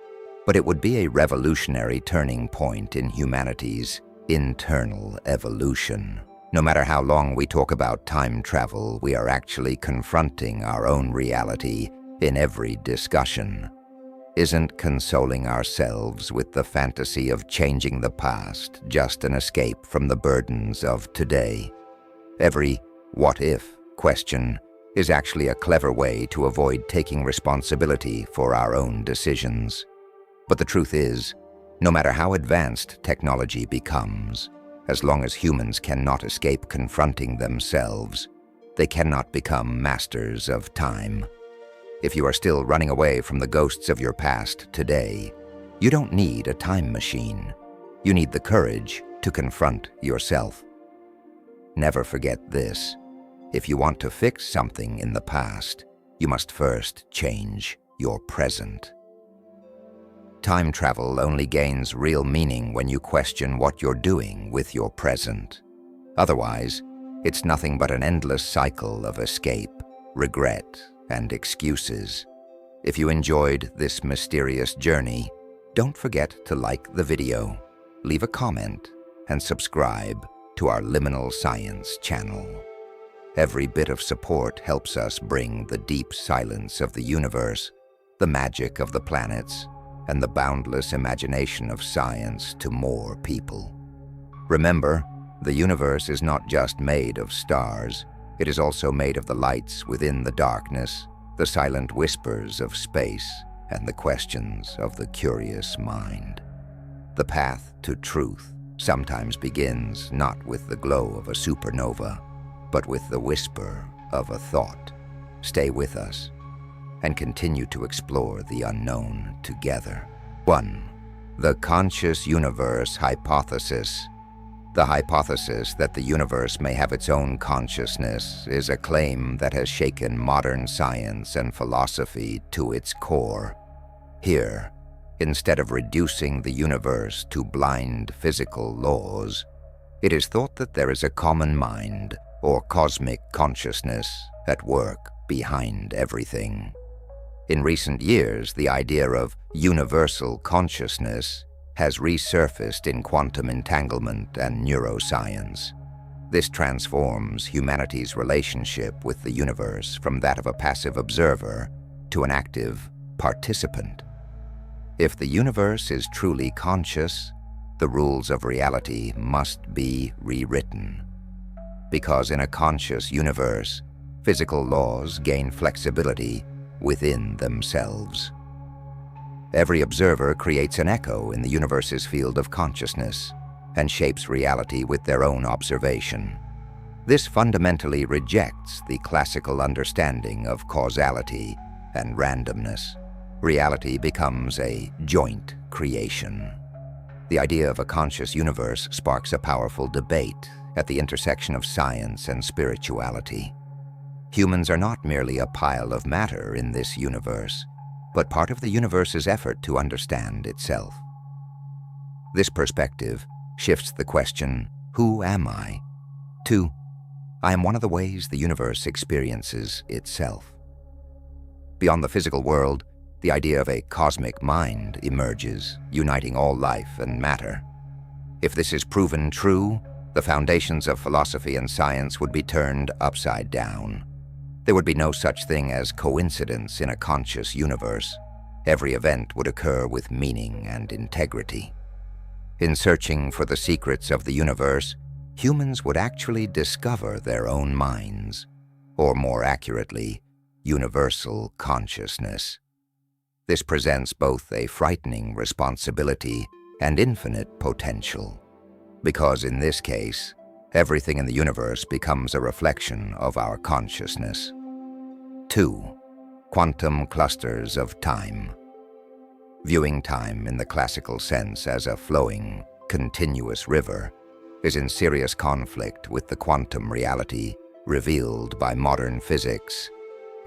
but it would be a revolutionary turning point in humanity's internal evolution. No matter how long we talk about time travel, we are actually confronting our own reality in every discussion. Isn't consoling ourselves with the fantasy of changing the past just an escape from the burdens of today? Every what-if question is actually a clever way to avoid taking responsibility for our own decisions. But the truth is, no matter how advanced technology becomes, as long as humans cannot escape confronting themselves, they cannot become masters of time. If you are still running away from the ghosts of your past today, you don't need a time machine. You need the courage to confront yourself. Never forget this. If you want to fix something in the past, you must first change your present. Time travel only gains real meaning when you question what you're doing with your present. Otherwise, it's nothing but an endless cycle of escape, regret, and excuses. If you enjoyed this mysterious journey, don't forget to like the video, leave a comment, and subscribe to our Liminal Science channel. Every bit of support helps us bring the deep silence of the universe, the magic of the planets, and the boundless imagination of science to more people. Remember, the universe is not just made of stars, it is also made of the lights within the darkness, the silent whispers of space, and the questions of the curious mind. The path to truth sometimes begins not with the glow of a supernova, but with the whisper of a thought. Stay with us and continue to explore the unknown together. 1. The conscious universe hypothesis. The hypothesis that the universe may have its own consciousness is a claim that has shaken modern science and philosophy to its core. Here, instead of reducing the universe to blind physical laws, it is thought that there is a common mind or cosmic consciousness at work behind everything. In recent years, the idea of universal consciousness has resurfaced in quantum entanglement and neuroscience. This transforms humanity's relationship with the universe from that of a passive observer to an active participant. If the universe is truly conscious, the rules of reality must be rewritten. Because in a conscious universe, physical laws gain flexibility within themselves. Every observer creates an echo in the universe's field of consciousness and shapes reality with their own observation. This fundamentally rejects the classical understanding of causality and randomness. Reality becomes a joint creation. The idea of a conscious universe sparks a powerful debate at the intersection of science and spirituality. Humans are not merely a pile of matter in this universe, but part of the universe's effort to understand itself. This perspective shifts the question, who am I, to I am one of the ways the universe experiences itself. Beyond the physical world, the idea of a cosmic mind emerges, uniting all life and matter. If this is proven true, the foundations of philosophy and science would be turned upside down. There would be no such thing as coincidence in a conscious universe. Every event would occur with meaning and integrity. In searching for the secrets of the universe, humans would actually discover their own minds, or more accurately, universal consciousness. This presents both a frightening responsibility and infinite potential, because in this case, everything in the universe becomes a reflection of our consciousness. 2. Quantum clusters of time. Viewing time in the classical sense as a flowing, continuous river is in serious conflict with the quantum reality revealed by modern physics.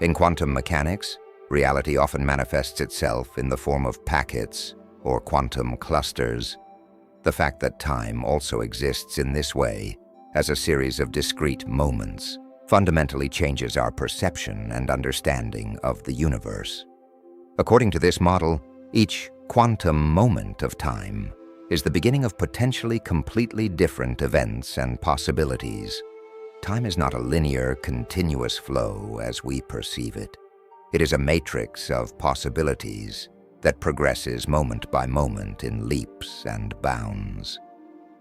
In quantum mechanics, reality often manifests itself in the form of packets or quantum clusters. The fact that time also exists in this way, as a series of discrete moments, fundamentally changes our perception and understanding of the universe. According to this model, each quantum moment of time is the beginning of potentially completely different events and possibilities. Time is not a linear, continuous flow as we perceive it. It is a matrix of possibilities that progresses moment by moment in leaps and bounds.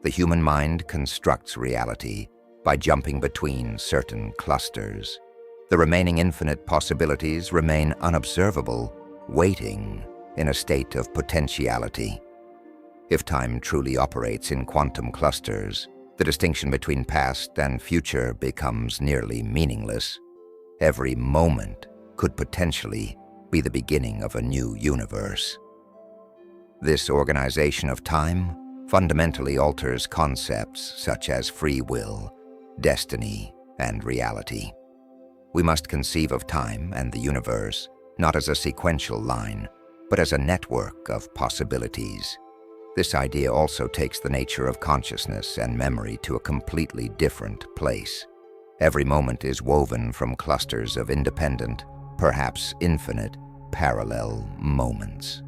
The human mind constructs reality by jumping between certain clusters. The remaining infinite possibilities remain unobservable, waiting in a state of potentiality. If time truly operates in quantum clusters, the distinction between past and future becomes nearly meaningless. Every moment could potentially be the beginning of a new universe. This organization of time fundamentally alters concepts such as free will, destiny, and reality. We must conceive of time and the universe not as a sequential line, but as a network of possibilities. This idea also takes the nature of consciousness and memory to a completely different place. Every moment is woven from clusters of independent, perhaps infinite, parallel moments.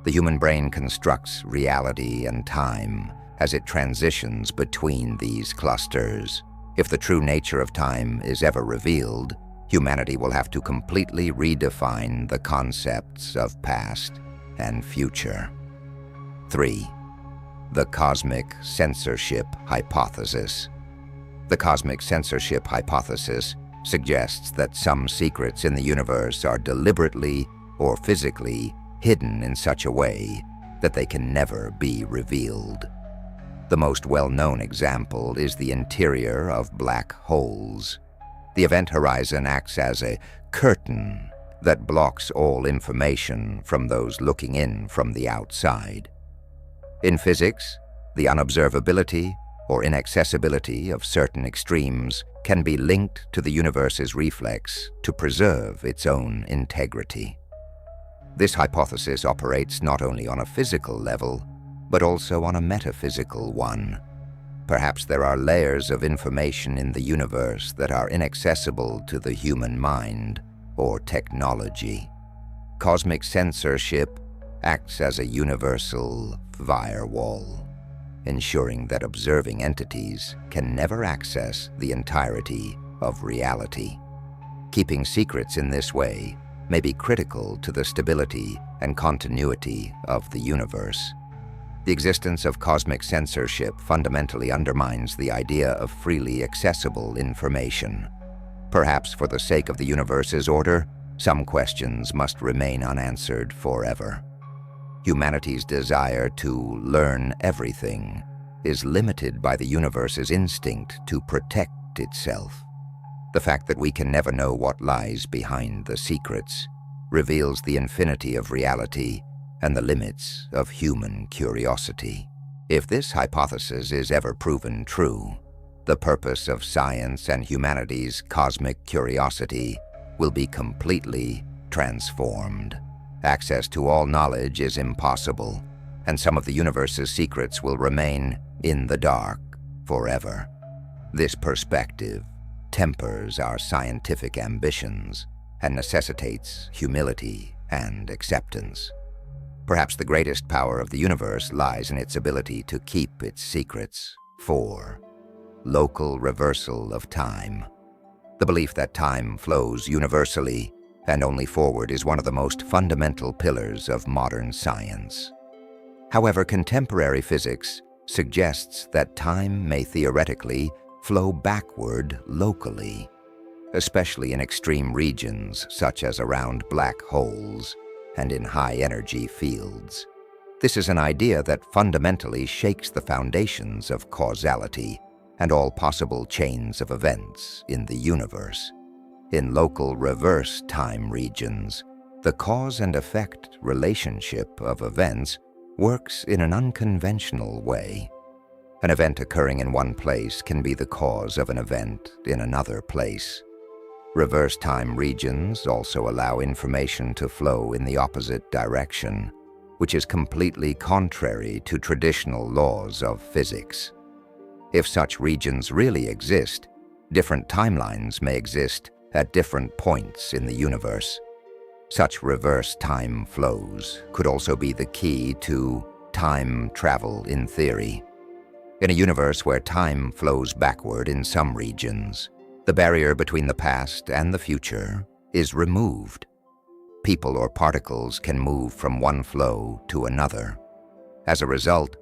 The human brain constructs reality and time as it transitions between these clusters. If the true nature of time is ever revealed, humanity will have to completely redefine the concepts of past and future. 3. The cosmic censorship hypothesis. The cosmic censorship hypothesis suggests that some secrets in the universe are deliberately or physically hidden in such a way that they can never be revealed. The most well-known example is the interior of black holes. The event horizon acts as a curtain that blocks all information from those looking in from the outside. In physics, the unobservability or inaccessibility of certain extremes can be linked to the universe's reflex to preserve its own integrity. This hypothesis operates not only on a physical level, but also on a metaphysical one. Perhaps there are layers of information in the universe that are inaccessible to the human mind or technology. Cosmic censorship acts as a universal firewall, ensuring that observing entities can never access the entirety of reality. Keeping secrets in this way may be critical to the stability and continuity of the universe. The existence of cosmic censorship fundamentally undermines the idea of freely accessible information. Perhaps for the sake of the universe's order, some questions must remain unanswered forever. Humanity's desire to learn everything is limited by the universe's instinct to protect itself. The fact that we can never know what lies behind the secrets reveals the infinity of reality and the limits of human curiosity. If this hypothesis is ever proven true, the purpose of science and humanity's cosmic curiosity will be completely transformed. Access to all knowledge is impossible, and some of the universe's secrets will remain in the dark forever. This perspective tempers our scientific ambitions and necessitates humility and acceptance. Perhaps the greatest power of the universe lies in its ability to keep its secrets. 4. Local reversal of time. The belief that time flows universally and only forward is one of the most fundamental pillars of modern science. However, contemporary physics suggests that time may theoretically flow backward locally, especially in extreme regions such as around black holes and in high-energy fields. This is an idea that fundamentally shakes the foundations of causality and all possible chains of events in the universe. In local reverse time regions, the cause and effect relationship of events works in an unconventional way. An event occurring in one place can be the cause of an event in another place. Reverse time regions also allow information to flow in the opposite direction, which is completely contrary to traditional laws of physics. If such regions really exist, different timelines may exist at different points in the universe. Such reverse time flows could also be the key to time travel in theory. In a universe where time flows backward in some regions, the barrier between the past and the future is removed. People or particles can move from one flow to another. As a result,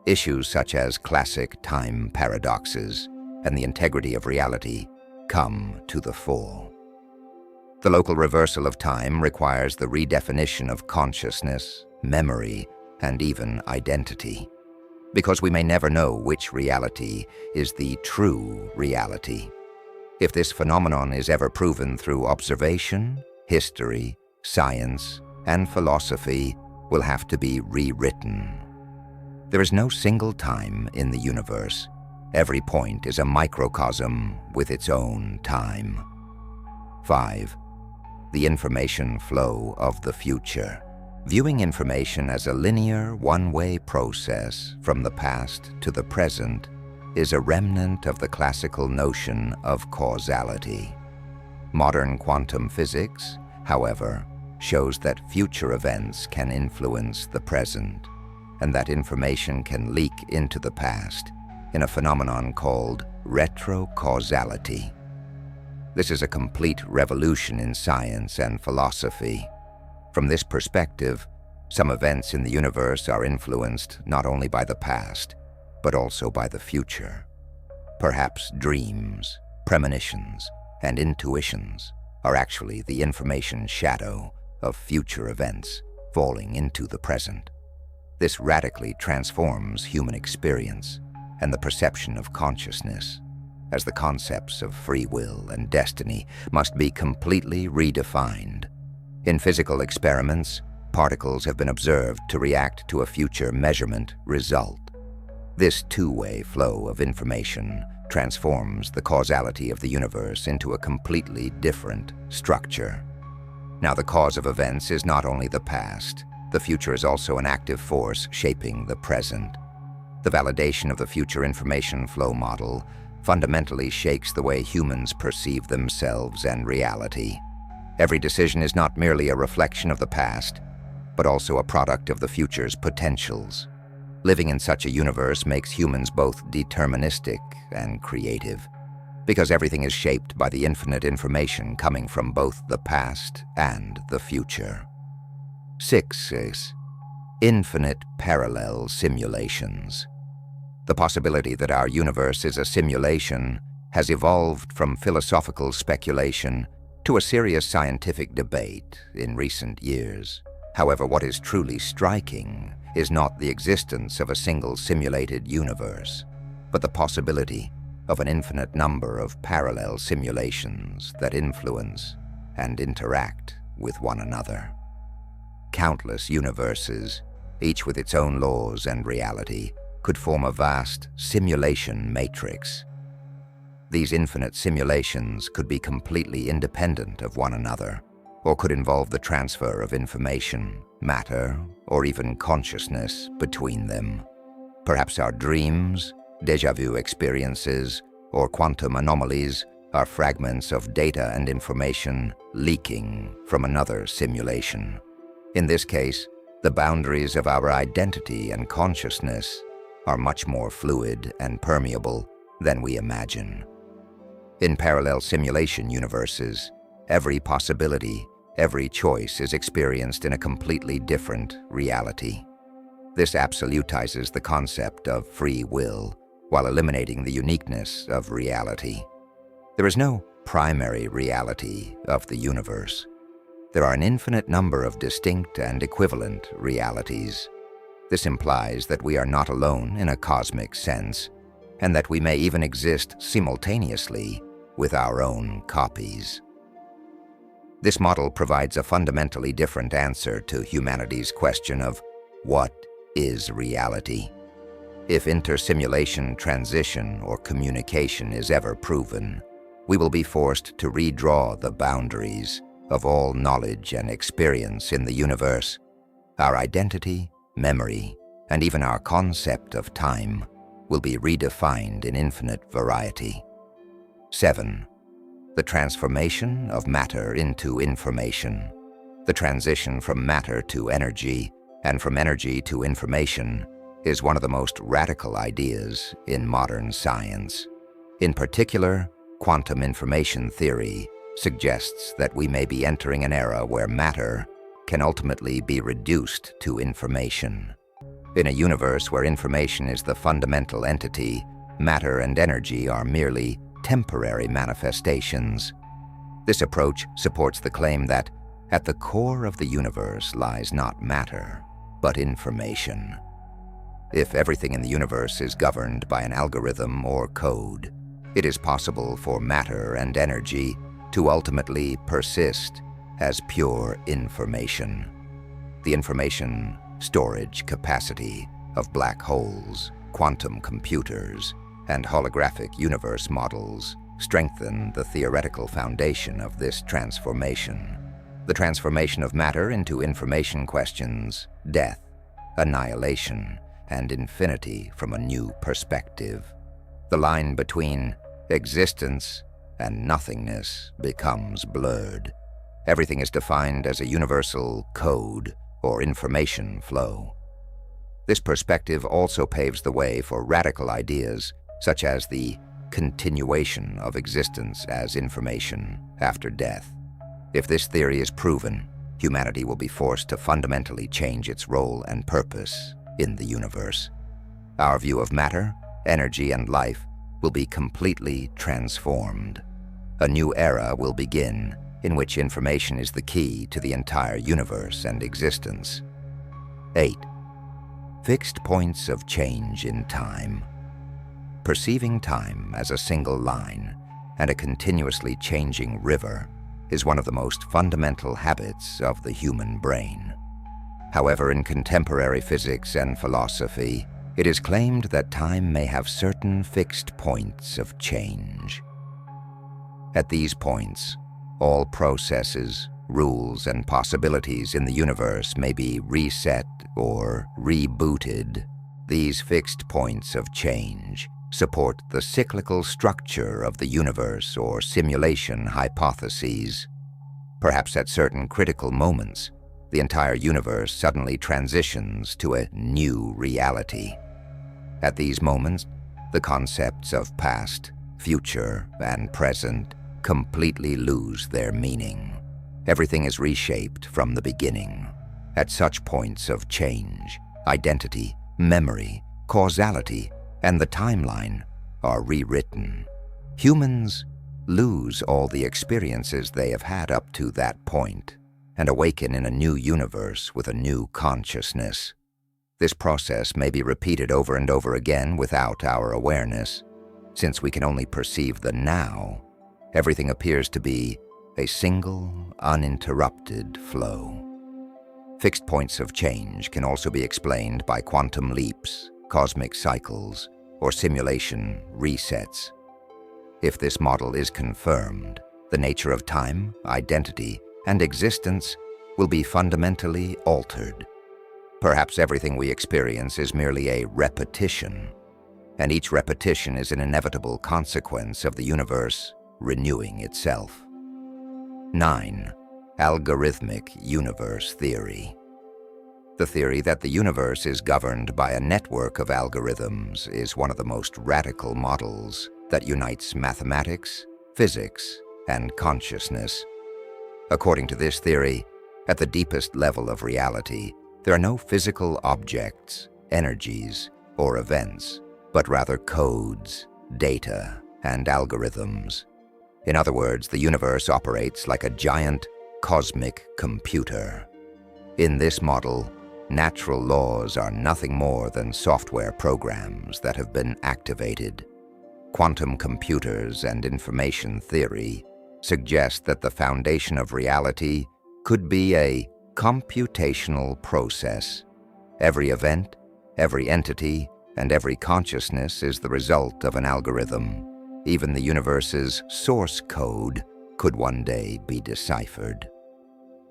issues such as classic time paradoxes and the integrity of reality come to the fore. The local reversal of time requires the redefinition of consciousness, memory, and even identity, because we may never know which reality is the true reality. If this phenomenon is ever proven through observation, history, science, and philosophy will have to be rewritten. There is no single time in the universe. Every point is a microcosm with its own time. 5. The information flow of the future. Viewing information as a linear, one-way process from the past to the present is a remnant of the classical notion of causality. Modern quantum physics, however, shows that future events can influence the present, and that information can leak into the past in a phenomenon called retrocausality. This is a complete revolution in science and philosophy. From this perspective, some events in the universe are influenced not only by the past, but also by the future. Perhaps dreams, premonitions, and intuitions are actually the information shadow of future events falling into the present. This radically transforms human experience and the perception of consciousness, as the concepts of free will and destiny must be completely redefined. In physical experiments, particles have been observed to react to a future measurement result. This two-way flow of information transforms the causality of the universe into a completely different structure. Now, the cause of events is not only the past. The future is also an active force shaping the present. The validation of the future information flow model fundamentally shakes the way humans perceive themselves and reality. Every decision is not merely a reflection of the past, but also a product of the future's potentials. Living in such a universe makes humans both deterministic and creative, because everything is shaped by the infinite information coming from both the past and the future. 6 is infinite parallel simulations. The possibility that our universe is a simulation has evolved from philosophical speculation to a serious scientific debate in recent years. However, what is truly striking is not the existence of a single simulated universe, but the possibility of an infinite number of parallel simulations that influence and interact with one another. Countless universes, each with its own laws and reality, could form a vast simulation matrix. These infinite simulations could be completely independent of one another, or could involve the transfer of information, matter, or even consciousness between them. Perhaps our dreams, déjà vu experiences, or quantum anomalies are fragments of data and information leaking from another simulation. In this case, the boundaries of our identity and consciousness are much more fluid and permeable than we imagine. In parallel simulation universes, every possibility, every choice is experienced in a completely different reality. This absolutizes the concept of free will while eliminating the uniqueness of reality. There is no primary reality of the universe. There are an infinite number of distinct and equivalent realities. This implies that we are not alone in a cosmic sense, and that we may even exist simultaneously with our own copies. This model provides a fundamentally different answer to humanity's question of what is reality. If intersimulation transition or communication is ever proven, we will be forced to redraw the boundaries of all knowledge and experience in the universe. Our identity, memory, and even our concept of time will be redefined in infinite variety. 7. The transformation of matter into information. The transition from matter to energy and from energy to information is one of the most radical ideas in modern science. In particular, quantum information theory suggests that we may be entering an era where matter can ultimately be reduced to information. In a universe where information is the fundamental entity, matter and energy are merely temporary manifestations. This approach supports the claim that at the core of the universe lies not matter, but information. If everything in the universe is governed by an algorithm or code, it is possible for matter and energy to ultimately persist as pure information. The information storage capacity of black holes, quantum computers, and holographic universe models strengthen the theoretical foundation of this transformation. The transformation of matter into information questions death, annihilation, and infinity from a new perspective. The line between existence and nothingness becomes blurred. Everything is defined as a universal code or information flow. This perspective also paves the way for radical ideas such as the continuation of existence as information after death. If this theory is proven, humanity will be forced to fundamentally change its role and purpose in the universe. Our view of matter, energy, and life will be completely transformed. A new era will begin in which information is the key to the entire universe and existence. 8. Fixed points of change in time. Perceiving time as a single line and a continuously changing river is one of the most fundamental habits of the human brain. However, in contemporary physics and philosophy, it is claimed that time may have certain fixed points of change. At these points, all processes, rules, and possibilities in the universe may be reset or rebooted. These fixed points of change support the cyclical structure of the universe or simulation hypotheses. Perhaps at certain critical moments, the entire universe suddenly transitions to a new reality. At these moments, the concepts of past, future, and present completely lose their meaning. Everything is reshaped from the beginning. At such points of change, identity, memory, causality, and the timeline are rewritten. Humans lose all the experiences they have had up to that point and awaken in a new universe with a new consciousness. This process may be repeated over and over again without our awareness. Since we can only perceive the now, everything appears to be a single, uninterrupted flow. Fixed points of change can also be explained by quantum leaps, cosmic cycles, or simulation resets. If this model is confirmed, the nature of time, identity, and existence will be fundamentally altered. Perhaps everything we experience is merely a repetition. and each repetition is an inevitable consequence of the universe renewing itself. 9. Algorithmic universe theory. The theory that the universe is governed by a network of algorithms is one of the most radical models that unites mathematics, physics, and consciousness. According to this theory, at the deepest level of reality, there are no physical objects, energies, or events, but rather codes, data, and algorithms. In other words, the universe operates like a giant cosmic computer. In this model, natural laws are nothing more than software programs that have been activated. Quantum computers and information theory suggest that the foundation of reality could be a computational process. Every event, every entity, and every consciousness is the result of an algorithm. Even the universe's source code could one day be deciphered.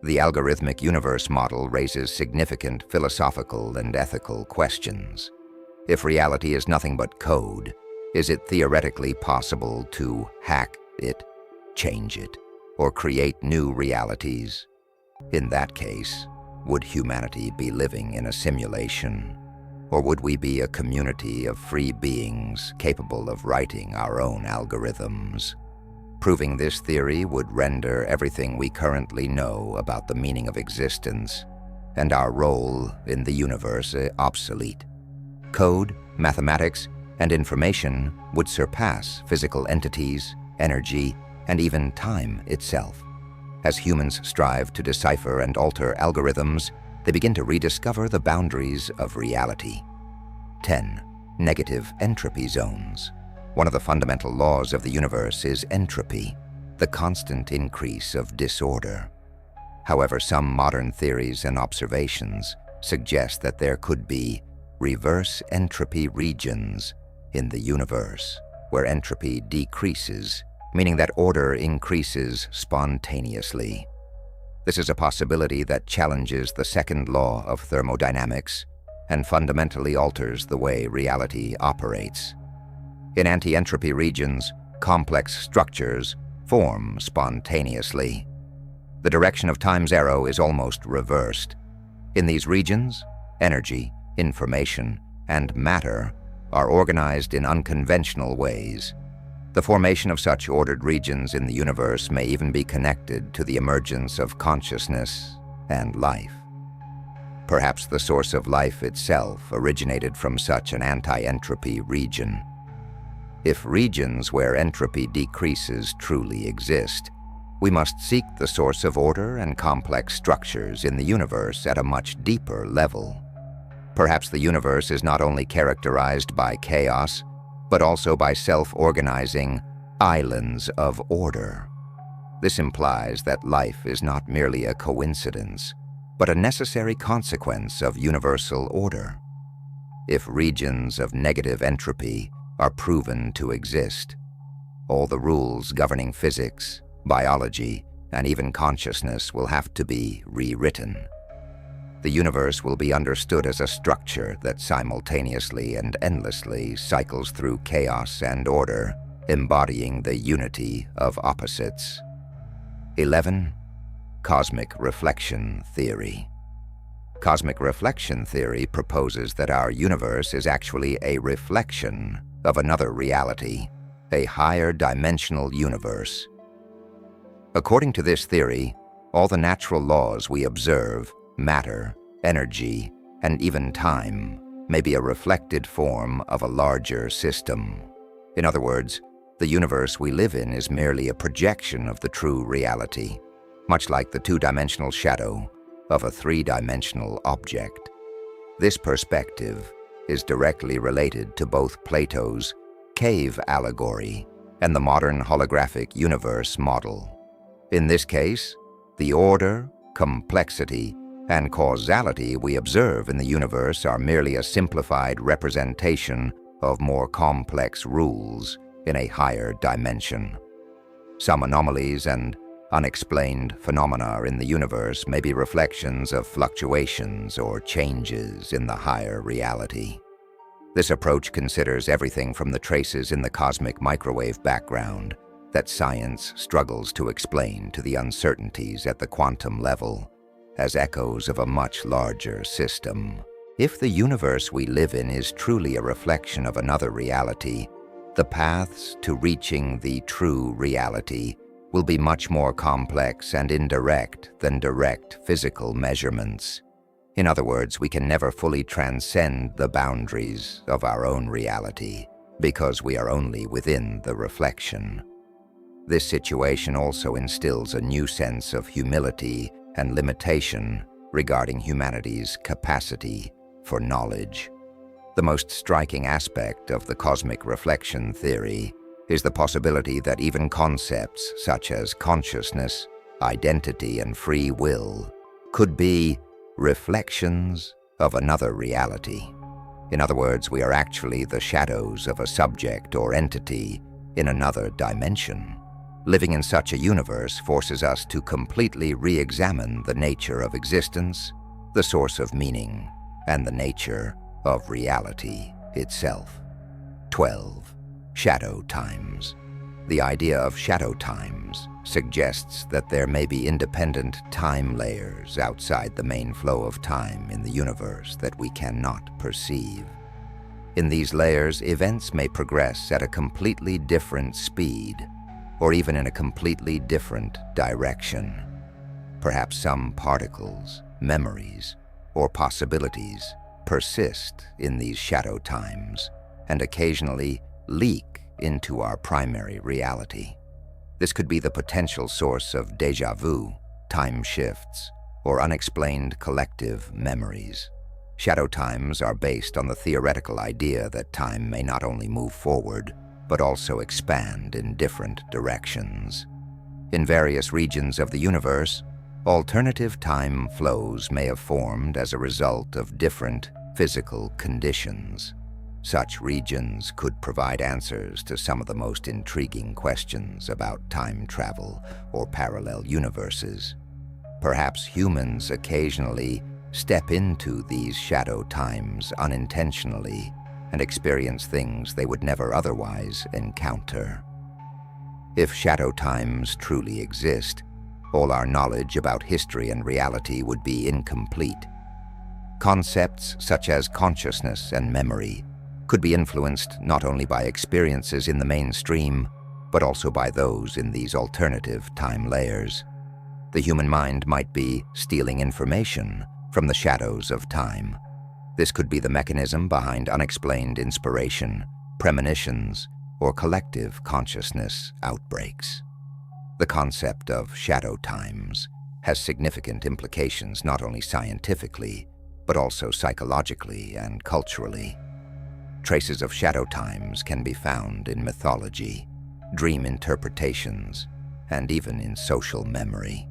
The algorithmic universe model raises significant philosophical and ethical questions. If reality is nothing but code, is it theoretically possible to hack it, change it, or create new realities? In that case, would humanity be living in a simulation? Or would we be a community of free beings capable of writing our own algorithms? Proving this theory would render everything we currently know about the meaning of existence and our role in the universe obsolete. Code, mathematics, and information would surpass physical entities, energy, and even time itself. As humans strive to decipher and alter algorithms, they begin to rediscover the boundaries of reality. 10. Negative entropy zones. One of the fundamental laws of the universe is entropy, the constant increase of disorder. However, some modern theories and observations suggest that there could be reverse entropy regions in the universe, where entropy decreases, meaning that order increases spontaneously. This is a possibility that challenges the second law of thermodynamics and fundamentally alters the way reality operates. In anti-entropy regions, complex structures form spontaneously. The direction of time's arrow is almost reversed. In these regions, energy, information, and matter are organized in unconventional ways. The formation of such ordered regions in the universe may even be connected to the emergence of consciousness and life. Perhaps the source of life itself originated from such an anti-entropy region. If regions where entropy decreases truly exist, we must seek the source of order and complex structures in the universe at a much deeper level. Perhaps the universe is not only characterized by chaos, but also by self-organizing islands of order. This implies that life is not merely a coincidence, but a necessary consequence of universal order. If regions of negative entropy are proven to exist, all the rules governing physics, biology, and even consciousness will have to be rewritten. The universe will be understood as a structure that simultaneously and endlessly cycles through chaos and order, embodying the unity of opposites. 11. Cosmic reflection theory. Cosmic reflection theory proposes that our universe is actually a reflection of another reality, a higher dimensional universe. According to this theory, all the natural laws we observe, matter, energy, and even time, may be a reflected form of a larger system. In other words, the universe we live in is merely a projection of the true reality, much like the two-dimensional shadow of a three-dimensional object. This perspective is directly related to both Plato's cave allegory and the modern holographic universe model. In this case, the order, complexity, and causality we observe in the universe are merely a simplified representation of more complex rules in a higher dimension. Some anomalies and unexplained phenomena in the universe may be reflections of fluctuations or changes in the higher reality. This approach considers everything from the traces in the cosmic microwave background that science struggles to explain to the uncertainties at the quantum level as echoes of a much larger system. If the universe we live in is truly a reflection of another reality, the paths to reaching the true reality will be much more complex and indirect than direct physical measurements. In other words, we can never fully transcend the boundaries of our own reality because we are only within the reflection. This situation also instills a new sense of humility and limitation regarding humanity's capacity for knowledge. The most striking aspect of the cosmic reflection theory is the possibility that even concepts such as consciousness, identity, and free will could be reflections of another reality. In other words, we are actually the shadows of a subject or entity in another dimension. Living in such a universe forces us to completely re-examine the nature of existence, the source of meaning, and the nature of reality itself. 12. Shadow times. The idea of shadow times suggests that there may be independent time layers outside the main flow of time in the universe that we cannot perceive. In these layers, events may progress at a completely different speed, or even in a completely different direction. Perhaps some particles, memories, or possibilities persist in these shadow times and occasionally leak into our primary reality. This could be the potential source of déjà vu, time shifts, or unexplained collective memories. Shadow times are based on the theoretical idea that time may not only move forward, but also expand in different directions. In various regions of the universe, alternative time flows may have formed as a result of different physical conditions. Such regions could provide answers to some of the most intriguing questions about time travel or parallel universes. Perhaps humans occasionally step into these shadow times unintentionally and experience things they would never otherwise encounter. If shadow times truly exist, all our knowledge about history and reality would be incomplete. Concepts such as consciousness and memory could be influenced not only by experiences in the mainstream, but also by those in these alternative time layers. The human mind might be stealing information from the shadows of time. This could be the mechanism behind unexplained inspiration, premonitions, or collective consciousness outbreaks. The concept of shadow times has significant implications not only scientifically, but also psychologically and culturally. Traces of shadow times can be found in mythology, dream interpretations, and even in social memory.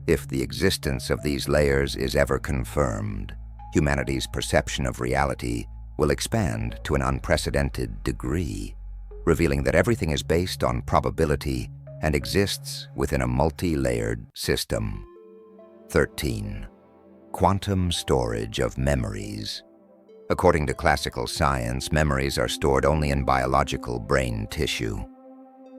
If the existence of these layers is ever confirmed, humanity's perception of reality will expand to an unprecedented degree, revealing that everything is based on probability and exists within a multi-layered system. 13. Quantum storage of memories. According to classical science, memories are stored only in biological brain tissue.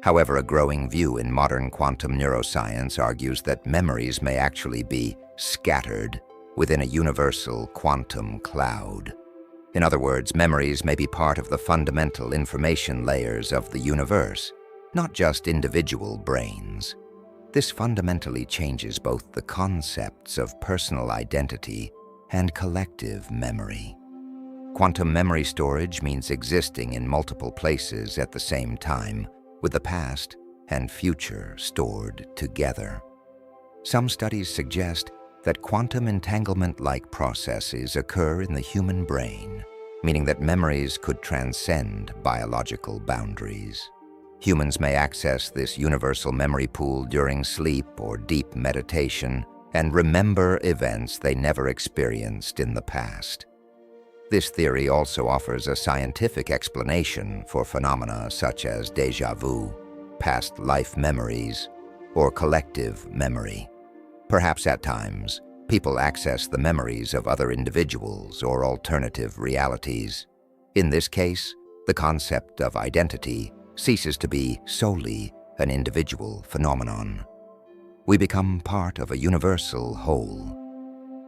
However, a growing view in modern quantum neuroscience argues that memories may actually be scattered within a universal quantum cloud. In other words, memories may be part of the fundamental information layers of the universe, not just individual brains. This fundamentally changes both the concepts of personal identity and collective memory. Quantum memory storage means existing in multiple places at the same time, with the past and future stored together. Some studies suggest that quantum entanglement-like processes occur in the human brain, meaning that memories could transcend biological boundaries. Humans may access this universal memory pool during sleep or deep meditation and remember events they never experienced in the past. This theory also offers a scientific explanation for phenomena such as déjà vu, past life memories, or collective memory. Perhaps at times, people access the memories of other individuals or alternative realities. In this case, the concept of identity ceases to be solely an individual phenomenon. We become part of a universal whole.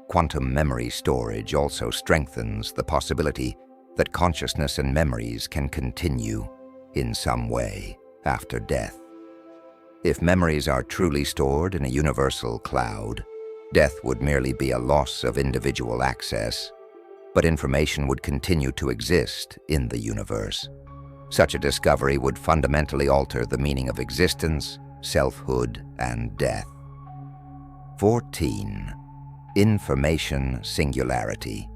Quantum memory storage also strengthens the possibility that consciousness and memories can continue in some way after death. If memories are truly stored in a universal cloud, death would merely be a loss of individual access, but information would continue to exist in the universe. Such a discovery would fundamentally alter the meaning of existence, selfhood, and death. 14. Information singularity.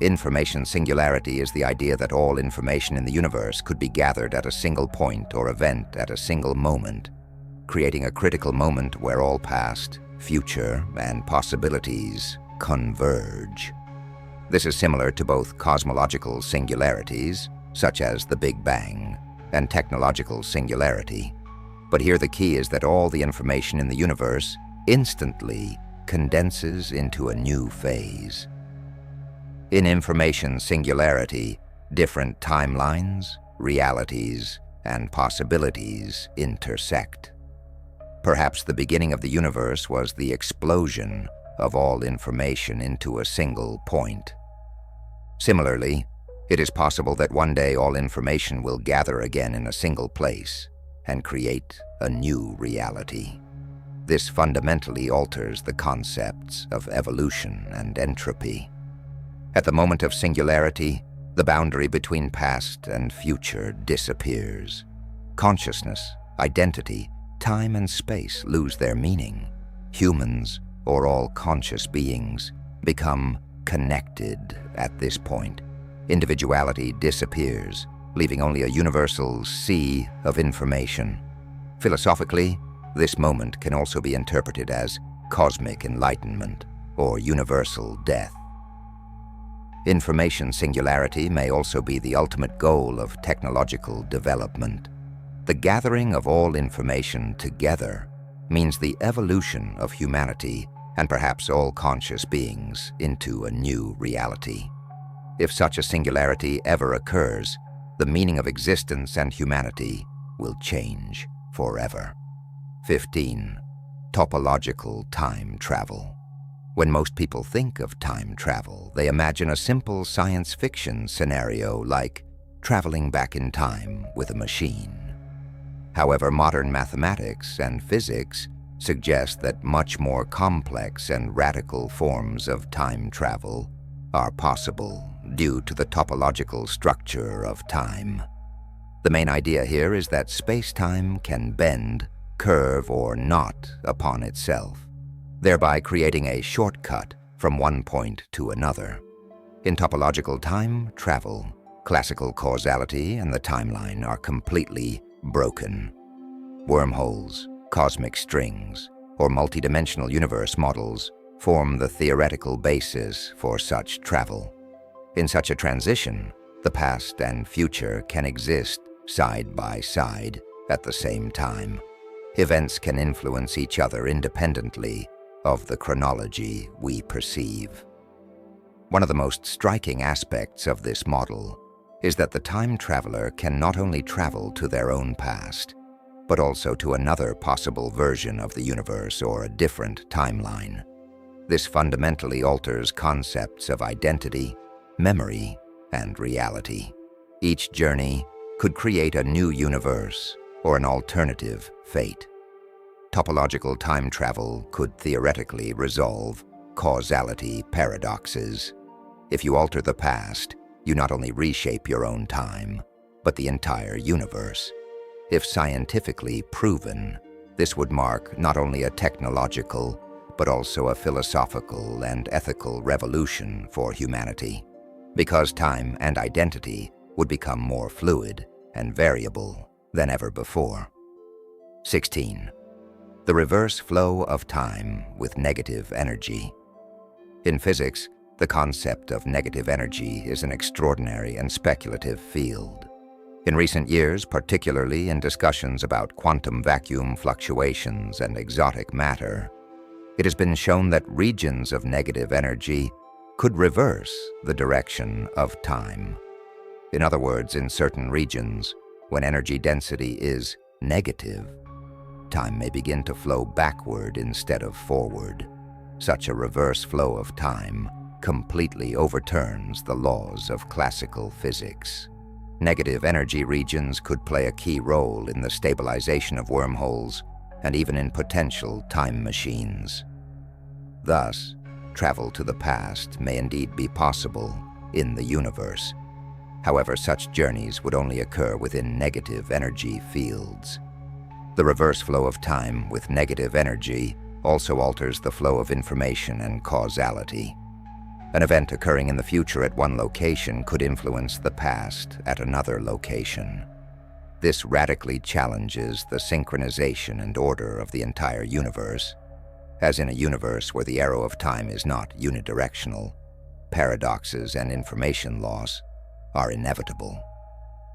Information singularity is the idea that all information in the universe could be gathered at a single point or event at a single moment, creating a critical moment where all past, future, and possibilities converge. This is similar to both cosmological singularities, such as the Big Bang, and technological singularity. But here the key is that all the information in the universe instantly condenses into a new phase. In information singularity, different timelines, realities, and possibilities intersect. Perhaps the beginning of the universe was the explosion of all information into a single point. Similarly, it is possible that one day all information will gather again in a single place and create a new reality. This fundamentally alters the concepts of evolution and entropy. At the moment of singularity, the boundary between past and future disappears. Consciousness, identity, time and space lose their meaning. Humans, or all conscious beings, become connected at this point. Individuality disappears, leaving only a universal sea of information. Philosophically, this moment can also be interpreted as cosmic enlightenment or universal death. Information singularity may also be the ultimate goal of technological development. The gathering of all information together means the evolution of humanity and perhaps all conscious beings into a new reality. If such a singularity ever occurs, the meaning of existence and humanity will change forever. 15. Topological time travel. When most people think of time travel, they imagine a simple science fiction scenario like traveling back in time with a machine. However, modern mathematics and physics suggest that much more complex and radical forms of time travel are possible due to the topological structure of time. The main idea here is that space-time can bend, curve, or knot upon itself, thereby creating a shortcut from one point to another. In topological time travel, classical causality and the timeline are completely broken. Wormholes, cosmic strings, or multidimensional universe models form the theoretical basis for such travel. In such a transition, the past and future can exist side by side at the same time. Events can influence each other independently of the chronology we perceive. One of the most striking aspects of this model is that the time traveler can not only travel to their own past, but also to another possible version of the universe or a different timeline. This fundamentally alters concepts of identity, memory, and reality. Each journey could create a new universe or an alternative fate. Topological time travel could theoretically resolve causality paradoxes. If you alter the past, you not only reshape your own time, but the entire universe. If scientifically proven, this would mark not only a technological, but also a philosophical and ethical revolution for humanity, because time and identity would become more fluid and variable than ever before. 16. The reverse flow of time with negative energy. In physics, the concept of negative energy is an extraordinary and speculative field. In recent years, particularly in discussions about quantum vacuum fluctuations and exotic matter, it has been shown that regions of negative energy could reverse the direction of time. In other words, in certain regions, when energy density is negative, time may begin to flow backward instead of forward. Such a reverse flow of time completely overturns the laws of classical physics. Negative energy regions could play a key role in the stabilization of wormholes and even in potential time machines. Thus, travel to the past may indeed be possible in the universe. However, such journeys would only occur within negative energy fields. The reverse flow of time with negative energy also alters the flow of information and causality. An event occurring in the future at one location could influence the past at another location. This radically challenges the synchronization and order of the entire universe. As in a universe where the arrow of time is not unidirectional, paradoxes and information loss are inevitable.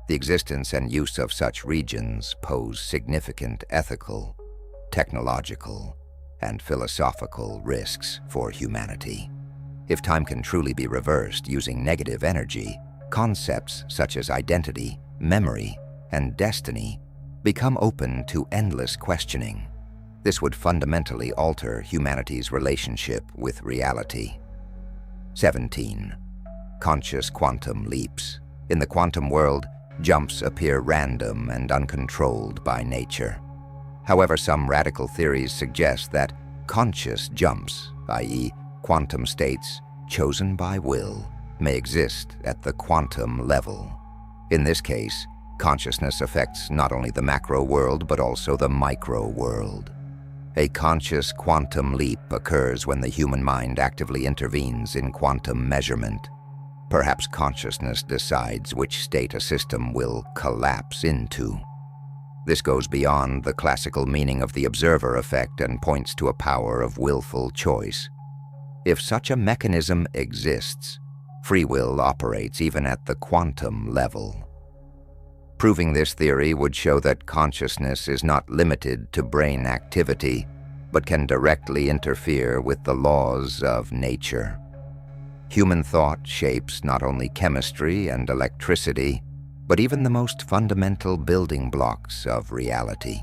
The existence and use of such regions pose significant ethical, technological, and philosophical risks for humanity. If time can truly be reversed using negative energy, concepts such as identity, memory, and destiny become open to endless questioning. This would fundamentally alter humanity's relationship with reality. 17. Conscious quantum leaps. In the quantum world, jumps appear random and uncontrolled by nature. However, some radical theories suggest that conscious jumps, i.e., quantum states chosen by will, may exist at the quantum level. In this case, consciousness affects not only the macro world but also the micro world. A conscious quantum leap occurs when the human mind actively intervenes in quantum measurement. Perhaps consciousness decides which state a system will collapse into. This goes beyond the classical meaning of the observer effect and points to a power of willful choice. If such a mechanism exists, free will operates even at the quantum level. Proving this theory would show that consciousness is not limited to brain activity, but can directly interfere with the laws of nature. Human thought shapes not only chemistry and electricity, but even the most fundamental building blocks of reality.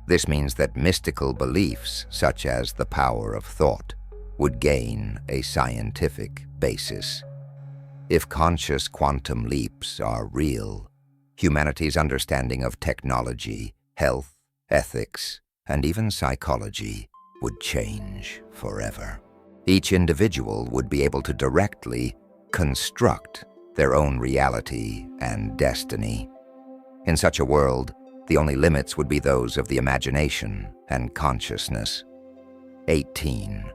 This means that mystical beliefs, such as the power of thought, would gain a scientific basis. If conscious quantum leaps are real, humanity's understanding of technology, health, ethics, and even psychology would change forever. Each individual would be able to directly construct their own reality and destiny. In such a world, the only limits would be those of the imagination and consciousness. 18.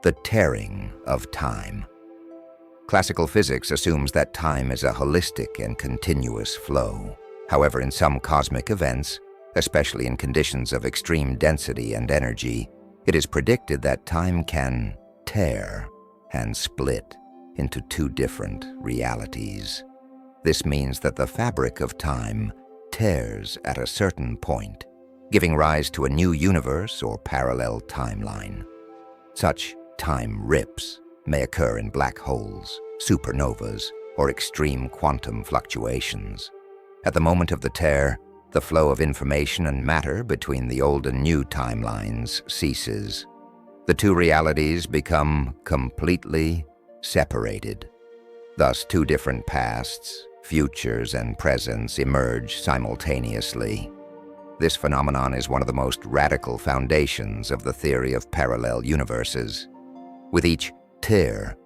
The tearing of time. Classical physics assumes that time is a holistic and continuous flow. However, in some cosmic events, especially in conditions of extreme density and energy, it is predicted that time can tear and split into two different realities. This means that the fabric of time tears at a certain point, giving rise to a new universe or parallel timeline. Such time rips may occur in black holes, supernovas, or extreme quantum fluctuations. At the moment of the tear, the flow of information and matter between the old and new timelines ceases. The two realities become completely separated. Thus, two different pasts, futures, and presents emerge simultaneously. This phenomenon is one of the most radical foundations of the theory of parallel universes. With each tear,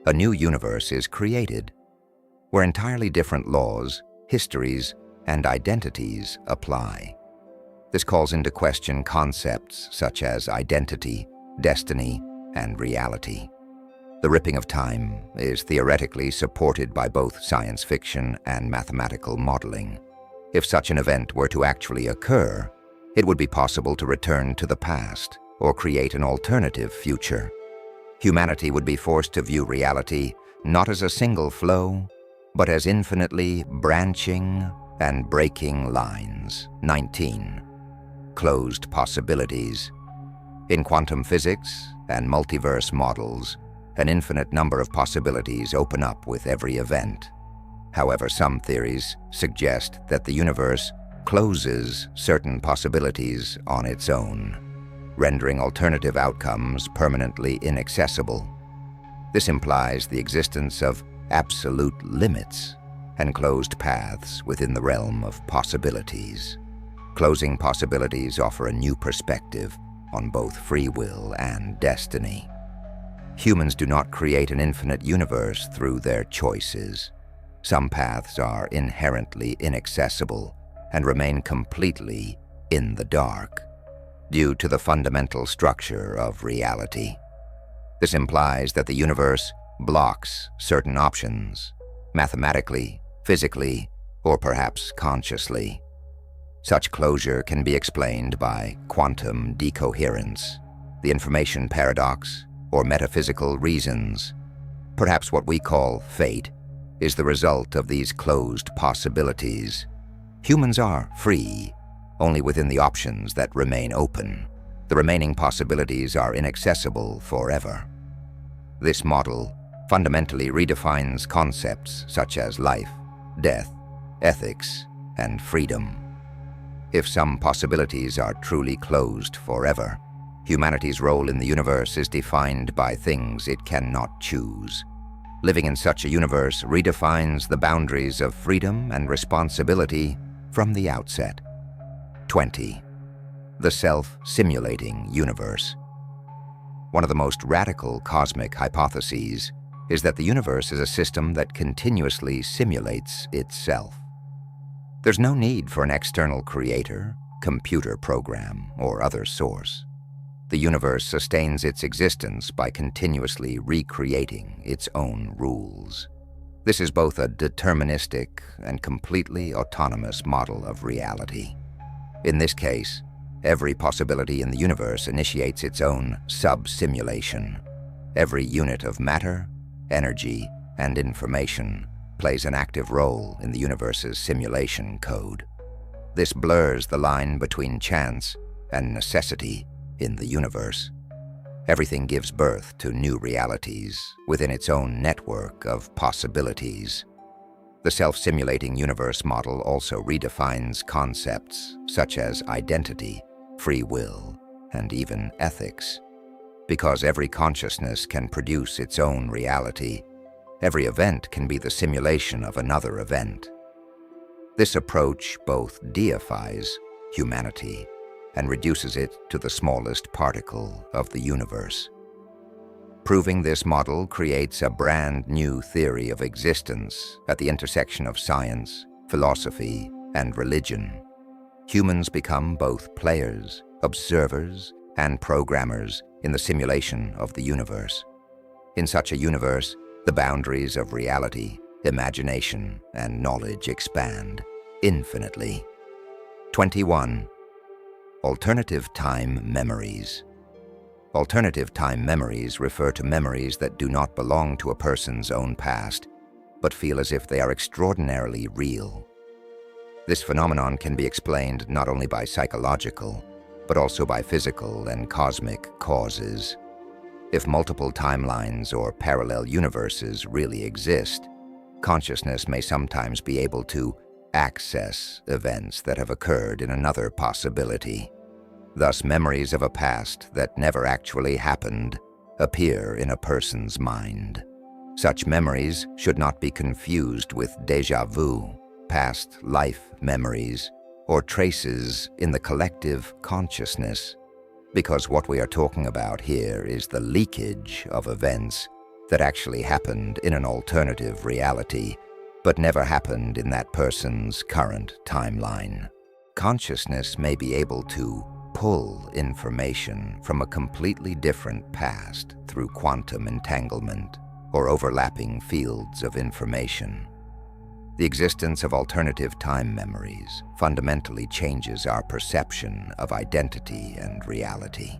a new universe is created, where entirely different laws, histories, and identities apply. This calls into question concepts such as identity, destiny, and reality. The ripping of time is theoretically supported by both science fiction and mathematical modeling. If such an event were to actually occur, it would be possible to return to the past or create an alternative future. Humanity would be forced to view reality not as a single flow, but as infinitely branching and breaking lines. 19. Closed possibilities. In quantum physics and multiverse models, an infinite number of possibilities open up with every event. However, some theories suggest that the universe closes certain possibilities on its own, rendering alternative outcomes permanently inaccessible. This implies the existence of absolute limits and closed paths within the realm of possibilities. Closing possibilities offer a new perspective on both free will and destiny. Humans do not create an infinite universe through their choices. Some paths are inherently inaccessible and remain completely in the dark due to the fundamental structure of reality. This implies that the universe blocks certain options, mathematically, physically, or perhaps consciously. Such closure can be explained by quantum decoherence, the information paradox, or metaphysical reasons. Perhaps what we call fate is the result of these closed possibilities. Humans are free only within the options that remain open. The remaining possibilities are inaccessible forever. This model fundamentally redefines concepts such as life, death, ethics, and freedom. If some possibilities are truly closed forever, humanity's role in the universe is defined by things it cannot choose. Living in such a universe redefines the boundaries of freedom and responsibility from the outset. 20. The self-simulating universe. One of the most radical cosmic hypotheses is that the universe is a system that continuously simulates itself. There's no need for an external creator, computer program, or other source. The universe sustains its existence by continuously recreating its own rules. This is both a deterministic and completely autonomous model of reality. In this case, every possibility in the universe initiates its own sub-simulation. Every unit of matter, energy, and information plays an active role in the universe's simulation code. This blurs the line between chance and necessity in the universe. Everything gives birth to new realities within its own network of possibilities. The self-simulating universe model also redefines concepts such as identity, free will, and even ethics. Because every consciousness can produce its own reality, every event can be the simulation of another event. This approach both deifies humanity and reduces it to the smallest particle of the universe. Proving this model creates a brand new theory of existence at the intersection of science, philosophy, and religion. Humans become both players, observers, and programmers in the simulation of the universe. In such a universe, the boundaries of reality, imagination, and knowledge expand infinitely. 21. Alternative time memories. Alternative time memories refer to memories that do not belong to a person's own past, but feel as if they are extraordinarily real. This phenomenon can be explained not only by psychological, but also by physical and cosmic causes. If multiple timelines or parallel universes really exist, consciousness may sometimes be able to access events that have occurred in another possibility. Thus, memories of a past that never actually happened appear in a person's mind. Such memories should not be confused with déjà vu, past life memories, or traces in the collective consciousness, because what we are talking about here is the leakage of events that actually happened in an alternative reality, but never happened in that person's current timeline. Consciousness may be able to pull information from a completely different past through quantum entanglement or overlapping fields of information. The existence of alternative time memories fundamentally changes our perception of identity and reality.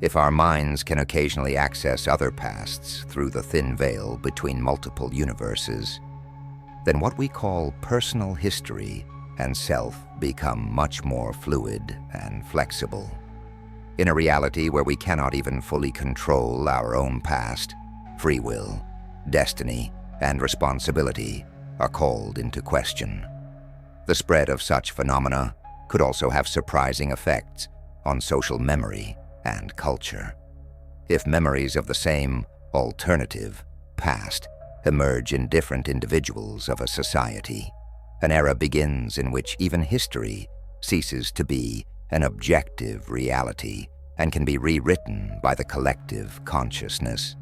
If our minds can occasionally access other pasts through the thin veil between multiple universes, then what we call personal history and self become much more fluid and flexible. In a reality where we cannot even fully control our own past, free will, destiny, and responsibility are called into question. The spread of such phenomena could also have surprising effects on social memory and culture. If memories of the same alternative past emerge in different individuals of a society, an era begins in which even history ceases to be an objective reality and can be rewritten by the collective consciousness.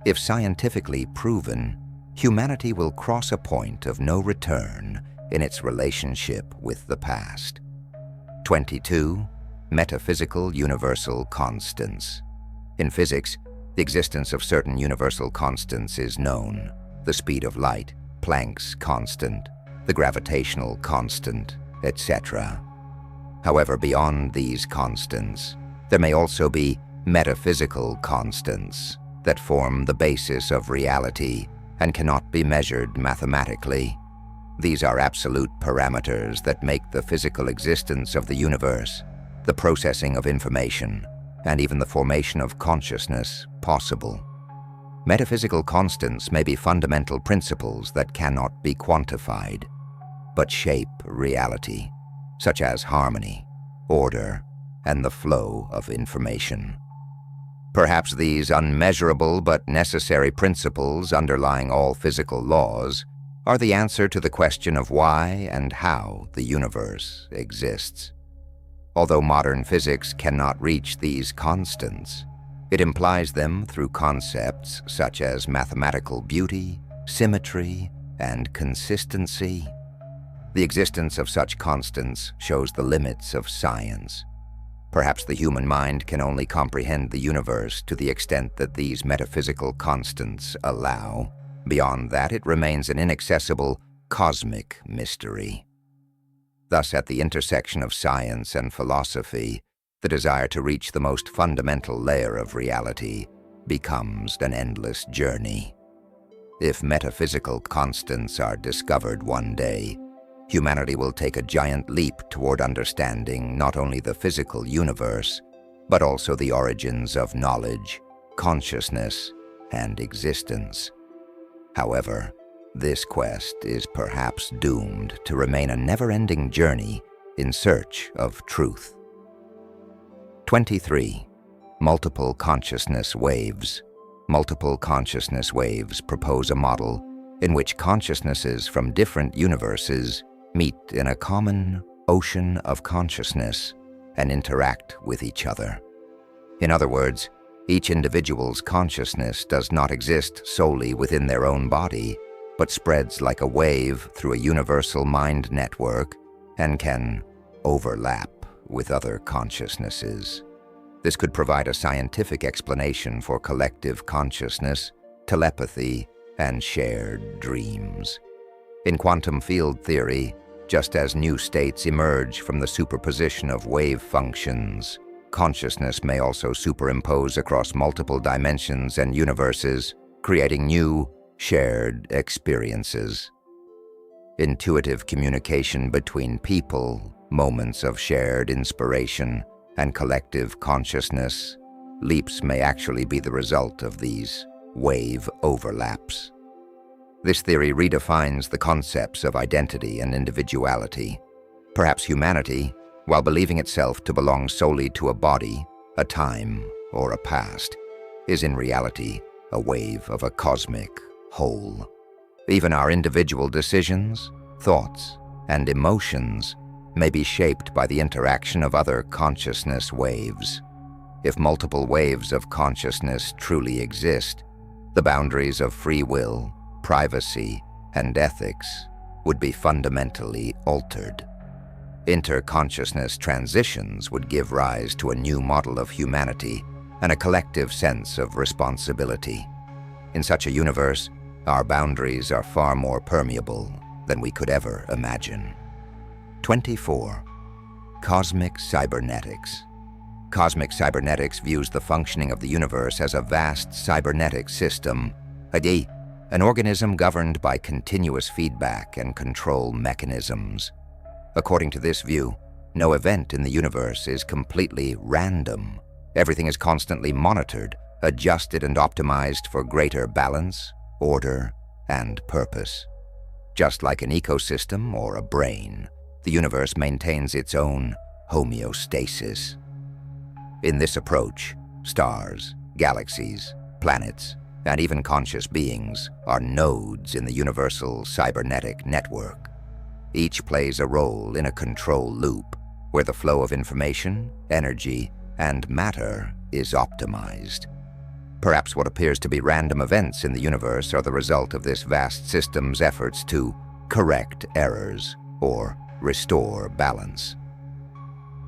If scientifically proven, humanity will cross a point of no return in its relationship with the past. 22. Metaphysical universal constants. In physics, the existence of certain universal constants is known: the speed of light, Planck's constant, the gravitational constant, etc. However, beyond these constants, there may also be metaphysical constants that form the basis of reality and cannot be measured mathematically. These are absolute parameters that make the physical existence of the universe, the processing of information, and even the formation of consciousness possible. Metaphysical constants may be fundamental principles that cannot be quantified, but shape reality, such as harmony, order, and the flow of information. Perhaps these unmeasurable but necessary principles underlying all physical laws are the answer to the question of why and how the universe exists. Although modern physics cannot reach these constants, it implies them through concepts such as mathematical beauty, symmetry, and consistency. The existence of such constants shows the limits of science. Perhaps the human mind can only comprehend the universe to the extent that these metaphysical constants allow. Beyond that, it remains an inaccessible cosmic mystery. Thus, at the intersection of science and philosophy, the desire to reach the most fundamental layer of reality becomes an endless journey. If metaphysical constants are discovered one day, humanity will take a giant leap toward understanding not only the physical universe, but also the origins of knowledge, consciousness, and existence. However, this quest is perhaps doomed to remain a never-ending journey in search of truth. 23. Multiple consciousness waves. Multiple consciousness waves propose a model in which consciousnesses from different universes meet in a common ocean of consciousness and interact with each other. In other words, each individual's consciousness does not exist solely within their own body, but spreads like a wave through a universal mind network and can overlap with other consciousnesses. This could provide a scientific explanation for collective consciousness, telepathy, and shared dreams. In quantum field theory, just as new states emerge from the superposition of wave functions, consciousness may also superimpose across multiple dimensions and universes, creating new, shared experiences. Intuitive communication between people, moments of shared inspiration, and collective consciousness, leaps may actually be the result of these wave overlaps. This theory redefines the concepts of identity and individuality. Perhaps humanity, while believing itself to belong solely to a body, a time, or a past, is in reality a wave of a cosmic whole. Even our individual decisions, thoughts, and emotions may be shaped by the interaction of other consciousness waves. If multiple waves of consciousness truly exist, the boundaries of free will, privacy, and ethics would be fundamentally altered. Interconsciousness transitions would give rise to a new model of humanity and a collective sense of responsibility. In such a universe, our boundaries are far more permeable than we could ever imagine. 24. Cosmic cybernetics. Cosmic cybernetics views the functioning of the universe as a vast cybernetic system, an organism governed by continuous feedback and control mechanisms. According to this view, no event in the universe is completely random. Everything is constantly monitored, adjusted, and optimized for greater balance, order, and purpose. Just like an ecosystem or a brain, the universe maintains its own homeostasis. In this approach, stars, galaxies, planets, and even conscious beings are nodes in the universal cybernetic network. Each plays a role in a control loop where the flow of information, energy, and matter is optimized. Perhaps what appears to be random events in the universe are the result of this vast system's efforts to correct errors or restore balance.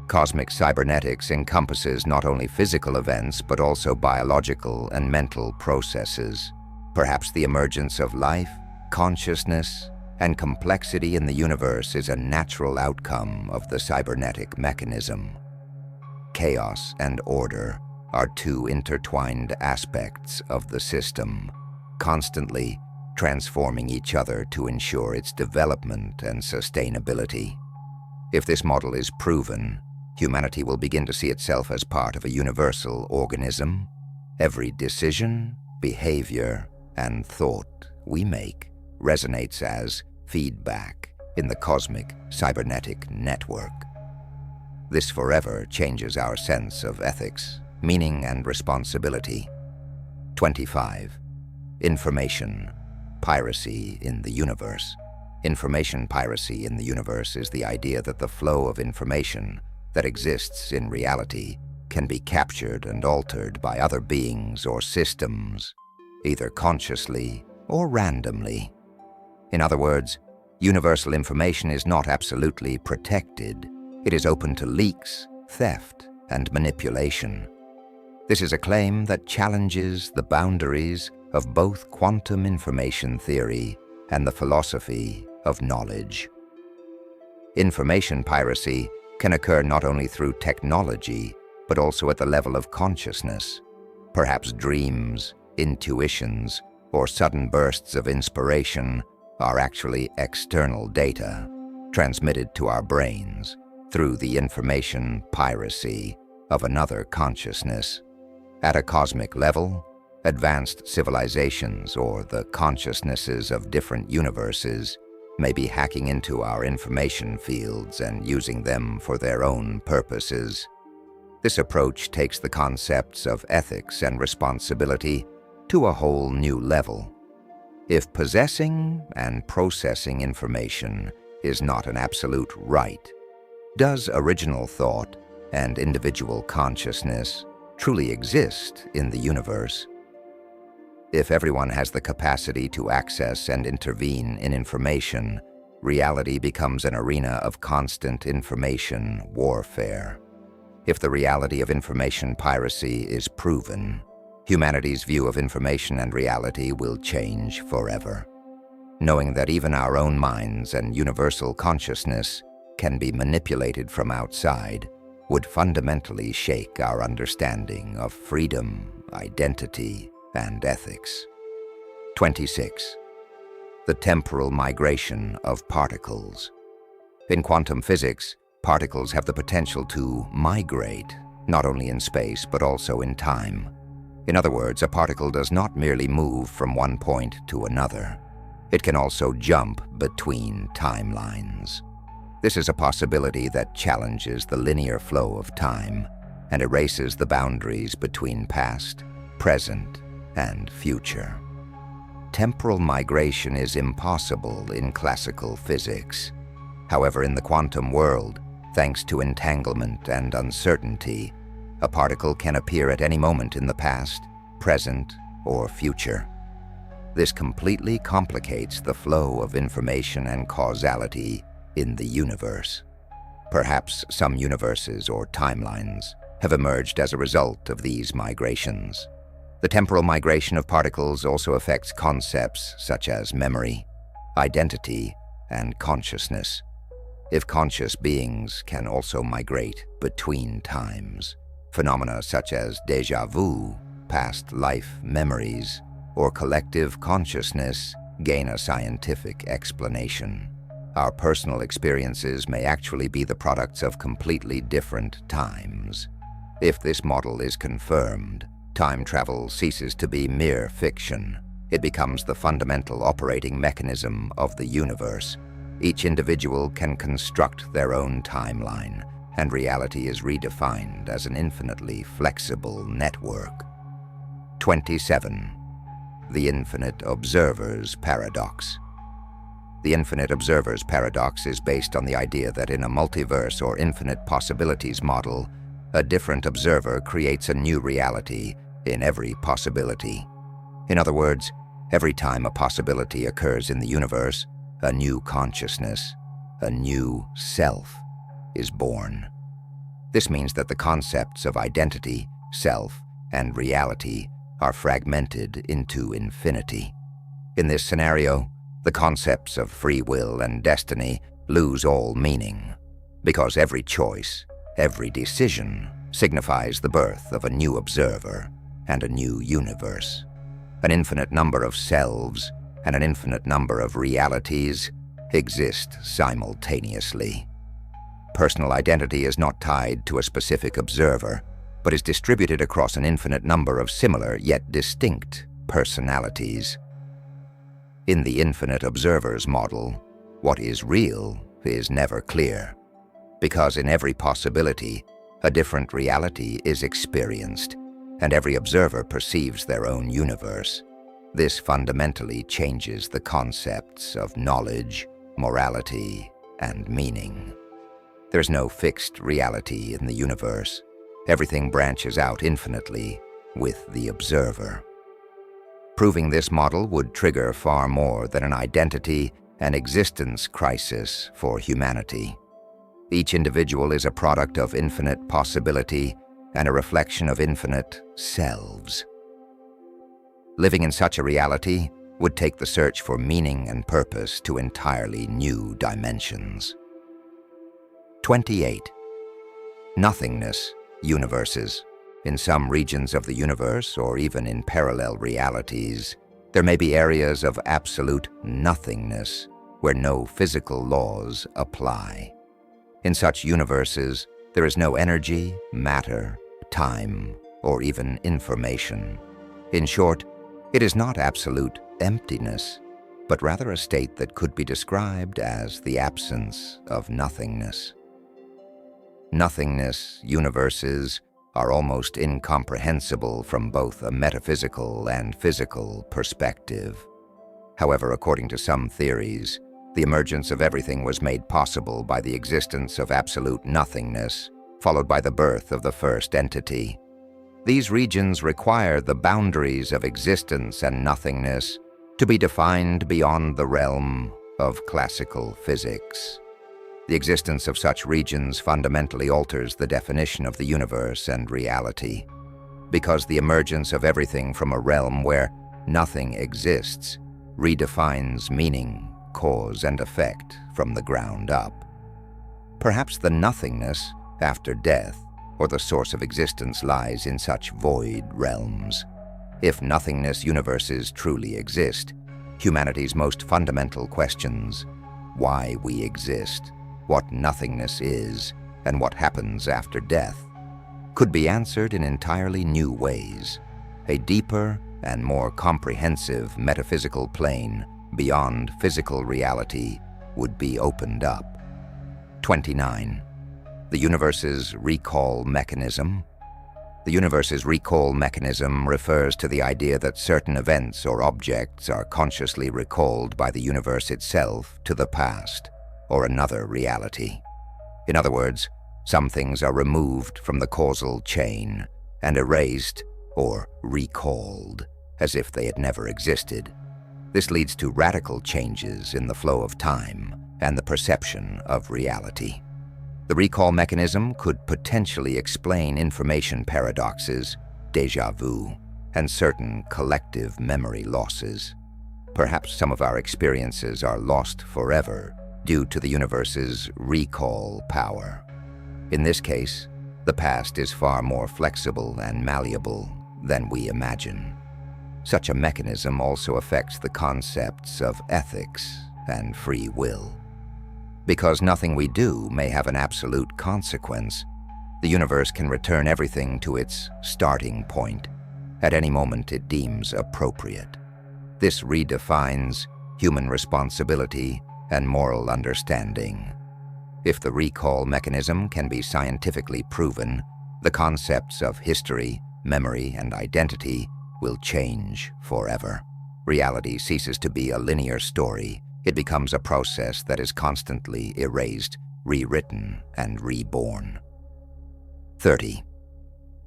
Cosmic cybernetics encompasses not only physical events but also biological and mental processes. Perhaps the emergence of life, consciousness, and complexity in the universe is a natural outcome of the cybernetic mechanism. Chaos and order are two intertwined aspects of the system, constantly transforming each other to ensure its development and sustainability. If this model is proven, humanity will begin to see itself as part of a universal organism. Every decision, behavior, and thought we make resonates as feedback in the cosmic cybernetic network. This forever changes our sense of ethics, meaning, and responsibility. 25. Information piracy in the universe. Information piracy in the universe is the idea that the flow of information that exists in reality can be captured and altered by other beings or systems, either consciously or randomly. In other words, universal information is not absolutely protected. It is open to leaks, theft, and manipulation. This is a claim that challenges the boundaries of both quantum information theory and the philosophy of knowledge. Information piracy can occur not only through technology, but also at the level of consciousness. Perhaps dreams, intuitions, or sudden bursts of inspiration are actually external data transmitted to our brains through the information piracy of another consciousness. At a cosmic level, advanced civilizations or the consciousnesses of different universes may be hacking into our information fields and using them for their own purposes. This approach takes the concepts of ethics and responsibility to a whole new level. If possessing and processing information is not an absolute right, does original thought and individual consciousness truly exist in the universe? If everyone has the capacity to access and intervene in information, reality becomes an arena of constant information warfare. If the reality of information piracy is proven, humanity's view of information and reality will change forever. Knowing that even our own minds and universal consciousness can be manipulated from outside would fundamentally shake our understanding of freedom, identity, and ethics. 26. The temporal migration of particles. In quantum physics, particles have the potential to migrate, not only in space but also in time. In other words, a particle does not merely move from one point to another. It can also jump between timelines. This is a possibility that challenges the linear flow of time and erases the boundaries between past, present, and future. Temporal migration is impossible in classical physics. However, in the quantum world, thanks to entanglement and uncertainty, a particle can appear at any moment in the past, present, or future. This completely complicates the flow of information and causality in the universe. Perhaps some universes or timelines have emerged as a result of these migrations. The temporal migration of particles also affects concepts such as memory, identity, and consciousness. If conscious beings can also migrate between times, phenomena such as déjà vu, past life memories, or collective consciousness gain a scientific explanation. Our personal experiences may actually be the products of completely different times. If this model is confirmed, time travel ceases to be mere fiction It becomes the fundamental operating mechanism of the universe. Each individual can construct their own timeline, and reality is redefined as an infinitely flexible network. 27. The Infinite Observer's Paradox. The Infinite Observer's Paradox is based on the idea that in a multiverse or infinite possibilities model, a different observer creates a new reality in every possibility. In other words, every time a possibility occurs in the universe, a new consciousness, a new self, is born. This means that the concepts of identity, self, and reality are fragmented into infinity. In this scenario, the concepts of free will and destiny lose all meaning, because every choice, every decision signifies the birth of a new observer and a new universe. An infinite number of selves and an infinite number of realities exist simultaneously. Personal identity is not tied to a specific observer, but is distributed across an infinite number of similar yet distinct personalities. In the infinite observer's model, what is real is never clear, because in every possibility, a different reality is experienced, and every observer perceives their own universe. This fundamentally changes the concepts of knowledge, morality, and meaning. There's no fixed reality in the universe. Everything branches out infinitely with the observer. Proving this model would trigger far more than an identity and existence crisis for humanity. Each individual is a product of infinite possibility and a reflection of infinite selves. Living in such a reality would take the search for meaning and purpose to entirely new dimensions. 28. Nothingness universes. In some regions of the universe, or even in parallel realities, there may be areas of absolute nothingness where no physical laws apply. In such universes, there is no energy, matter, time, or even information. In short, it is not absolute emptiness, but rather a state that could be described as the absence of nothingness. Nothingness universes are almost incomprehensible from both a metaphysical and physical perspective. However, according to some theories, the emergence of everything was made possible by the existence of absolute nothingness, followed by the birth of the first entity. These regions require the boundaries of existence and nothingness to be defined beyond the realm of classical physics. The existence of such regions fundamentally alters the definition of the universe and reality, because the emergence of everything from a realm where nothing exists redefines meaning, cause, and effect from the ground up. Perhaps the nothingness after death or the source of existence lies in such void realms. If nothingness universes truly exist, humanity's most fundamental questions, why we exist, what nothingness is, and what happens after death, could be answered in entirely new ways. A deeper and more comprehensive metaphysical plane beyond physical reality would be opened up. 29. The universe's recall mechanism. The universe's recall mechanism refers to the idea that certain events or objects are consciously recalled by the universe itself to the past or another reality. In other words, some things are removed from the causal chain and erased or recalled as if they had never existed. This leads to radical changes in the flow of time and the perception of reality. The recall mechanism could potentially explain information paradoxes, déjà vu, and certain collective memory losses. Perhaps some of our experiences are lost forever due to the universe's recall power. In this case, the past is far more flexible and malleable than we imagine. Such a mechanism also affects the concepts of ethics and free will. Because nothing we do may have an absolute consequence, the universe can return everything to its starting point at any moment it deems appropriate. This redefines human responsibility and moral understanding. If the recall mechanism can be scientifically proven, the concepts of history, memory, and identity will change forever. Reality ceases to be a linear story. It becomes a process that is constantly erased, rewritten, and reborn. 30.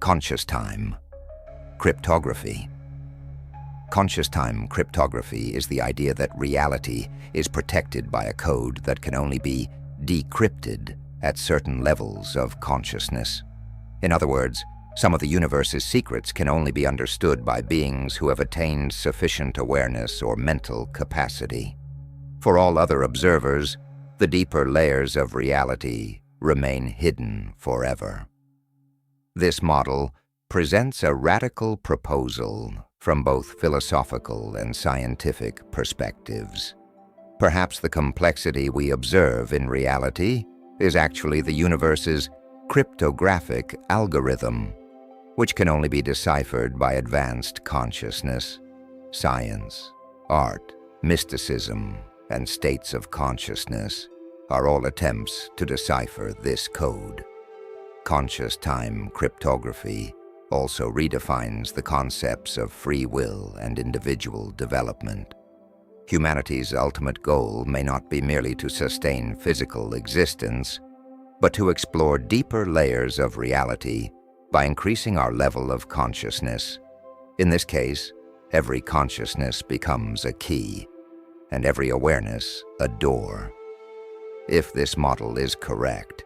Conscious time. Cryptography. Conscious time cryptography is the idea that reality is protected by a code that can only be decrypted at certain levels of consciousness. In other words, some of the universe's secrets can only be understood by beings who have attained sufficient awareness or mental capacity. For all other observers, the deeper layers of reality remain hidden forever. This model presents a radical proposal from both philosophical and scientific perspectives. Perhaps the complexity we observe in reality is actually the universe's cryptographic algorithm, which can only be deciphered by advanced consciousness. Science, art, mysticism, and states of consciousness are all attempts to decipher this code. Conscious time cryptography also redefines the concepts of free will and individual development. Humanity's ultimate goal may not be merely to sustain physical existence, but to explore deeper layers of reality by increasing our level of consciousness. In this case, every consciousness becomes a key, and every awareness a door. If this model is correct,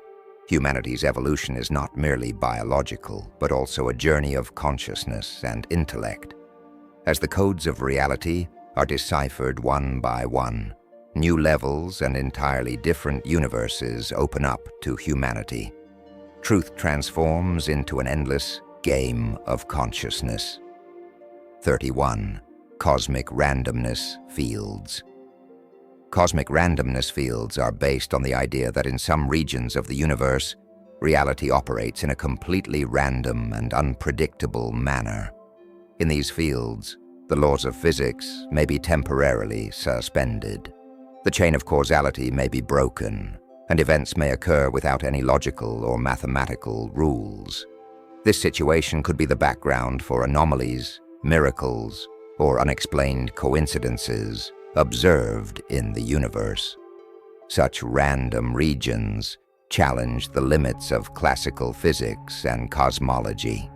humanity's evolution is not merely biological, but also a journey of consciousness and intellect. As the codes of reality are deciphered one by one, new levels and entirely different universes open up to humanity. Truth transforms into an endless game of consciousness. 31. Cosmic randomness fields. Cosmic randomness fields are based on the idea that in some regions of the universe, reality operates in a completely random and unpredictable manner. In these fields, the laws of physics may be temporarily suspended. The chain of causality may be broken, and events may occur without any logical or mathematical rules. This situation could be the background for anomalies, miracles, or unexplained coincidences observed in the universe. Such random regions challenge the limits of classical physics and cosmology.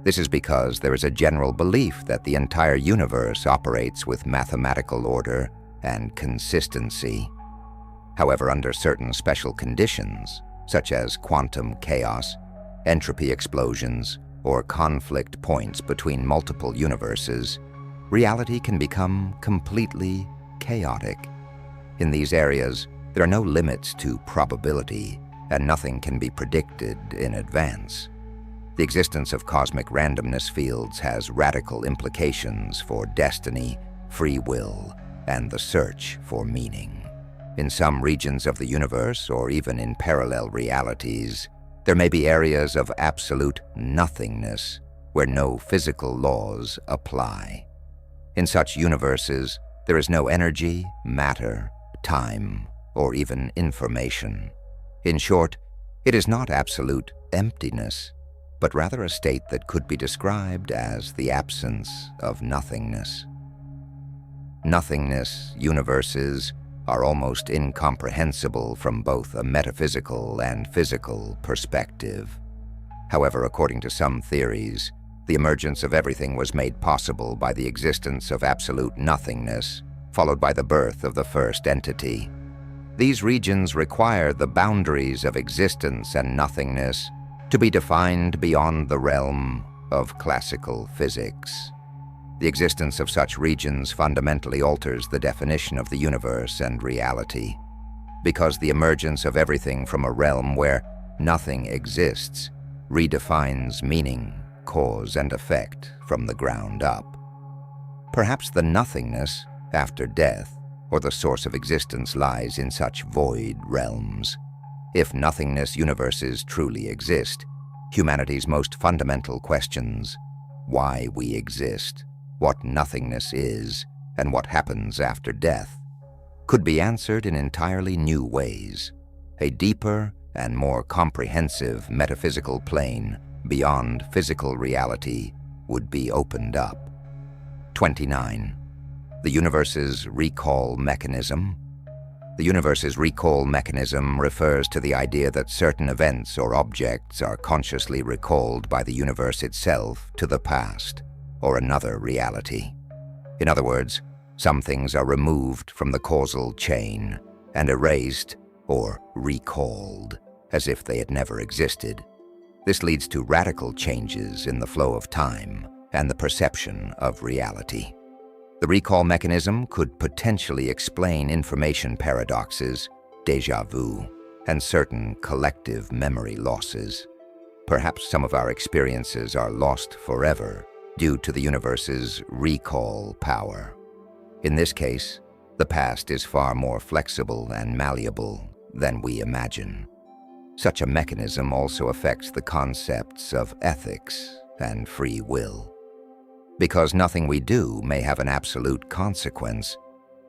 This is because there is a general belief that the entire universe operates with mathematical order and consistency. However, under certain special conditions, such as quantum chaos, entropy explosions, or conflict points between multiple universes, reality can become completely chaotic. In these areas, there are no limits to probability, and nothing can be predicted in advance. The existence of cosmic randomness fields has radical implications for destiny, free will, and the search for meaning. In some regions of the universe, or even in parallel realities, there may be areas of absolute nothingness where no physical laws apply. In such universes, there is no energy, matter, time, or even information. In short, it is not absolute emptiness, but rather a state that could be described as the absence of nothingness. Nothingness universes are almost incomprehensible from both a metaphysical and physical perspective. However, according to some theories, the emergence of everything was made possible by the existence of absolute nothingness, followed by the birth of the first entity. These regions require the boundaries of existence and nothingness to be defined beyond the realm of classical physics. The existence of such regions fundamentally alters the definition of the universe and reality, because the emergence of everything from a realm where nothing exists redefines meaning, cause, and effect from the ground up. Perhaps the nothingness after death or the source of existence lies in such void realms. If nothingness universes truly exist, humanity's most fundamental questions, why we exist, what nothingness is, and what happens after death could be answered in entirely new ways. A deeper and more comprehensive metaphysical plane beyond physical reality would be opened up. 29. The universe's recall mechanism. The universe's recall mechanism refers to the idea that certain events or objects are consciously recalled by the universe itself to the past or another reality. In other words, some things are removed from the causal chain and erased or recalled as if they had never existed. This leads to radical changes in the flow of time and the perception of reality. The recall mechanism could potentially explain information paradoxes, déjà vu, and certain collective memory losses. Perhaps some of our experiences are lost forever due to the universe's recall power. In this case, the past is far more flexible and malleable than we imagine. Such a mechanism also affects the concepts of ethics and free will. Because nothing we do may have an absolute consequence,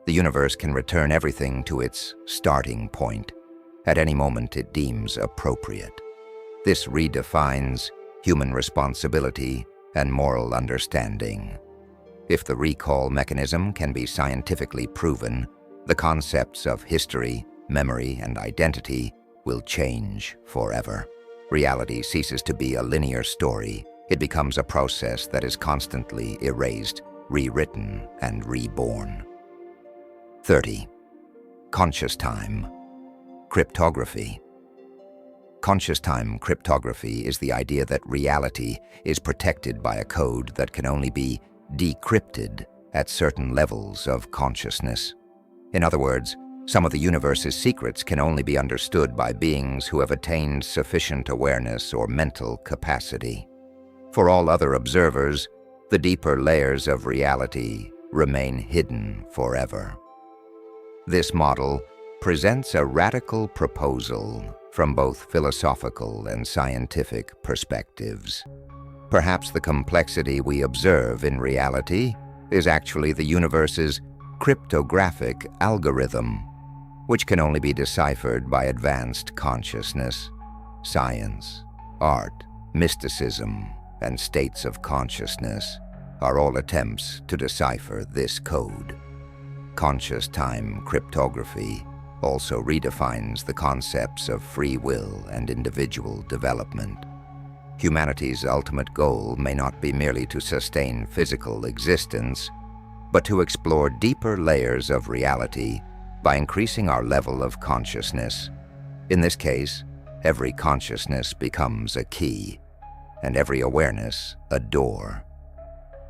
the universe can return everything to its starting point at any moment it deems appropriate. This redefines human responsibility and moral understanding. If the recall mechanism can be scientifically proven, the concepts of history, memory, and identity will change forever. Reality ceases to be a linear story. It becomes a process that is constantly erased, rewritten, and reborn. 30. Conscious time. Cryptography. Conscious time cryptography is the idea that reality is protected by a code that can only be decrypted at certain levels of consciousness. In other words, some of the universe's secrets can only be understood by beings who have attained sufficient awareness or mental capacity. For all other observers, the deeper layers of reality remain hidden forever. This model presents a radical proposal from both philosophical and scientific perspectives. Perhaps the complexity we observe in reality is actually the universe's cryptographic algorithm, which can only be deciphered by advanced consciousness. Science, art, mysticism, and states of consciousness are all attempts to decipher this code. Conscious time cryptography also redefines the concepts of free will and individual development. Humanity's ultimate goal may not be merely to sustain physical existence, but to explore deeper layers of reality by increasing our level of consciousness. In this case, every consciousness becomes a key, and every awareness a door.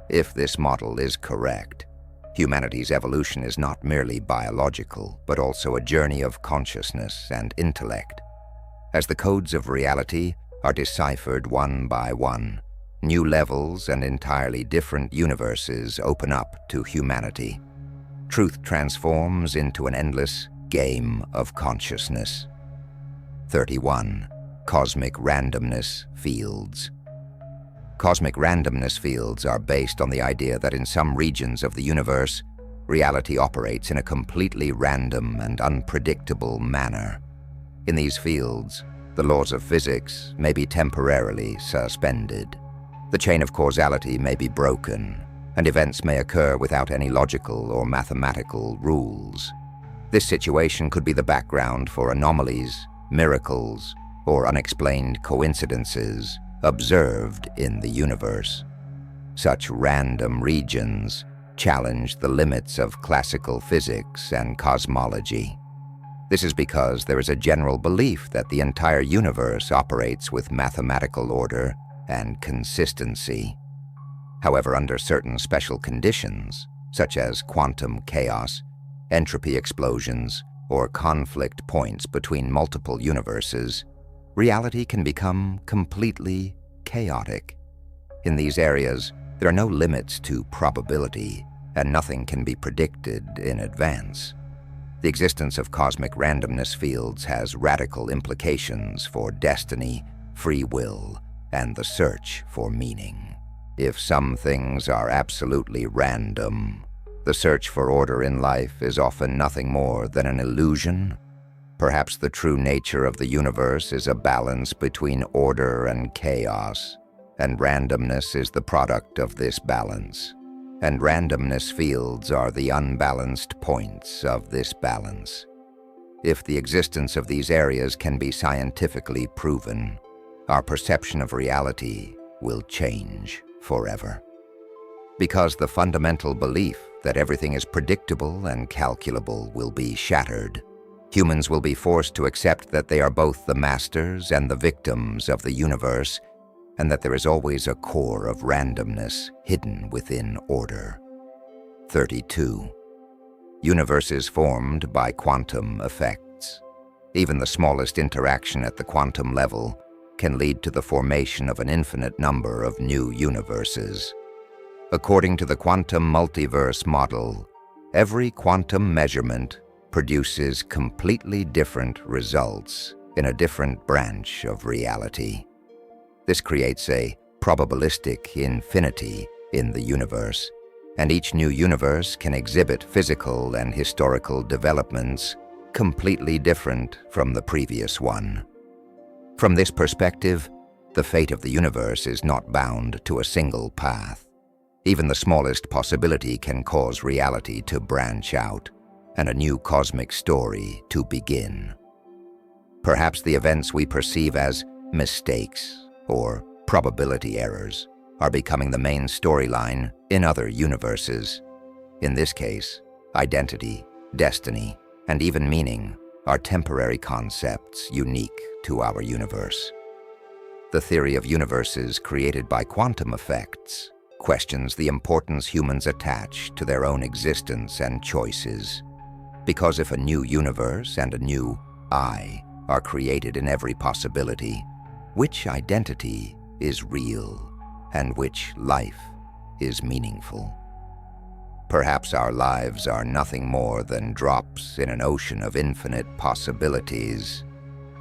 If this model is correct, humanity's evolution is not merely biological, but also a journey of consciousness and intellect. As the codes of reality are deciphered one by one, new levels and entirely different universes open up to humanity. Truth transforms into an endless game of consciousness. 31. Cosmic randomness fields. Cosmic randomness fields are based on the idea that in some regions of the universe, reality operates in a completely random and unpredictable manner. In these fields, the laws of physics may be temporarily suspended. The chain of causality may be broken, and events may occur without any logical or mathematical rules. This situation could be the background for anomalies, miracles, or unexplained coincidences observed in the universe. Such random regions challenge the limits of classical physics and cosmology. This is because there is a general belief that the entire universe operates with mathematical order and consistency. However, under certain special conditions, such as quantum chaos, entropy explosions, or conflict points between multiple universes, reality can become completely chaotic. In these areas, there are no limits to probability, and nothing can be predicted in advance. The existence of cosmic randomness fields has radical implications for destiny, free will, and the search for meaning. If some things are absolutely random, The search for order in life is often nothing more than an illusion. Perhaps the true nature of the universe is a balance between order and chaos, and randomness is the product of this balance. And randomness fields are the unbalanced points of this balance. If the existence of these areas can be scientifically proven, our perception of reality will change forever. Because the fundamental belief that everything is predictable and calculable will be shattered, humans will be forced to accept that they are both the masters and the victims of the universe, and that there is always a core of randomness hidden within order. 32. Universe is formed by quantum effects. Even the smallest interaction at the quantum level can lead to the formation of an infinite number of new universes. According to the quantum multiverse model, every quantum measurement produces completely different results in a different branch of reality. This creates a probabilistic infinity in the universe, and each new universe can exhibit physical and historical developments completely different from the previous one. From this perspective, the fate of the universe is not bound to a single path. Even the smallest possibility can cause reality to branch out and a new cosmic story to begin. Perhaps the events we perceive as mistakes or probability errors are becoming the main storyline in other universes. In this case, identity, destiny, and even meaning are temporary concepts unique to our universe. The theory of universes created by quantum effects questions the importance humans attach to their own existence and choices. Because if a new universe and a new I are created in every possibility, which identity is real and which life is meaningful? Perhaps our lives are nothing more than drops in an ocean of infinite possibilities.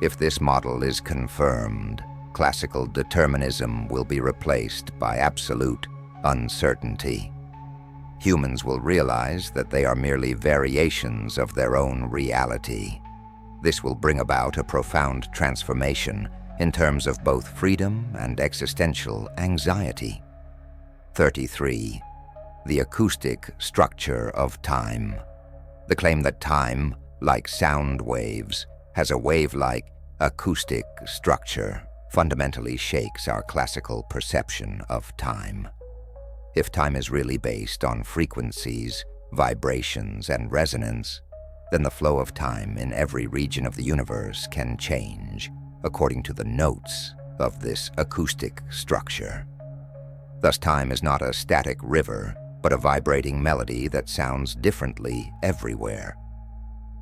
If this model is confirmed, classical determinism will be replaced by absolute uncertainty. Humans will realize that they are merely variations of their own reality. This will bring about a profound transformation in terms of both freedom and existential anxiety. 33. The acoustic structure of time. The claim that time, like sound waves, has a wave-like acoustic structure fundamentally shakes our classical perception of time. If time is really based on frequencies, vibrations, and resonance, then the flow of time in every region of the universe can change according to the notes of this acoustic structure. Thus, time is not a static river, but a vibrating melody that sounds differently everywhere.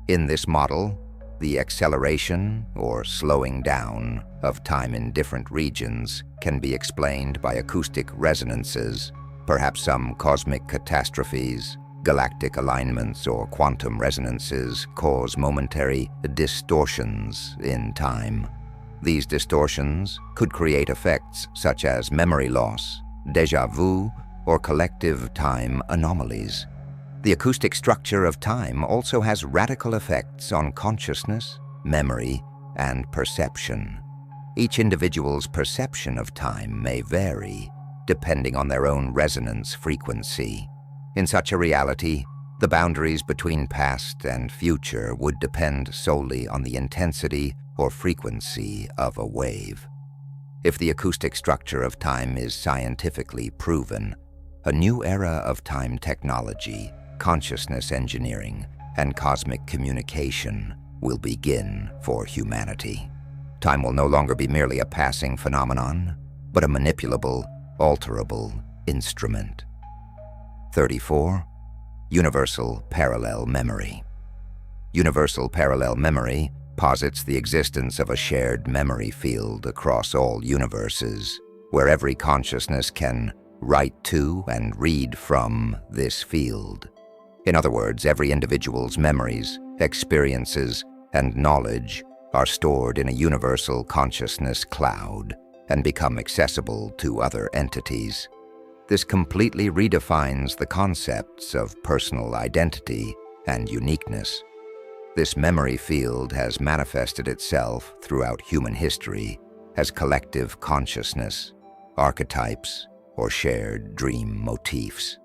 In this model, the acceleration or slowing down of time in different regions can be explained by acoustic resonances. Perhaps some cosmic catastrophes, galactic alignments, or quantum resonances cause momentary distortions in time. These distortions could create effects such as memory loss, déjà vu, or collective time anomalies. The acoustic structure of time also has radical effects on consciousness, memory, and perception. Each individual's perception of time may vary, depending on their own resonance frequency. In such a reality, the boundaries between past and future would depend solely on the intensity or frequency of a wave. If the acoustic structure of time is scientifically proven, a new era of time technology, consciousness engineering, and cosmic communication will begin for humanity. Time will no longer be merely a passing phenomenon, but a manipulable, alterable instrument. 34. Universal parallel memory. Universal parallel memory posits the existence of a shared memory field across all universes, where every consciousness can write to and read from this field. In other words, every individual's memories, experiences, and knowledge are stored in a universal consciousness cloud and become accessible to other entities. This completely redefines the concepts of personal identity and uniqueness. This memory field has manifested itself throughout human history as collective consciousness, archetypes, or shared dream motifs.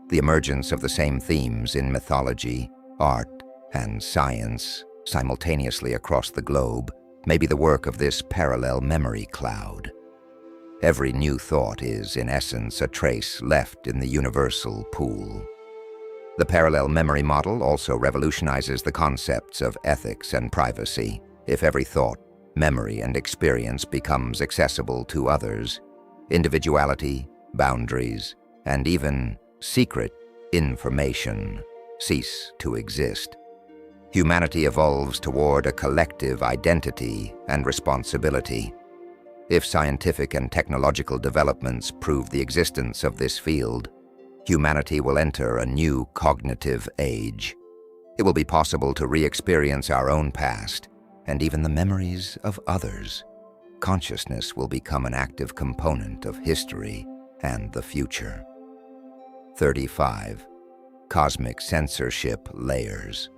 The emergence of the same themes in mythology, art, and science simultaneously across the globe may be the work of this parallel memory cloud. Every new thought is, in essence, a trace left in the universal pool. The parallel memory model also revolutionizes the concepts of ethics and privacy. If every thought, memory, and experience becomes accessible to others, individuality, boundaries, and even secret information cease to exist. Humanity evolves toward a collective identity and responsibility. If scientific and technological developments prove the existence of this field, humanity will enter a new cognitive age. It will be possible to re-experience our own past and even the memories of others. Consciousness will become an active component of history and the future. 35. Cosmic censorship layers.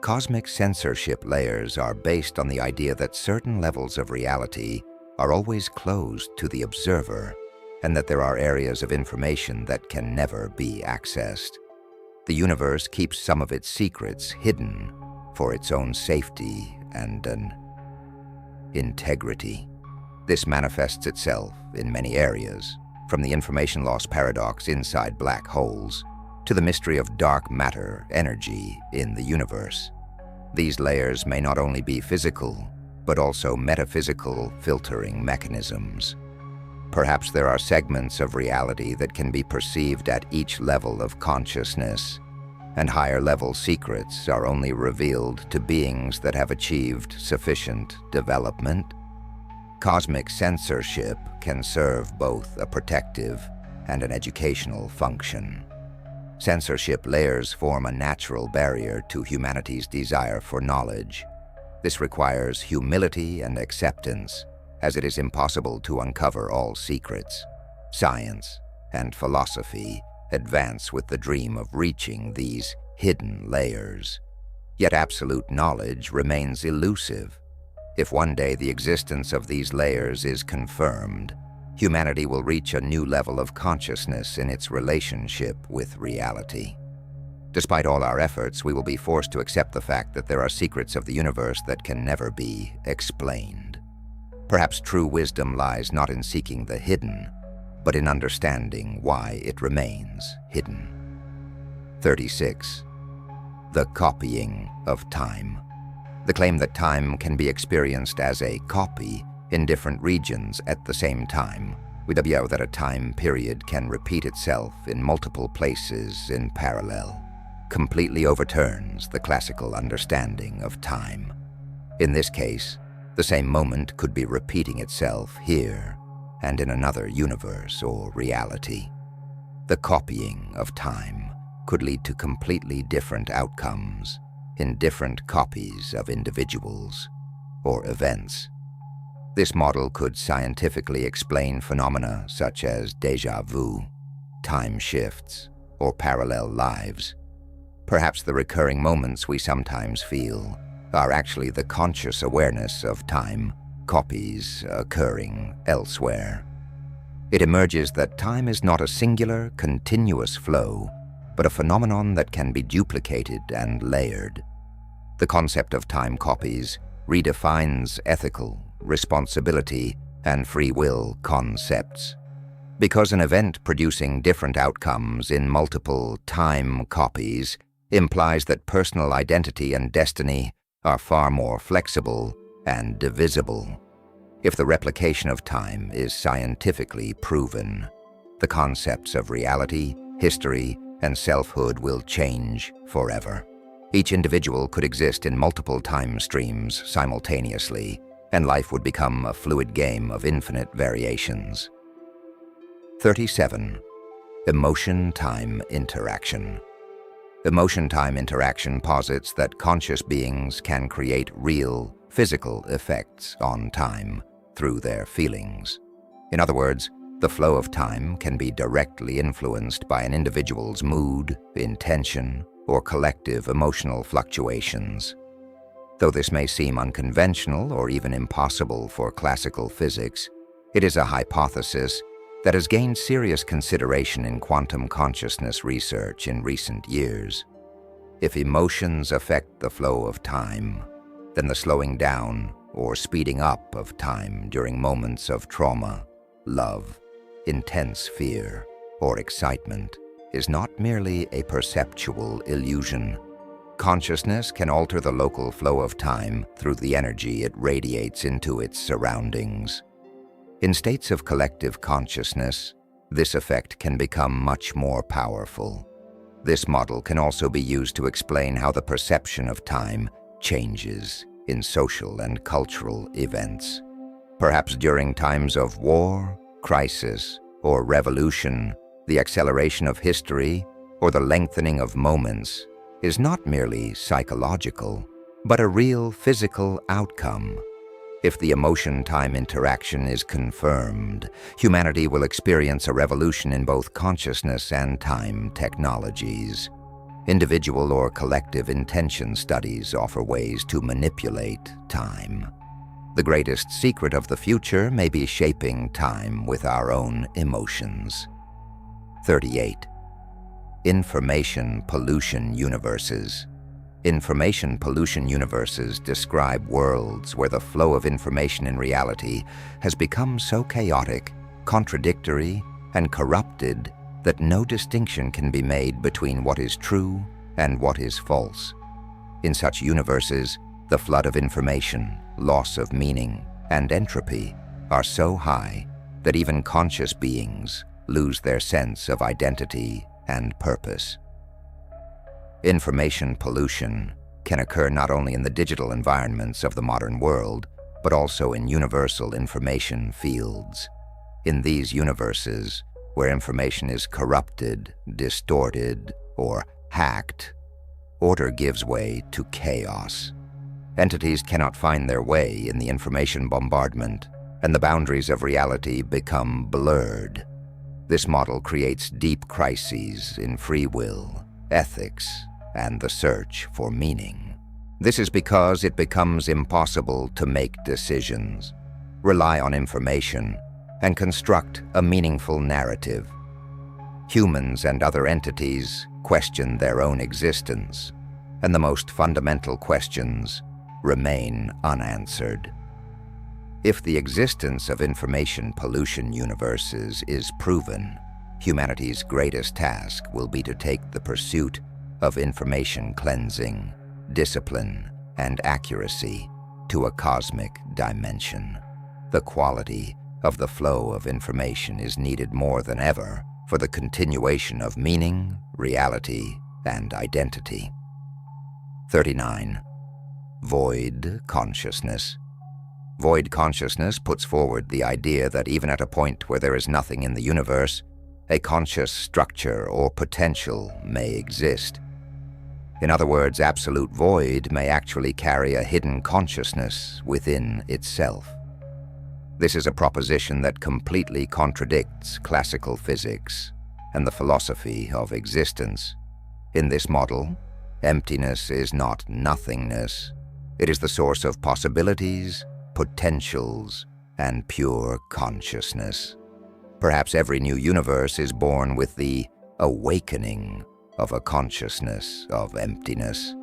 Cosmic censorship layers are based on the idea that certain levels of reality are always closed to the observer, and that there are areas of information that can never be accessed. The universe keeps some of its secrets hidden for its own safety and integrity. This manifests itself in many areas, from the information loss paradox inside black holes to the mystery of dark matter energy in the universe. These layers may not only be physical, but also metaphysical filtering mechanisms. Perhaps there are segments of reality that can be perceived at each level of consciousness, and higher-level secrets are only revealed to beings that have achieved sufficient development. Cosmic censorship can serve both a protective and an educational function. Censorship layers form a natural barrier to humanity's desire for knowledge. This requires humility and acceptance, as it is impossible to uncover all secrets. Science and philosophy advance with the dream of reaching these hidden layers. Yet absolute knowledge remains elusive. If one day the existence of these layers is confirmed, humanity will reach a new level of consciousness in its relationship with reality. Despite all our efforts, we will be forced to accept the fact that there are secrets of the universe that can never be explained. Perhaps true wisdom lies not in seeking the hidden, but in understanding why it remains hidden. 36. The copying of time. The claim that time can be experienced as a copy in different regions at the same time, with the idea that a time period can repeat itself in multiple places in parallel, completely overturns the classical understanding of time. In this case, the same moment could be repeating itself here and in another universe or reality. The copying of time could lead to completely different outcomes in different copies of individuals or events. This model could scientifically explain phenomena such as déjà vu, time shifts, or parallel lives. Perhaps the recurring moments we sometimes feel are actually the conscious awareness of time copies occurring elsewhere. It emerges that time is not a singular, continuous flow, but a phenomenon that can be duplicated and layered. The concept of time copies redefines ethical, responsibility, and free will concepts. Because an event producing different outcomes in multiple time copies implies that personal identity and destiny are far more flexible and divisible. If the replication of time is scientifically proven, the concepts of reality, history, and selfhood will change forever. Each individual could exist in multiple time streams simultaneously, and life would become a fluid game of infinite variations. 37. Emotion-time interaction. Emotion-time interaction posits that conscious beings can create real, physical effects on time through their feelings. In other words, The flow of time can be directly influenced by an individual's mood, intention, or collective emotional fluctuations. Though this may seem unconventional or even impossible for classical physics, it is a hypothesis that has gained serious consideration in quantum consciousness research in recent years. If emotions affect the flow of time, then the slowing down or speeding up of time during moments of trauma, love, intense fear, or excitement is not merely a perceptual illusion. Consciousness can alter the local flow of time through the energy it radiates into its surroundings. In states of collective consciousness, this effect can become much more powerful. This model can also be used to explain how the perception of time changes in social and cultural events. Perhaps during times of war, crisis, or revolution, the acceleration of history or the lengthening of moments is not merely psychological, but a real physical outcome. If the emotion-time interaction is confirmed, humanity will experience a revolution in both consciousness and time technologies. Individual or collective intention studies offer ways to manipulate time. The greatest secret of the future may be shaping time with our own emotions. 38. Information pollution universes. Information pollution universes describe worlds where the flow of information in reality has become so chaotic, contradictory, and corrupted that no distinction can be made between what is true and what is false. In such universes, the flood of information, loss of meaning, and entropy are so high that even conscious beings lose their sense of identity and purpose. Information pollution can occur not only in the digital environments of the modern world, but also in universal information fields. In these universes, where information is corrupted, distorted, or hacked, order gives way to chaos. Entities cannot find their way in the information bombardment, and the boundaries of reality become blurred. This model creates deep crises in free will, ethics, and the search for meaning. This is because it becomes impossible to make decisions, rely on information, and construct a meaningful narrative. Humans and other entities question their own existence, and the most fundamental questions remain unanswered. If the existence of information pollution universes is proven, humanity's greatest task will be to take the pursuit of information cleansing, discipline, and accuracy to a cosmic dimension. The quality of the flow of information is needed more than ever for the continuation of meaning, reality, and identity. 39. Void consciousness. Void consciousness puts forward the idea that even at a point where there is nothing in the universe, a conscious structure or potential may exist. In other words, absolute void may actually carry a hidden consciousness within itself. This is a proposition that completely contradicts classical physics and the philosophy of existence. In this model, emptiness is not nothingness. It is the source of possibilities, potentials, and pure consciousness. Perhaps every new universe is born with the awakening of a consciousness of emptiness.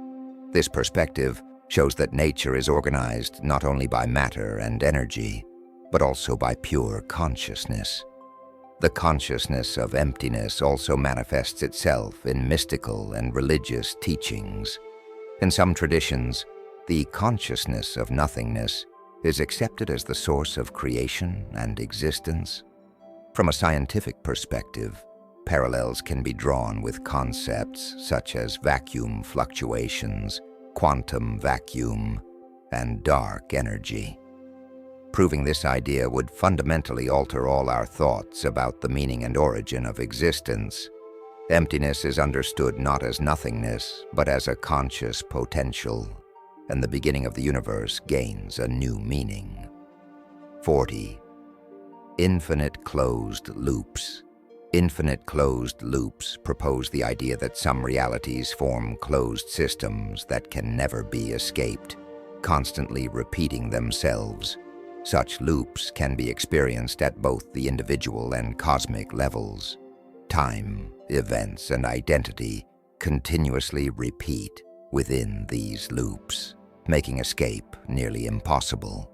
This perspective shows that nature is organized not only by matter and energy, but also by pure consciousness. The consciousness of emptiness also manifests itself in mystical and religious teachings. In some traditions, the consciousness of nothingness is accepted as the source of creation and existence. From a scientific perspective, parallels can be drawn with concepts such as vacuum fluctuations, quantum vacuum, and dark energy. Proving this idea would fundamentally alter all our thoughts about the meaning and origin of existence. Emptiness is understood not as nothingness, but as a conscious potential, and the beginning of the universe gains a new meaning. 40. Infinite closed loops. Infinite closed loops propose the idea that some realities form closed systems that can never be escaped, constantly repeating themselves. Such loops can be experienced at both the individual and cosmic levels. Time, events, and identity continuously repeat within these loops, making escape nearly impossible.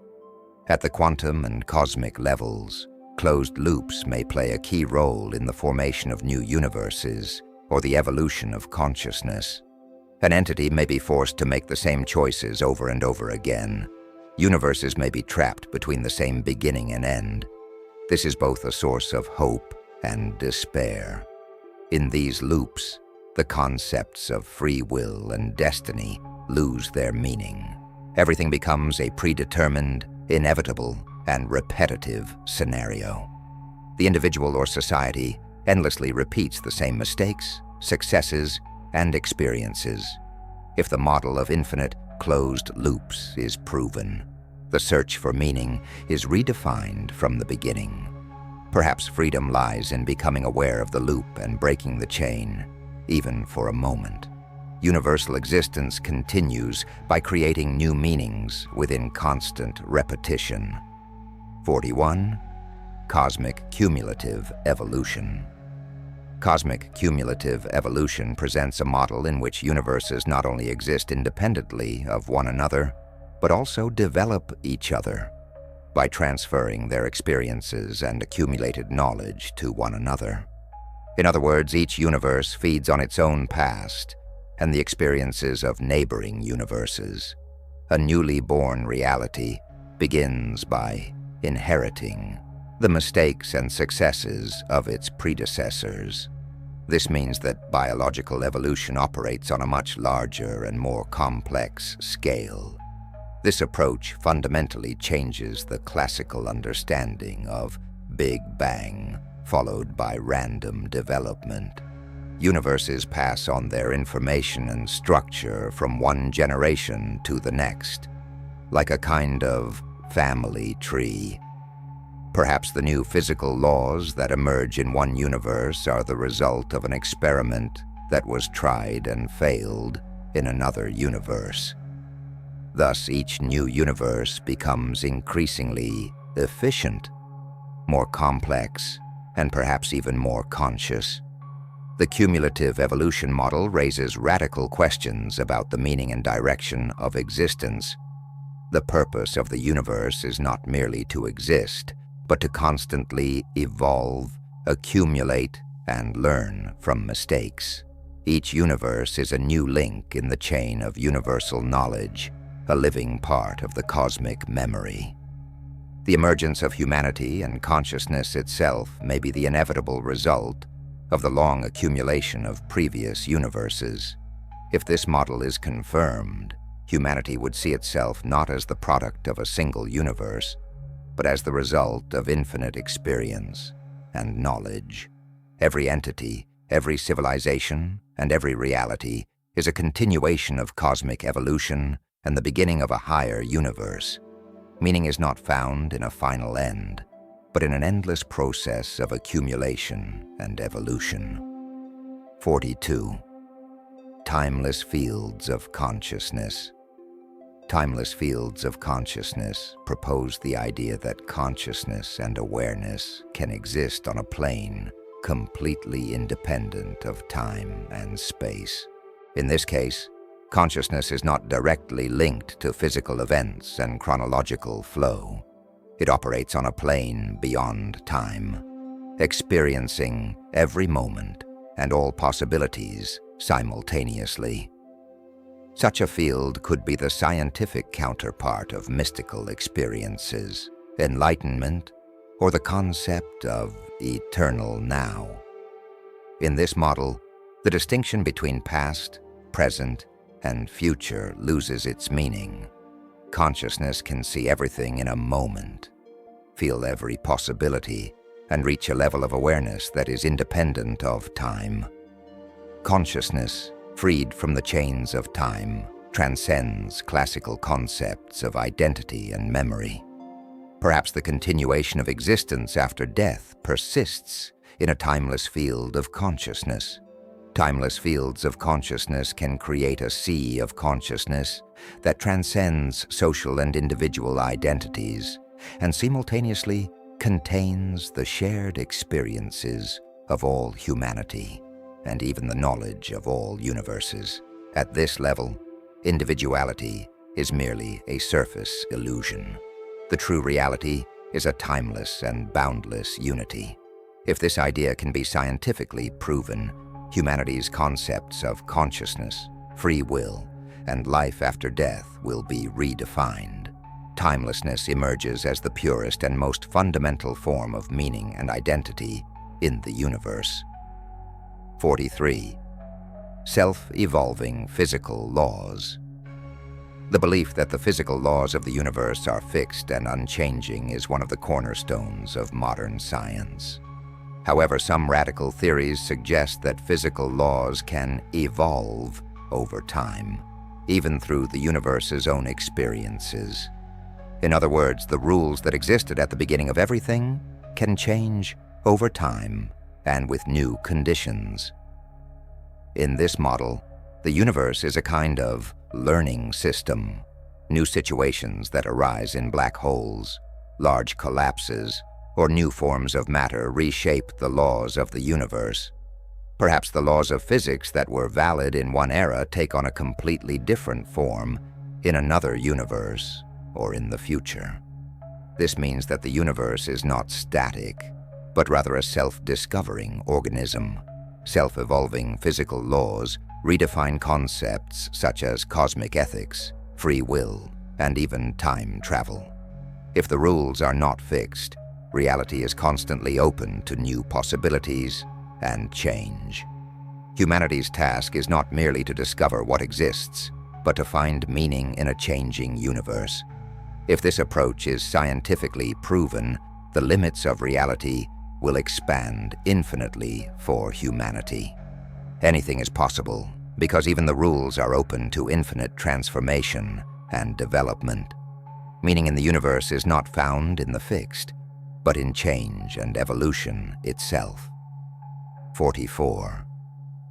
At the quantum and cosmic levels, closed loops may play a key role in the formation of new universes or the evolution of consciousness. An entity may be forced to make the same choices over and over again. Universes may be trapped between the same beginning and end. This is both a source of hope and despair. In these loops, the concepts of free will and destiny lose their meaning. Everything becomes a predetermined, inevitable, and repetitive scenario. The individual or society endlessly repeats the same mistakes, successes, and experiences. If the model of infinite closed loops is proven, the search for meaning is redefined from the beginning. Perhaps freedom lies in becoming aware of the loop and breaking the chain, even for a moment. Universal existence continues by creating new meanings within constant repetition. 41. Cosmic cumulative evolution. Cosmic cumulative evolution presents a model in which universes not only exist independently of one another, but also develop each other by transferring their experiences and accumulated knowledge to one another. In other words, each universe feeds on its own past and the experiences of neighboring universes. A newly born reality begins by inheriting the mistakes and successes of its predecessors. This means that biological evolution operates on a much larger and more complex scale. This approach fundamentally changes the classical understanding of Big Bang, followed by random development. Universes pass on their information and structure from one generation to the next, like a kind of family tree. Perhaps the new physical laws that emerge in one universe are the result of an experiment that was tried and failed in another universe. Thus, each new universe becomes increasingly efficient, more complex, and perhaps even more conscious. The cumulative evolution model raises radical questions about the meaning and direction of existence. The purpose of the universe is not merely to exist, but to constantly evolve, accumulate, and learn from mistakes. Each universe is a new link in the chain of universal knowledge, a living part of the cosmic memory. The emergence of humanity and consciousness itself may be the inevitable result of the long accumulation of previous universes. If this model is confirmed, humanity would see itself not as the product of a single universe, but as the result of infinite experience and knowledge. Every entity, every civilization, and every reality is a continuation of cosmic evolution and the beginning of a higher universe. Meaning is not found in a final end, but in an endless process of accumulation and evolution. 42. Timeless fields of consciousness. Timeless fields of consciousness propose the idea that consciousness and awareness can exist on a plane completely independent of time and space. In this case, consciousness is not directly linked to physical events and chronological flow. It operates on a plane beyond time, experiencing every moment and all possibilities simultaneously. Such a field could be the scientific counterpart of mystical experiences, enlightenment, or the concept of eternal now. In this model, the distinction between past, present, and future loses its meaning. Consciousness can see everything in a moment, feel every possibility, and reach a level of awareness that is independent of time. Consciousness, freed from the chains of time, transcends classical concepts of identity and memory. Perhaps the continuation of existence after death persists in a timeless field of consciousness. Timeless fields of consciousness can create a sea of consciousness that transcends social and individual identities and simultaneously contains the shared experiences of all humanity and even the knowledge of all universes. At this level, individuality is merely a surface illusion. The true reality is a timeless and boundless unity. If this idea can be scientifically proven, humanity's concepts of consciousness, free will, and life after death will be redefined. Timelessness emerges as the purest and most fundamental form of meaning and identity in the universe. 43. Self-evolving physical laws. The belief that the physical laws of the universe are fixed and unchanging is one of the cornerstones of modern science. However, some radical theories suggest that physical laws can evolve over time, even through the universe's own experiences. In other words, the rules that existed at the beginning of everything can change over time and with new conditions. In this model, the universe is a kind of learning system. New situations that arise in black holes, large collapses, or new forms of matter reshape the laws of the universe. Perhaps the laws of physics that were valid in one era take on a completely different form in another universe or in the future. This means that the universe is not static, but rather a self-discovering organism. Self-evolving physical laws redefine concepts such as cosmic ethics, free will, and even time travel. If the rules are not fixed, reality is constantly open to new possibilities and change. Humanity's task is not merely to discover what exists, but to find meaning in a changing universe. If this approach is scientifically proven, the limits of reality will expand infinitely for humanity. Anything is possible because even the rules are open to infinite transformation and development. Meaning in the universe is not found in the fixed, but in change and evolution itself. 44.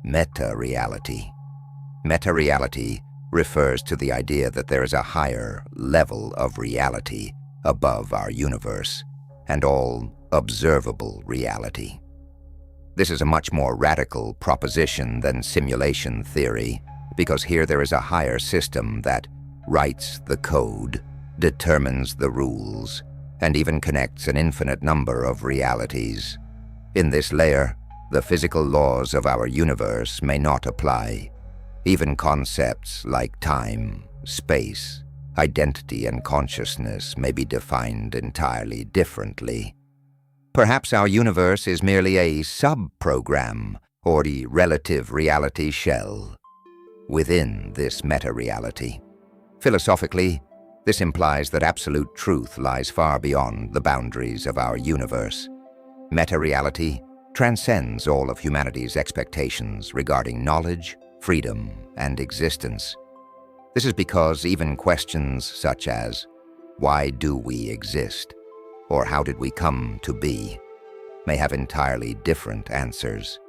Meta-reality. Meta-reality refers to the idea that there is a higher level of reality above our universe and all observable reality. This is a much more radical proposition than simulation theory, because here there is a higher system that writes the code, determines the rules, and even connects an infinite number of realities. In this layer, the physical laws of our universe may not apply. Even concepts like time, space, identity, and consciousness may be defined entirely differently. Perhaps our universe is merely a sub-program or the relative reality shell within this meta-reality. Philosophically, this implies that absolute truth lies far beyond the boundaries of our universe. Meta-reality transcends all of humanity's expectations regarding knowledge, freedom, and existence. This is because even questions such as, why do we exist? Or how did we come to be? May have entirely different answers.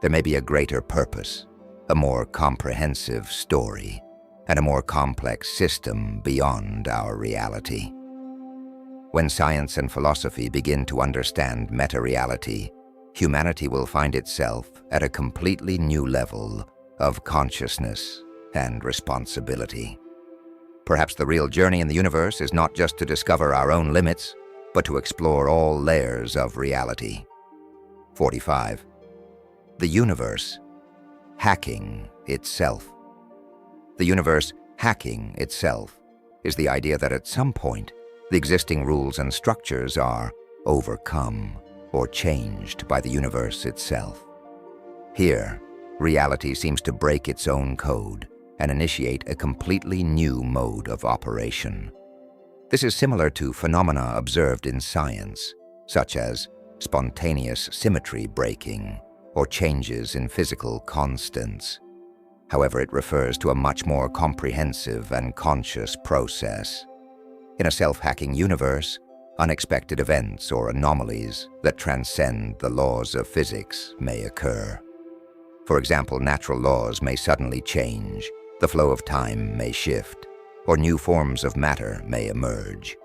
There may be a greater purpose, a more comprehensive story, and a more complex system beyond our reality. When science and philosophy begin to understand meta-reality, humanity will find itself at a completely new level of consciousness and responsibility. Perhaps the real journey in the universe is not just to discover our own limits, but to explore all layers of reality. 45. The universe hacking itself. The universe hacking itself is the idea that at some point, the existing rules and structures are overcome or changed by the universe itself. Here, reality seems to break its own code and initiate a completely new mode of operation. This is similar to phenomena observed in science, such as spontaneous symmetry breaking or changes in physical constants. However, it refers to a much more comprehensive and conscious process. In a self-hacking universe, Unexpected events or anomalies that transcend the laws of physics may occur. For example, natural laws may suddenly change, the flow of time may shift, or new forms of matter may emerge.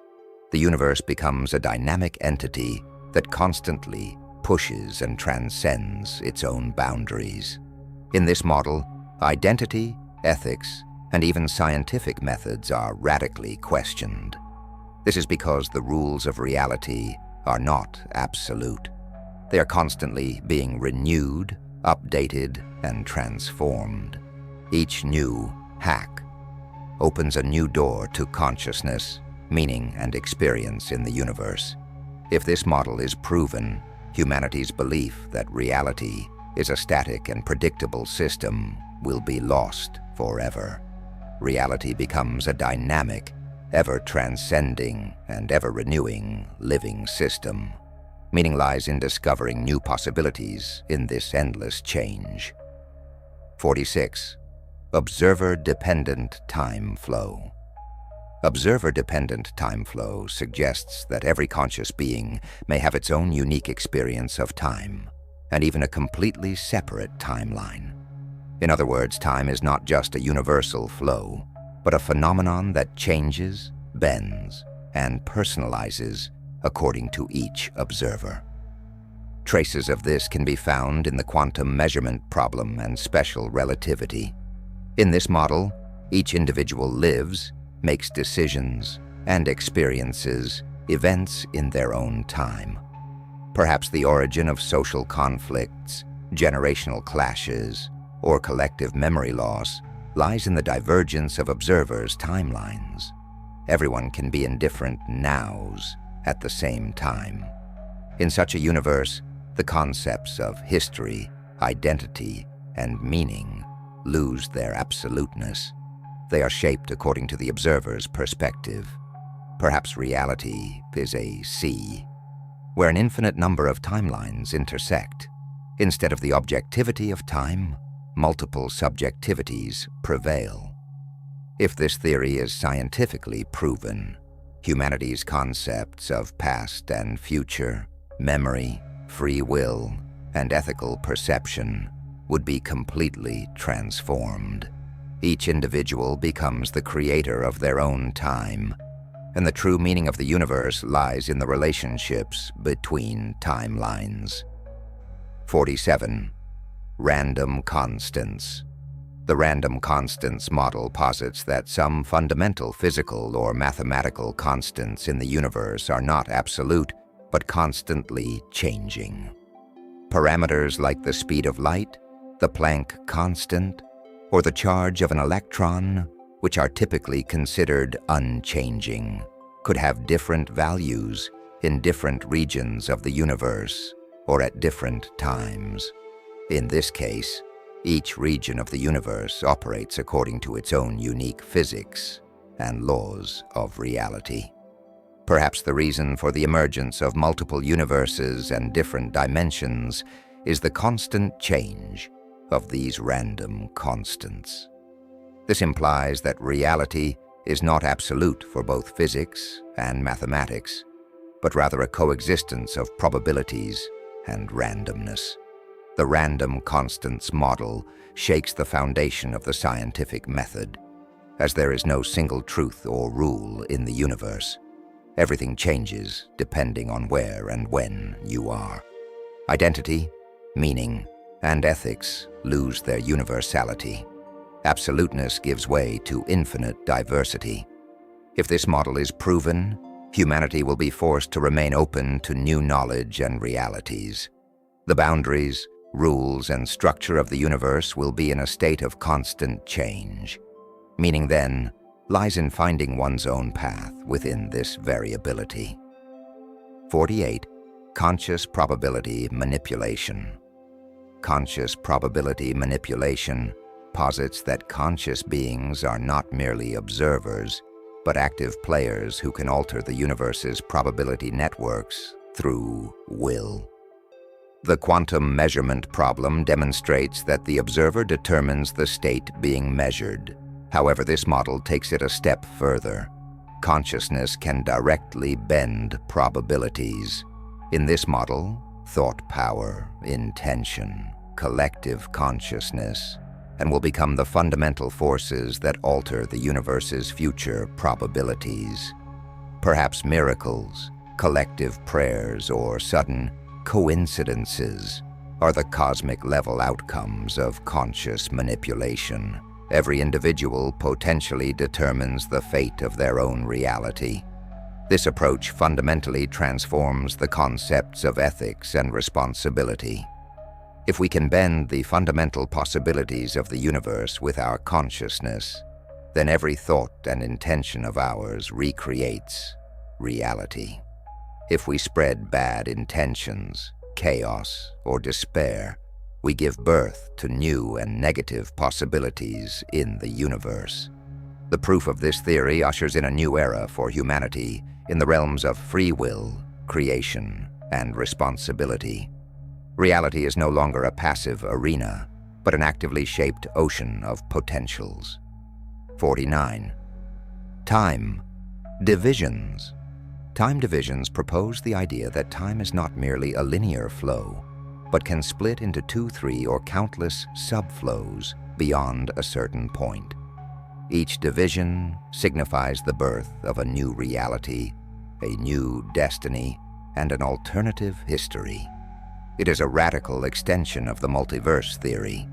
The universe becomes a dynamic entity that constantly pushes and transcends its own boundaries. In this model, identity, ethics, and even scientific methods are radically questioned. This is because the rules of reality are not absolute. They are constantly being renewed, updated, and transformed. Each new hack opens a new door to consciousness, meaning, and experience in the universe. If this model is proven, humanity's belief that reality is a static and predictable system will be lost forever. Reality becomes a dynamic, ever-transcending and ever-renewing living system. Meaning lies in discovering new possibilities in this endless change. 46. Observer-dependent time flow. Observer-dependent time flow suggests that every conscious being may have its own unique experience of time, and even a completely separate timeline. In other words, time is not just a universal flow, but a phenomenon that changes, bends, and personalizes according to each observer. Traces of this can be found in the quantum measurement problem and special relativity. In this model, each individual lives, makes decisions, and experiences events in their own time. Perhaps the origin of social conflicts, generational clashes, or collective memory loss lies in the divergence of observers' timelines. Everyone can be in different nows at the same time. In such a universe, the concepts of history, identity, and meaning lose their absoluteness. They are shaped according to the observer's perspective. Perhaps reality is a sea, where an infinite number of timelines intersect. Instead of the objectivity of time, multiple subjectivities prevail. If this theory is scientifically proven, humanity's concepts of past and future, memory, free will, and ethical perception would be completely transformed. Each individual becomes the creator of their own time, and the true meaning of the universe lies in the relationships between timelines. 47. Random constants. The random constants model posits that some fundamental physical or mathematical constants in the universe are not absolute, but constantly changing. Parameters like the speed of light, the Planck constant, or the charge of an electron, which are typically considered unchanging, could have different values in different regions of the universe or at different times. In this case, each region of the universe operates according to its own unique physics and laws of reality. Perhaps the reason for the emergence of multiple universes and different dimensions is the constant change of these random constants. This implies that reality is not absolute for both physics and mathematics, but rather a coexistence of probabilities and randomness. The random constants model shakes the foundation of the scientific method, as there is no single truth or rule in the universe. Everything changes depending on where and when you are. Identity, meaning, and ethics lose their universality. Absoluteness gives way to infinite diversity. If this model is proven, humanity will be forced to remain open to new knowledge and realities. The boundaries, rules, and structure of the universe will be in a state of constant change. Meaning then lies in finding one's own path within this variability. 48. Conscious probability manipulation. Conscious probability manipulation posits that conscious beings are not merely observers, but active players who can alter the universe's probability networks through will. The quantum measurement problem demonstrates that the observer determines the state being measured. However, this model takes it a step further. Consciousness can directly bend probabilities. In this model, thought power, intention, collective consciousness, and will become the fundamental forces that alter the universe's future probabilities. Perhaps miracles, collective prayers, or sudden coincidences are the cosmic-level outcomes of conscious manipulation. Every individual potentially determines the fate of their own reality. This approach fundamentally transforms the concepts of ethics and responsibility. If we can bend the fundamental possibilities of the universe with our consciousness, then every thought and intention of ours recreates reality. If we spread bad intentions, chaos, or despair, we give birth to new and negative possibilities in the universe. The proof of this theory ushers in a new era for humanity in the realms of free will, creation, and responsibility. Reality is no longer a passive arena, but an actively shaped ocean of potentials. 49. Time divisions. Time divisions propose the idea that time is not merely a linear flow, but can split into 2, 3, or countless subflows beyond a certain point. Each division signifies the birth of a new reality, a new destiny, and an alternative history. It is a radical extension of the multiverse theory.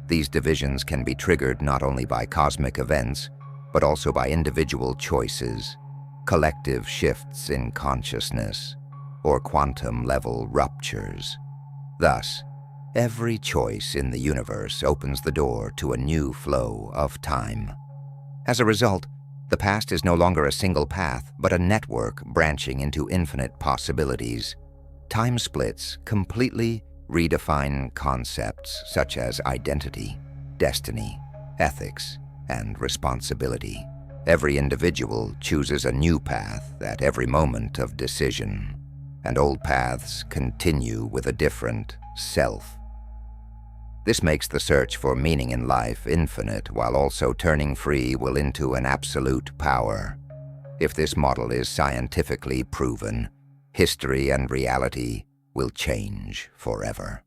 These divisions can be triggered not only by cosmic events, but also by individual choices, collective shifts in consciousness, or quantum-level ruptures. Thus, every choice in the universe opens the door to a new flow of time. As a result, the past is no longer a single path, but a network branching into infinite possibilities. Time splits completely redefine concepts such as identity, destiny, ethics, and responsibility. Every individual chooses a new path at every moment of decision, and old paths continue with a different self. This makes the search for meaning in life infinite while also turning free will into an absolute power. If this model is scientifically proven, history and reality will change forever.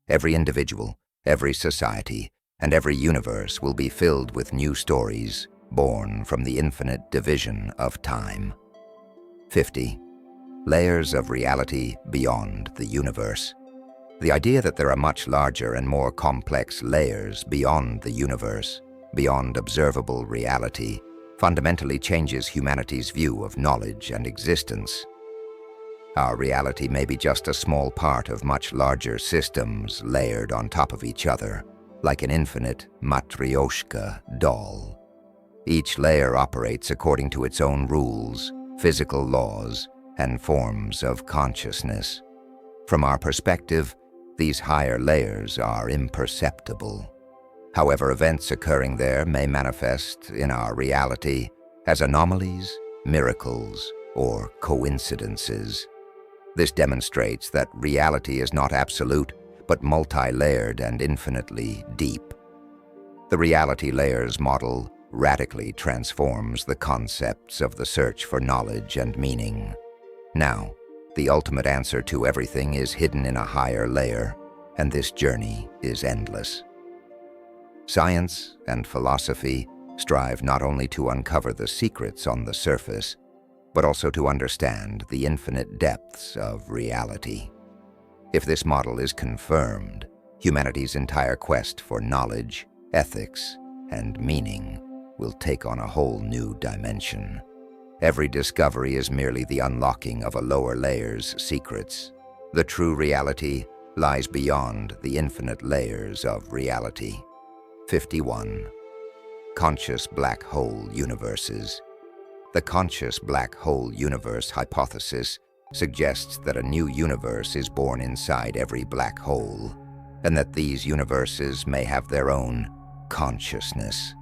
Every individual, every society, and every universe will be filled with new stories born from the infinite division of time. 50. Layers of reality beyond the universe. The idea that there are much larger and more complex layers beyond the universe, beyond observable reality, fundamentally changes humanity's view of knowledge and existence. Our reality may be just a small part of much larger systems layered on top of each other, like an infinite matryoshka doll. Each layer operates according to its own rules, physical laws, and forms of consciousness. From our perspective, these higher layers are imperceptible. However, events occurring there may manifest in our reality as anomalies, miracles, or coincidences. This demonstrates that reality is not absolute, but multi-layered and infinitely deep. The reality layers model radically transforms the concepts of the search for knowledge and meaning. Now, the ultimate answer to everything is hidden in a higher layer, and this journey is endless. Science and philosophy strive not only to uncover the secrets on the surface, but also to understand the infinite depths of reality. If this model is confirmed, humanity's entire quest for knowledge, ethics, and meaning will take on a whole new dimension. Every discovery is merely the unlocking of a lower layer's secrets. The true reality lies beyond the infinite layers of reality. 51. Conscious black hole universes. The conscious black hole universe hypothesis suggests that a new universe is born inside every black hole, and that these universes may have their own consciousness.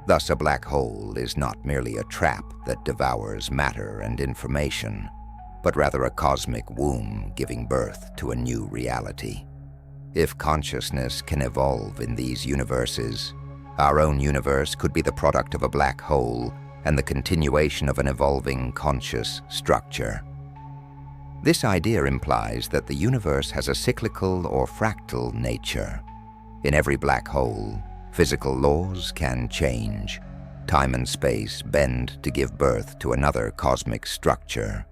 Thus, a black hole is not merely a trap that devours matter and information, but rather a cosmic womb giving birth to a new reality. If consciousness can evolve in these universes, our own universe could be the product of a black hole and the continuation of an evolving conscious structure. This idea implies that the universe has a cyclical or fractal nature. In every black hole, physical laws can change. Time and space bend to give birth to another cosmic structure.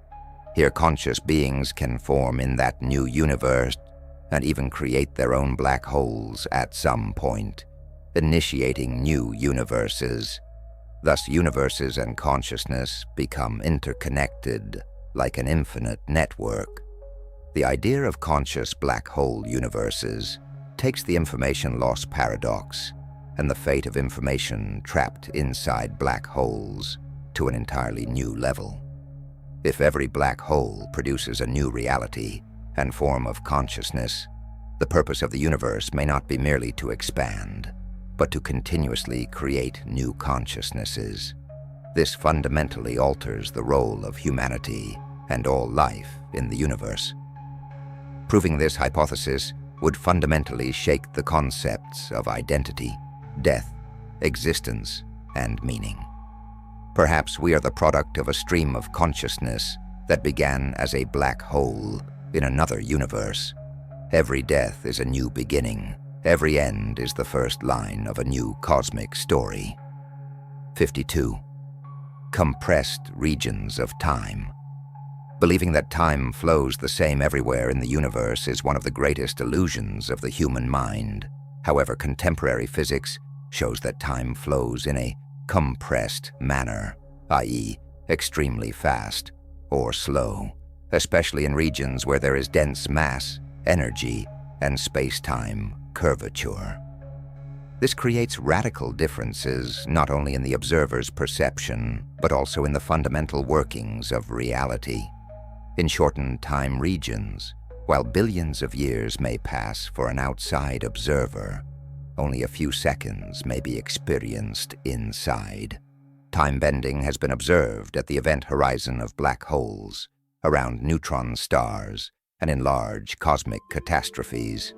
Here, conscious beings can form in that new universe and even create their own black holes at some point, initiating new universes. Thus, universes and consciousness become interconnected like an infinite network. The idea of conscious black hole universes takes the information loss paradox and the fate of information trapped inside black holes to an entirely new level. If every black hole produces a new reality and form of consciousness, the purpose of the universe may not be merely to expand, but to continuously create new consciousnesses. This fundamentally alters the role of humanity and all life in the universe. Proving this hypothesis would fundamentally shake the concepts of identity, death, existence, and meaning. Perhaps we are the product of a stream of consciousness that began as a black hole in another universe. Every death is a new beginning. Every end is the first line of a new cosmic story. 52. Compressed regions of time. Believing that time flows the same everywhere in the universe is one of the greatest illusions of the human mind. However, contemporary physics shows that time flows in a compressed manner, i.e., extremely fast or slow, especially in regions where there is dense mass, energy, and space-time curvature. This creates radical differences not only in the observer's perception, but also in the fundamental workings of reality. In shortened time regions, while billions of years may pass for an outside observer, only a few seconds may be experienced inside. Time bending has been observed at the event horizon of black holes, around neutron stars, and in large cosmic catastrophes.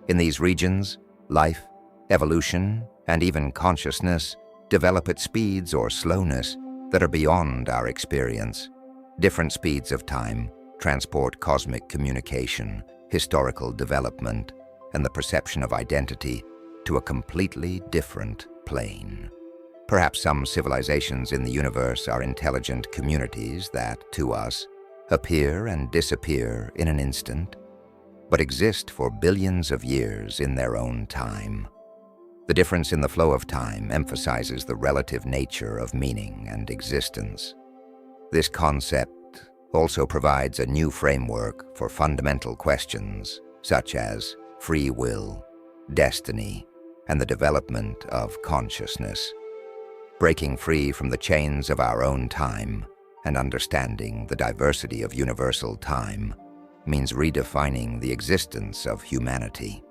In these regions, life, evolution, and even consciousness develop at speeds or slowness that are beyond our experience. Different speeds of time transport cosmic communication, historical development, and the perception of identity to a completely different plane. Perhaps some civilizations in the universe are intelligent communities that, to us, appear and disappear in an instant, but exist for billions of years in their own time. The difference in the flow of time emphasizes the relative nature of meaning and existence. This concept also provides a new framework for fundamental questions such as free will, destiny, and the development of consciousness. Breaking free from the chains of our own time and understanding the diversity of universal time means redefining the existence of humanity.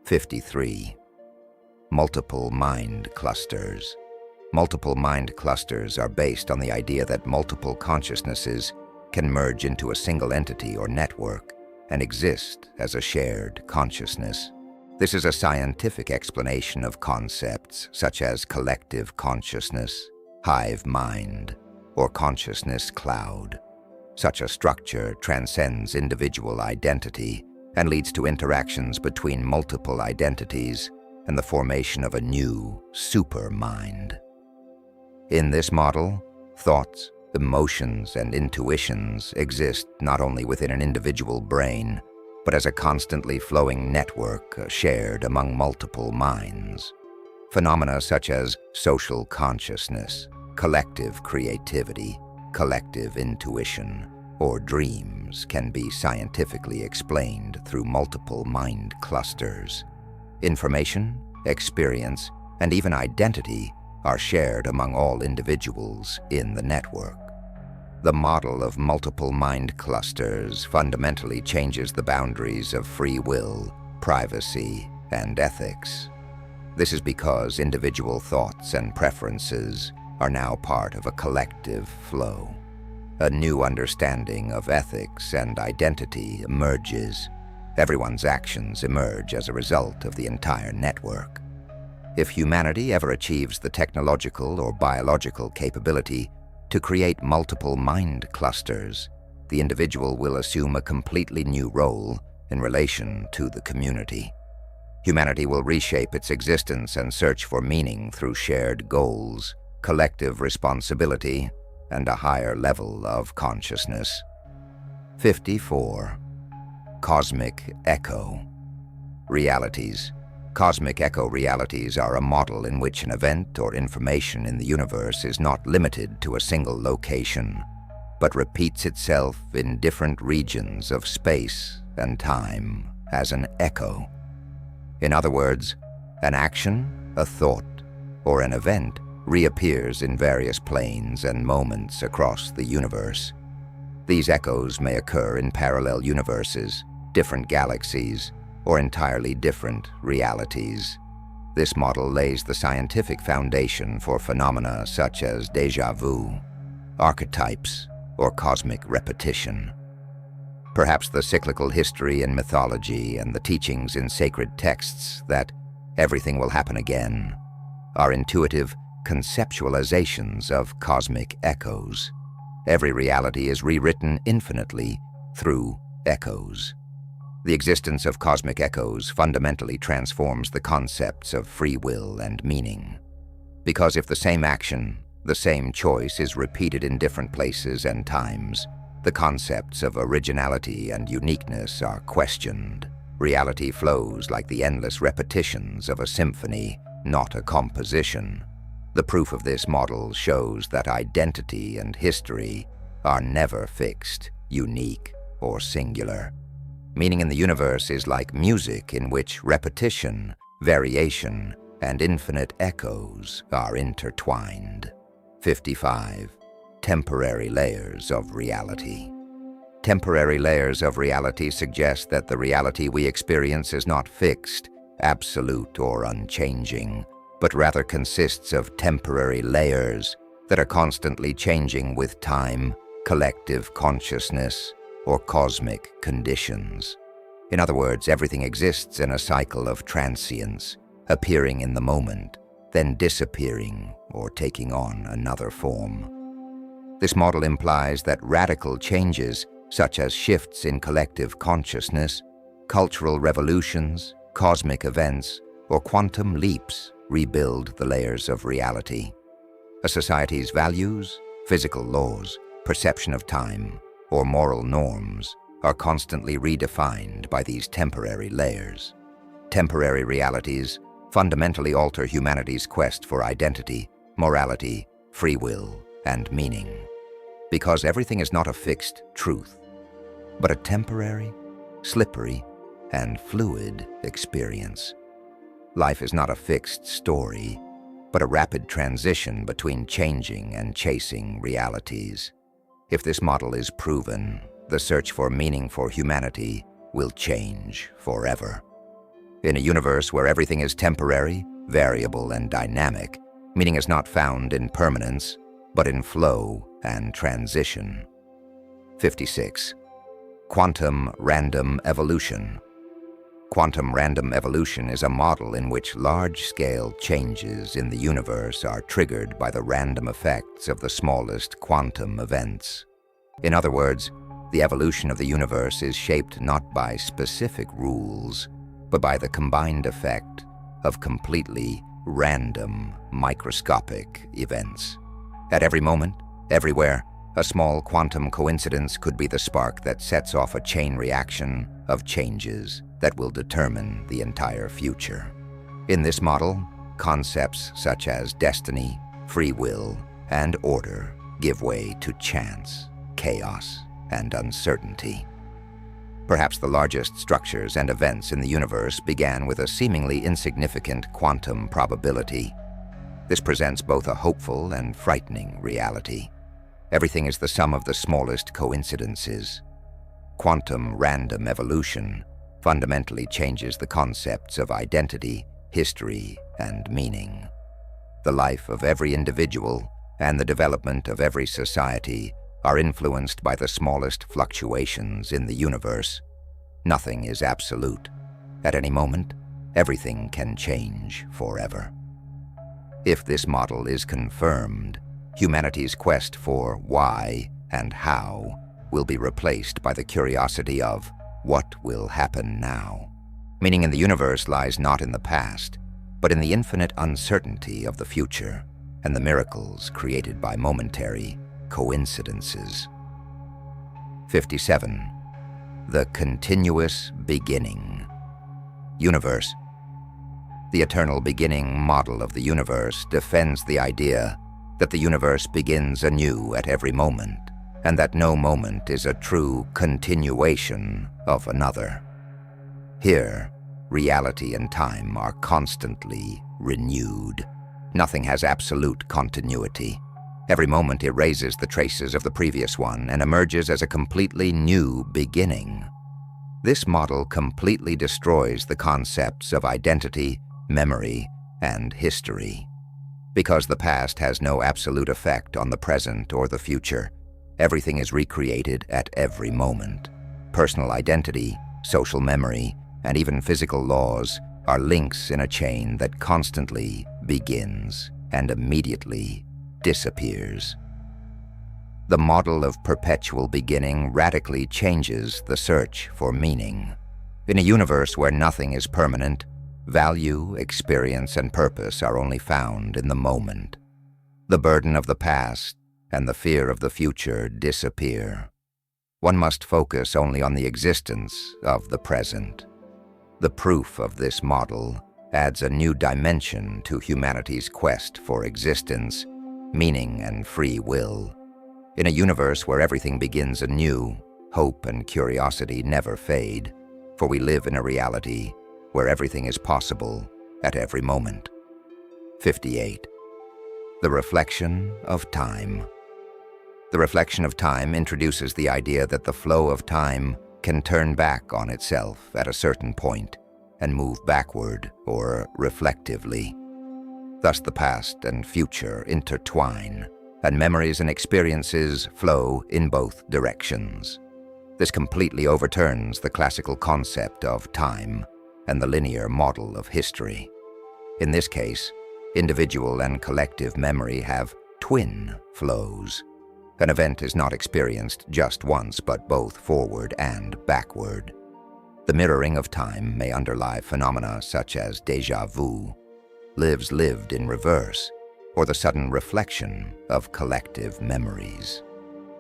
53. Multiple mind clusters. Multiple mind clusters are based on the idea that multiple consciousnesses can merge into a single entity or network and exist as a shared consciousness. This is a scientific explanation of concepts such as collective consciousness, hive mind, or consciousness cloud. Such a structure transcends individual identity and leads to interactions between multiple identities and the formation of a new supermind. In this model, thoughts, emotions, and intuitions exist not only within an individual brain, but as a constantly flowing network shared among multiple minds. Phenomena such as social consciousness, collective creativity, collective intuition, or dreams can be scientifically explained through multiple mind clusters. Information, experience, and even identity are shared among all individuals in the network. The model of multiple mind clusters fundamentally changes the boundaries of free will, privacy, and ethics. This is because individual thoughts and preferences are now part of a collective flow. A new understanding of ethics and identity emerges. Everyone's actions emerge as a result of the entire network. If humanity ever achieves the technological or biological capability to create multiple mind clusters, the individual will assume a completely new role in relation to the community. Humanity will reshape its existence and search for meaning through shared goals, collective responsibility, and a higher level of consciousness. 54. Cosmic Echo Realities. Cosmic echo realities are a model in which an event or information in the universe is not limited to a single location, but repeats itself in different regions of space and time as an echo. In other words, an action, a thought, or an event reappears in various planes and moments across the universe. These echoes may occur in parallel universes, different galaxies, or entirely different realities. This model lays the scientific foundation for phenomena such as déjà vu, archetypes, or cosmic repetition. Perhaps the cyclical history in mythology and the teachings in sacred texts that everything will happen again are intuitive conceptualizations of cosmic echoes. Every reality is rewritten infinitely through echoes. The existence of cosmic echoes fundamentally transforms the concepts of free will and meaning. Because if the same action, the same choice is repeated in different places and times, the concepts of originality and uniqueness are questioned. Reality flows like the endless repetitions of a symphony, not a composition. The proof of this model shows that identity and history are never fixed, unique, or singular. Meaning in the universe is like music in which repetition, variation, and infinite echoes are intertwined. 55. Temporary layers of reality. Temporary layers of reality suggest that the reality we experience is not fixed, absolute, or unchanging, but rather consists of temporary layers that are constantly changing with time, collective consciousness, or cosmic conditions. In other words, everything exists in a cycle of transience, appearing in the moment, then disappearing or taking on another form. This model implies that radical changes, such as shifts in collective consciousness, cultural revolutions, cosmic events, or quantum leaps, rebuild the layers of reality. A society's values, physical laws, perception of time, or moral norms are constantly redefined by these temporary layers. Temporary realities fundamentally alter humanity's quest for identity, morality, free will, and meaning. Because everything is not a fixed truth, but a temporary, slippery, and fluid experience. Life is not a fixed story, but a rapid transition between changing and chasing realities. If this model is proven, the search for meaning for humanity will change forever. In a universe where everything is temporary, variable, and dynamic, meaning is not found in permanence, but in flow and transition. 56. Quantum random evolution. Quantum random evolution is a model in which large-scale changes in the universe are triggered by the random effects of the smallest quantum events. In other words, the evolution of the universe is shaped not by specific rules, but by the combined effect of completely random, microscopic events. At every moment, everywhere, a small quantum coincidence could be the spark that sets off a chain reaction of changes that will determine the entire future. In this model, concepts such as destiny, free will, and order give way to chance, chaos, and uncertainty. Perhaps the largest structures and events in the universe began with a seemingly insignificant quantum probability. This presents both a hopeful and frightening reality. Everything is the sum of the smallest coincidences. Quantum random evolution fundamentally changes the concepts of identity, history, and meaning. The life of every individual and the development of every society are influenced by the smallest fluctuations in the universe. Nothing is absolute. At any moment, everything can change forever. If this model is confirmed, humanity's quest for why and how will be replaced by the curiosity of what will happen now. Meaning in the universe lies not in the past, but in the infinite uncertainty of the future and the miracles created by momentary coincidences. 57. The continuous beginning. Universe. The eternal beginning model of the universe defends the idea that the universe begins anew at every moment, and that no moment is a true continuation of another. Here, reality and time are constantly renewed. Nothing has absolute continuity. Every moment erases the traces of the previous one and emerges as a completely new beginning. This model completely destroys the concepts of identity, memory, and history. Because the past has no absolute effect on the present or the future, everything is recreated at every moment. Personal identity, social memory, and even physical laws are links in a chain that constantly begins and immediately disappears. The model of perpetual beginning radically changes the search for meaning. In a universe where nothing is permanent, value, experience, and purpose are only found in the moment. The burden of the past and the fear of the future disappear. One must focus only on the existence of the present. The proof of this model adds a new dimension to humanity's quest for existence, meaning, and free will. In a universe where everything begins anew, hope and curiosity never fade, for we live in a reality where everything is possible at every moment. 58. The reflection of time. The reflection of time introduces the idea that the flow of time can turn back on itself at a certain point and move backward or reflectively. Thus the past and future intertwine, and memories and experiences flow in both directions. This completely overturns the classical concept of time and the linear model of history. In this case, individual and collective memory have twin flows. An event is not experienced just once, but both forward and backward. The mirroring of time may underlie phenomena such as déjà vu, lives lived in reverse, or the sudden reflection of collective memories.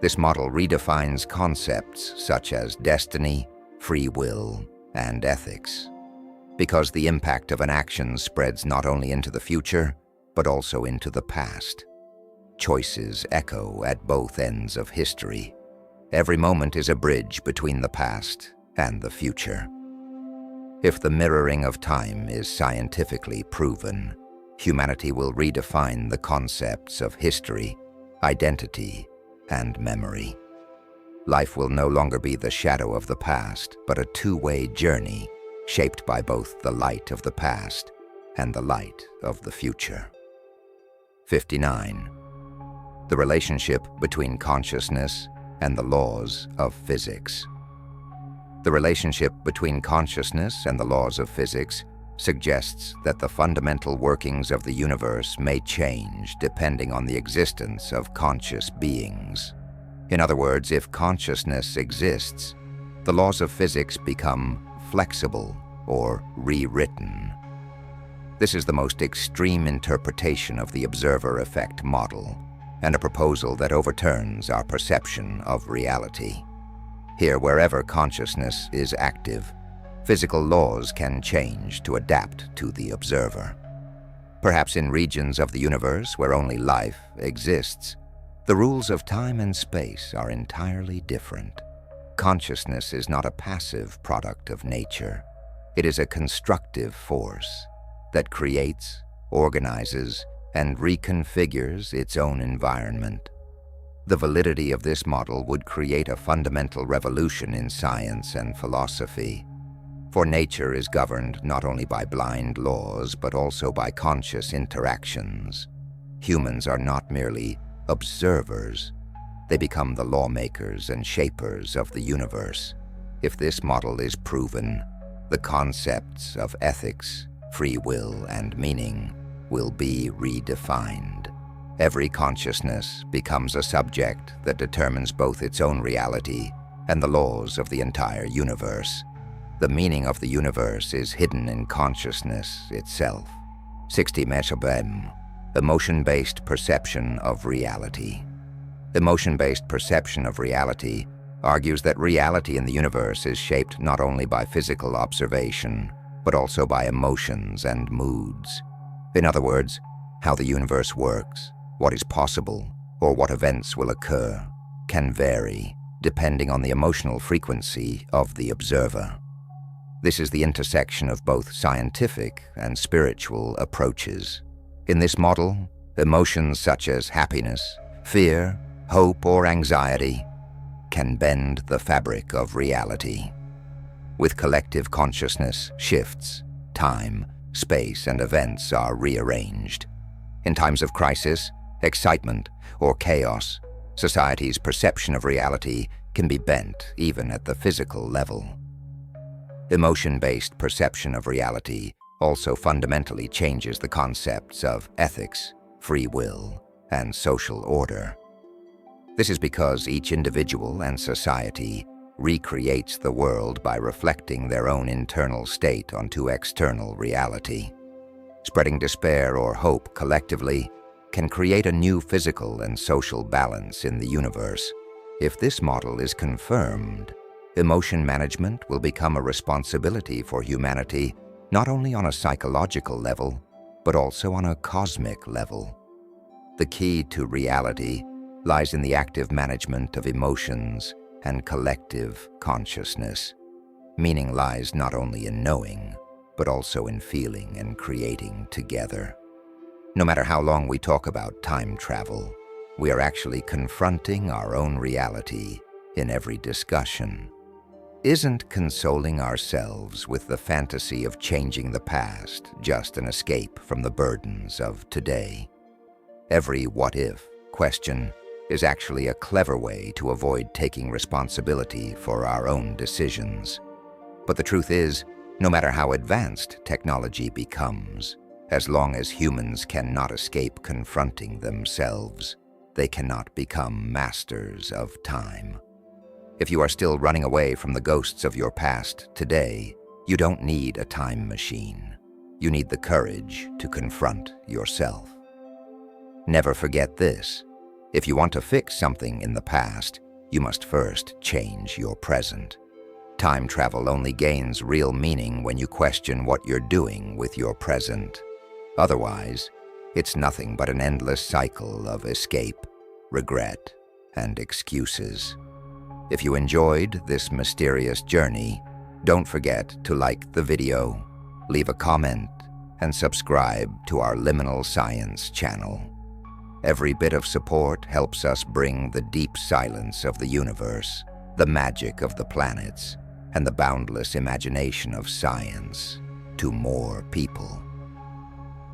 This model redefines concepts such as destiny, free will, and ethics, because the impact of an action spreads not only into the future, but also into the past. Choices echo at both ends of history. Every moment is a bridge between the past and the future. If the mirroring of time is scientifically proven, humanity will redefine the concepts of history, identity, and memory. Life will no longer be the shadow of the past, but a two-way journey shaped by both the light of the past and the light of the future. 59. The relationship between consciousness and the laws of physics. The relationship between consciousness and the laws of physics suggests that the fundamental workings of the universe may change depending on the existence of conscious beings. In other words, if consciousness exists, the laws of physics become flexible or rewritten. This is the most extreme interpretation of the observer effect model, and a proposal that overturns our perception of reality. Here, wherever consciousness is active, physical laws can change to adapt to the observer. Perhaps in regions of the universe where only life exists, the rules of time and space are entirely different. Consciousness is not a passive product of nature. It is a constructive force that creates, organizes, and reconfigures its own environment. The validity of this model would create a fundamental revolution in science and philosophy. For nature is governed not only by blind laws, but also by conscious interactions. Humans are not merely observers. They become the lawmakers and shapers of the universe. If this model is proven, the concepts of ethics, free will, and meaning will be redefined. Every consciousness becomes a subject that determines both its own reality and the laws of the entire universe. The meaning of the universe is hidden in consciousness itself. 60 Meshabem, emotion-based perception of reality. Emotion-based perception of reality argues that reality in the universe is shaped not only by physical observation, but also by emotions and moods. In other words, how the universe works, what is possible, or what events will occur, can vary depending on the emotional frequency of the observer. This is the intersection of both scientific and spiritual approaches. In this model, emotions such as happiness, fear, hope, or anxiety can bend the fabric of reality. With collective consciousness shifts, time, space, and events are rearranged. In times of crisis, excitement, or chaos, society's perception of reality can be bent even at the physical level. Emotion-based perception of reality also fundamentally changes the concepts of ethics, free will, and social order. This is because each individual and society recreates the world by reflecting their own internal state onto external reality. Spreading despair or hope collectively can create a new physical and social balance in the universe. If this model is confirmed, emotion management will become a responsibility for humanity, not only on a psychological level, but also on a cosmic level. The key to reality lies in the active management of emotions and collective consciousness. Meaning lies not only in knowing, but also in feeling and creating together. No matter how long we talk about time travel, we are actually confronting our own reality in every discussion. Isn't consoling ourselves with the fantasy of changing the past just an escape from the burdens of today? Every what-if question is actually a clever way to avoid taking responsibility for our own decisions. But the truth is, no matter how advanced technology becomes, as long as humans cannot escape confronting themselves, they cannot become masters of time. If you are still running away from the ghosts of your past today, you don't need a time machine. You need the courage to confront yourself. Never forget this. If you want to fix something in the past, you must first change your present. Time travel only gains real meaning when you question what you're doing with your present. Otherwise, it's nothing but an endless cycle of escape, regret, and excuses. If you enjoyed this mysterious journey, don't forget to like the video, leave a comment, and subscribe to our Liminal Science channel. Every bit of support helps us bring the deep silence of the universe, the magic of the planets, and the boundless imagination of science to more people.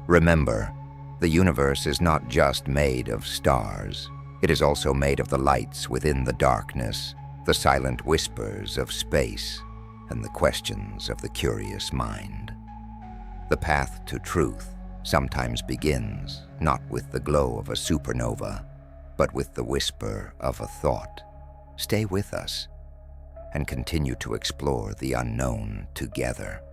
Remember, the universe is not just made of stars. It is also made of the lights within the darkness, the silent whispers of space, and the questions of the curious mind. The path to truth sometimes begins not with the glow of a supernova, but with the whisper of a thought. Stay with us and continue to explore the unknown together.